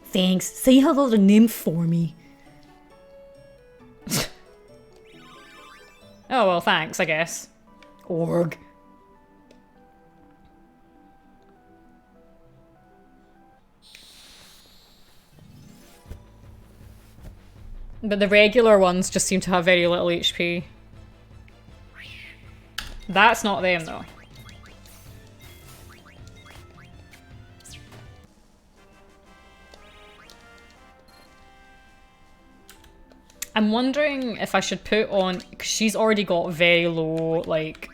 Thanks. Say hello to Nymph for me. Oh, well, thanks, I guess. Org. But the regular ones just seem to have very little HP. That's not them, though. I'm wondering if I should put on... Because she's already got very low, like...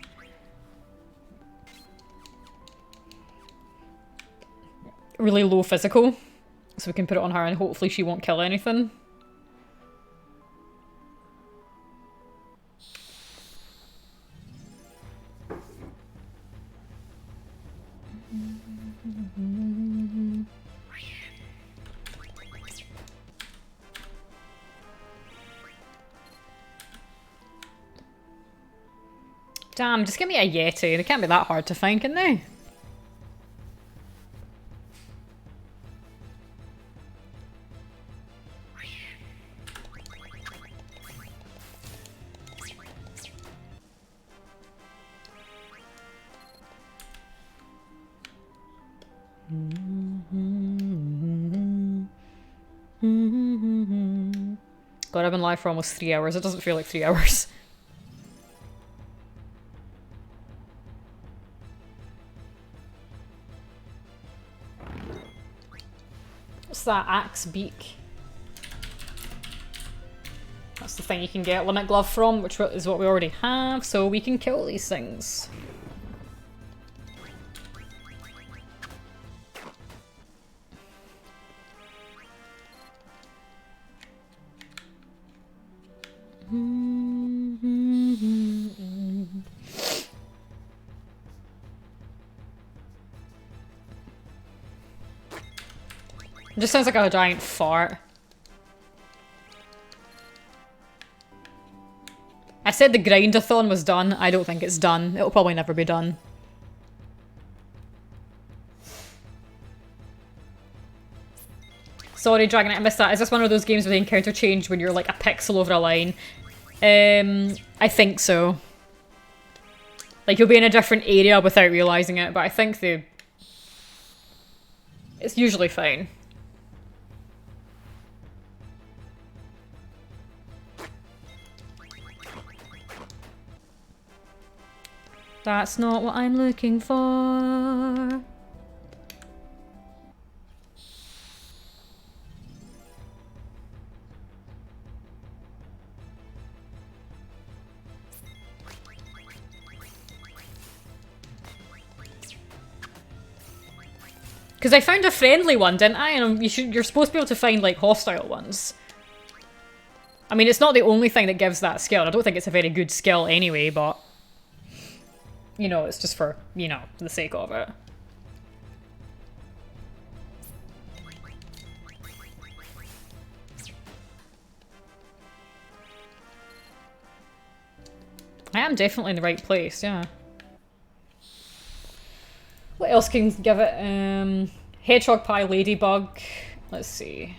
really low physical. So we can put it on her and hopefully she won't kill anything. Damn, just give me a Yeti. They can't be that hard to find, can they? God, I've been live for almost 3 hours. It doesn't feel like 3 hours. What's that? Axe beak. That's the thing you can get Limit Glove from, which is what we already have, so we can kill these things. It just sounds like a giant fart. I said the grindathon was done. I don't think it's done. It'll probably never be done. Sorry, Dragonite, I missed that. Is this one of those games where the encounter change when you're like a pixel over a line? I think so. Like you'll be in a different area without realising it, but I think it's usually fine. That's not what I'm looking for. Because I found a friendly one, didn't I? And you're supposed to be able to find, like, hostile ones. I mean, it's not the only thing that gives that skill. I don't think it's a very good skill anyway, but... You know, it's just for, you know, the sake of it. I am definitely in the right place, yeah. What else can give it? Hedgehog Pie, Ladybug. Let's see.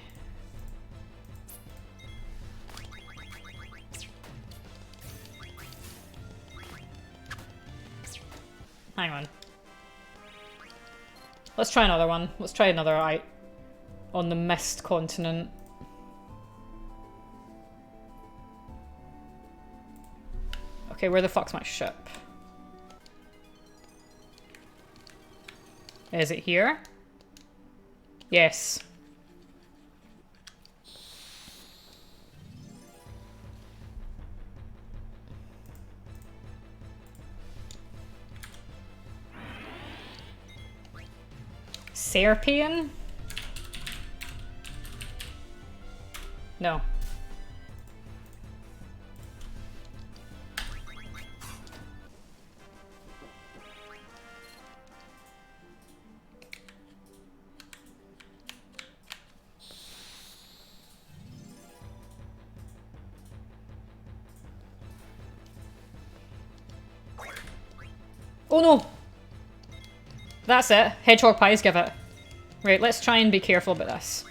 Hang on. Let's try another one. Let's try another eye on the Mist continent. Okay, where the fuck's my ship? Is it here? Yes. Serpian? No. Oh no! That's it. Hedgehog pies give it. Right, let's try and be careful about this.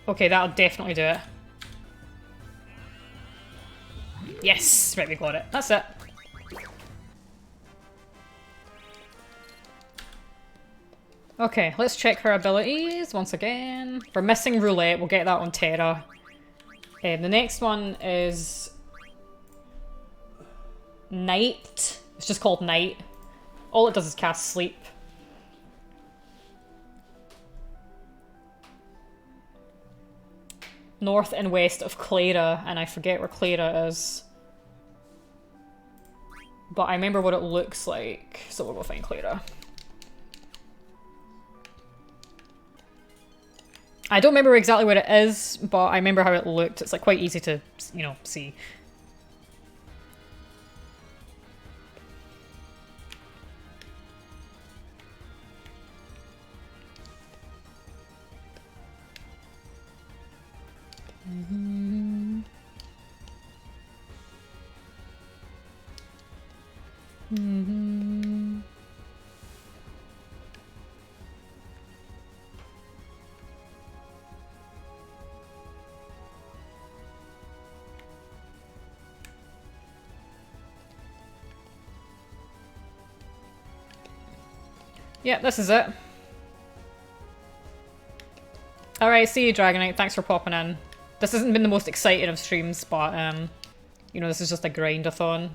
Okay, that'll definitely do it. Yes! Right, we got it. That's it. Okay, let's check her abilities once again. For missing roulette, we'll get that on Terra. The next one is Night. It's just called Night. All it does is cast sleep. North and west of Clara, and I forget where Clara is. But I remember what it looks like, so we'll go find Clara. I don't remember exactly where it is, but I remember how it looked. It's like quite easy to, you know, see. Mm-hmm. Mm-hmm. Yeah, this is it. Alright, see you, Dragonite. Thanks for popping in. This hasn't been the most exciting of streams, but, you know, this is just a grind-a-thon.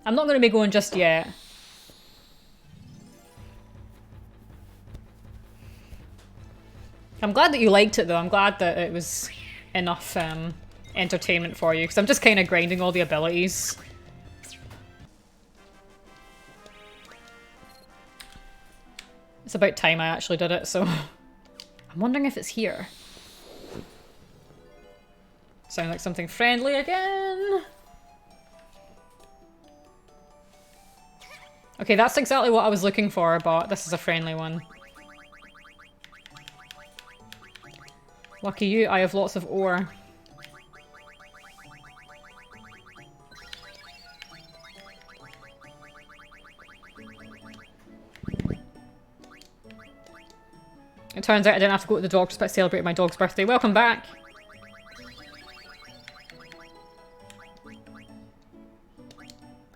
I'm not going to be going just yet. I'm glad that you liked it though. I'm glad that it was enough entertainment for you, because I'm just kind of grinding all the abilities. It's about time I actually did it, so I'm wondering if it's here. Sound like something friendly again? Okay, that's exactly what I was looking for, but this is a friendly one. Lucky you, I have lots of ore. It turns out I didn't have to go to the doctor's but celebrate my dog's birthday. Welcome back!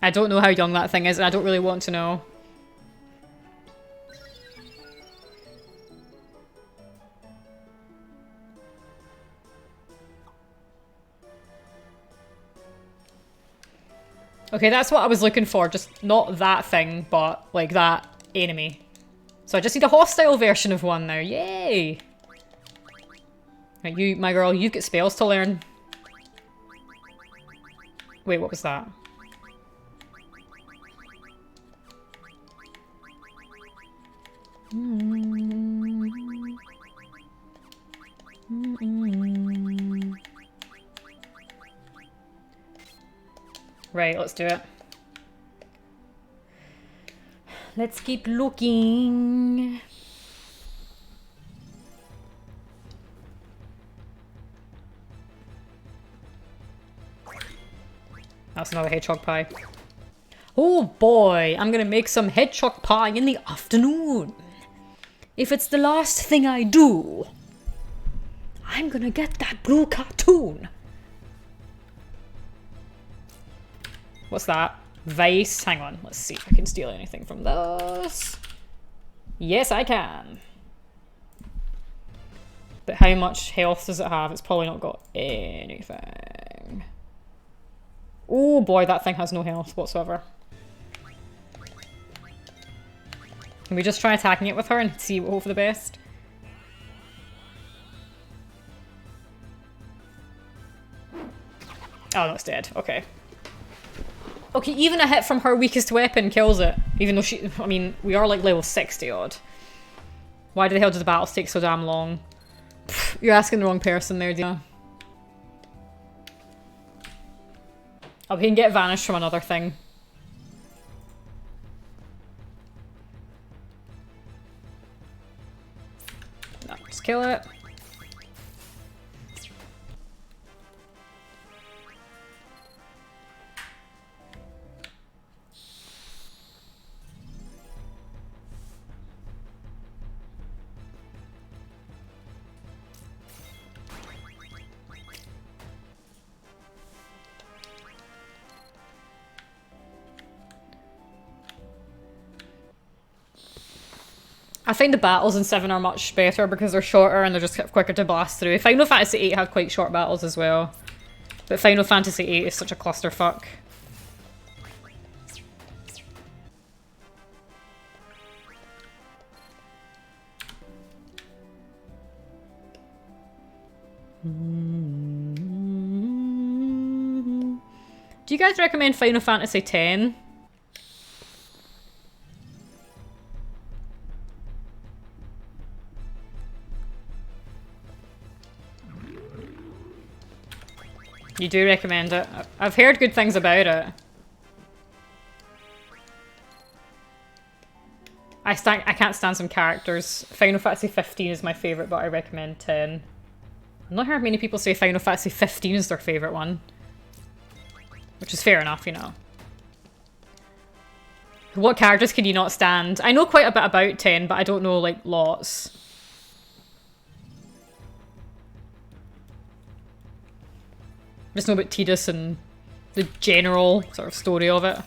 I don't know how young that thing is, and I don't really want to know. Okay, that's what I was looking for. Just not that thing, but like that enemy. So I just need a hostile version of one now. Yay! Right, you, my girl, you've got spells to learn. Wait, what was that? Right, let's do it. Let's keep looking. That's another hedgehog pie. Oh boy, I'm gonna make some hedgehog pie in the afternoon. If it's the last thing I do, I'm gonna get that blue cartoon. What's that? Vice. Hang on, let's see if I can steal anything from this. Yes, I can. But how much health does it have? It's probably not got anything. Oh boy, that thing has no health whatsoever. Can we just try attacking it with her and see, hope for the best? Oh, no, it's dead. Okay. Okay, even a hit from her weakest weapon kills it. Even though she... I mean, we are like level 60 odd. Why the hell do the battles take so damn long? You're asking the wrong person there, Dina. Oh, he can get vanished from another thing. No, just kill it. I find the battles in 7 are much better because they're shorter and they're just quicker to blast through. Final Fantasy VIII had quite short battles as well. But Final Fantasy VIII is such a clusterfuck. Do you guys recommend Final Fantasy X? You do recommend it? I've heard good things about it. I can't stand some characters. Final Fantasy 15 is my favourite, but I recommend 10. I've not heard many people say Final Fantasy 15 is their favourite one. Which is fair enough, you know. What characters can you not stand? I know quite a bit about 10, but I don't know, like, lots. I just know about Tidus and the general sort of story of it.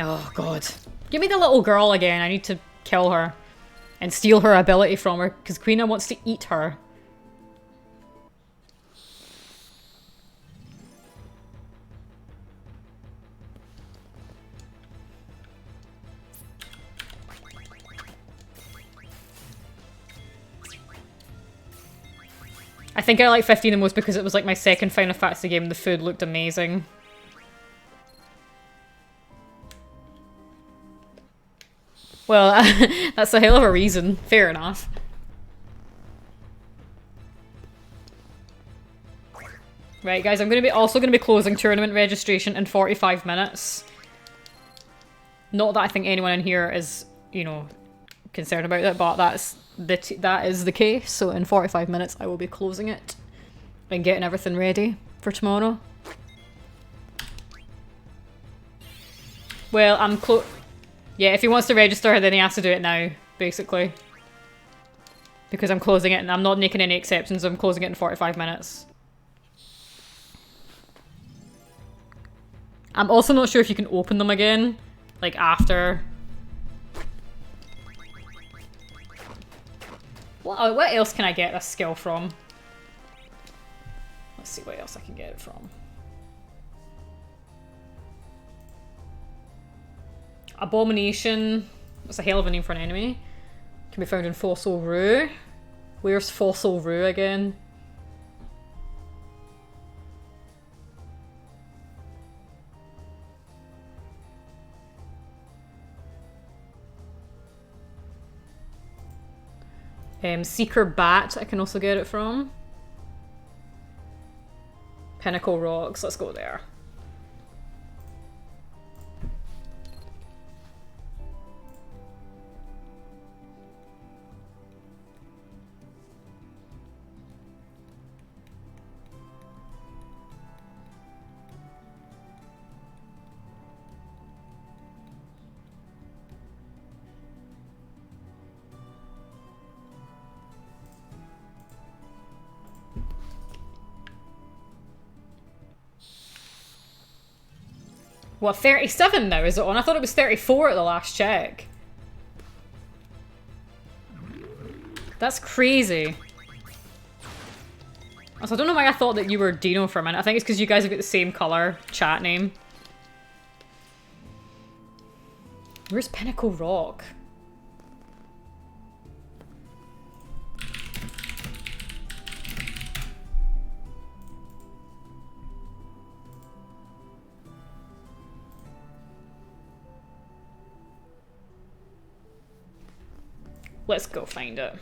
Oh god. Give me the little girl again, I need to kill her. And steal her ability from her, because Quina wants to eat her. I think I like 15 the most because it was like my second Final Fantasy game and the food looked amazing. Well, that's a hell of a reason. Fair enough. Right, guys, I'm also gonna be closing tournament registration in 45 minutes. Not that I think anyone in here is, you know, concerned about it, but that is the case. So in 45 minutes, I will be closing it and getting everything ready for tomorrow. Well, yeah, if he wants to register, then he has to do it now, basically. Because I'm closing it and I'm not making any exceptions, I'm closing it in 45 minutes. I'm also not sure if you can open them again, like after. What else can I get this skill from? Let's see what else I can get it from. Abomination. That's a hell of a name for an enemy. Can be found in Fossil Rue. Where's Fossil Rue again? Seeker Bat, I can also get it from. Pinnacle Rocks, let's go there. What, 37 now is it on? I thought it was 34 at the last check. That's crazy. Also, I don't know why I thought that you were Dino for a minute. I think it's because you guys have got the same colour chat name. Where's Pinnacle Rock? let's go find it.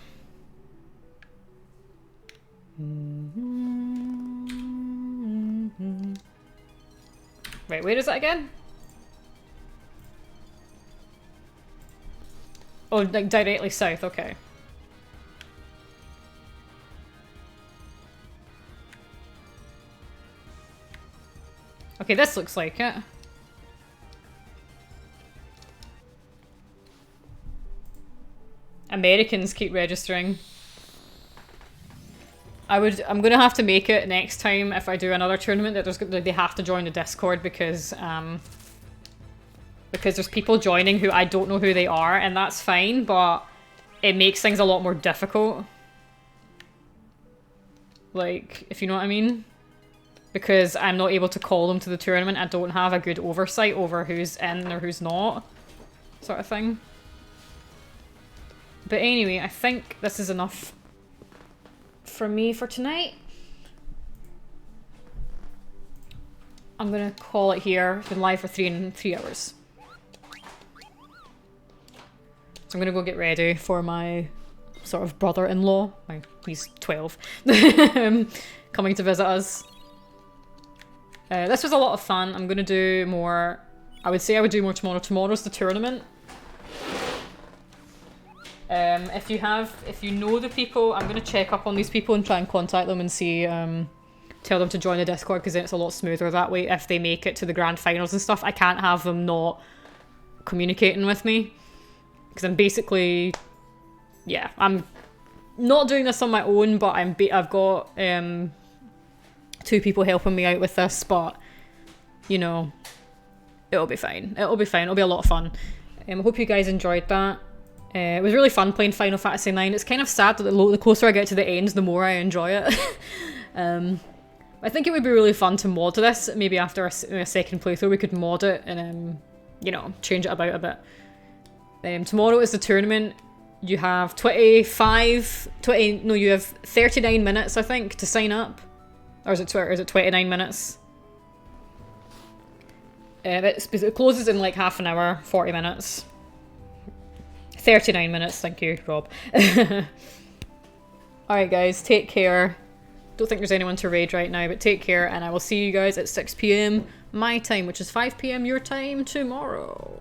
Right, where is it again? Oh, like directly south, okay. Okay, this looks like it. Americans keep registering. I'm gonna have to make it next time if I do another tournament that they have to join the Discord because there's people joining who I don't know who they are, and that's fine, but it makes things a lot more difficult. Like, if you know what I mean? Because I'm not able to call them to the tournament, I don't have a good oversight over who's in or who's not, sort of thing. But anyway, I think this is enough for me for tonight. I'm gonna call it here. It's been live for 3 hours. So I'm gonna go get ready for my sort of brother-in-law. He's 12. Coming to visit us. This was a lot of fun. I'm gonna do more. I would say I would do more tomorrow. Tomorrow's the tournament. If you know the people, I'm gonna check up on these people and try and contact them and see, tell them to join the Discord, because then it's a lot smoother that way if they make it to the grand finals and stuff. I can't have them not communicating with me, because I'm basically, yeah, I'm not doing this on my own, but I've got 2 people helping me out with this, but you know, it'll be fine. It'll be fine. It'll be a lot of fun. I hope you guys enjoyed that. It was really fun playing Final Fantasy IX. It's kind of sad that the closer I get to the end, the more I enjoy it. I think it would be really fun to mod this. Maybe after a second playthrough we could mod it and, you know, change it about a bit. Tomorrow is the tournament. You have you have 39 minutes, I think, to sign up. Or is it 29 minutes? It closes in like half an hour, 40 minutes. 39 minutes, thank you, Rob. Alright guys, take care. Don't think there's anyone to raid right now, but take care, and I will see you guys at 6 PM my time, which is 5 PM your time tomorrow.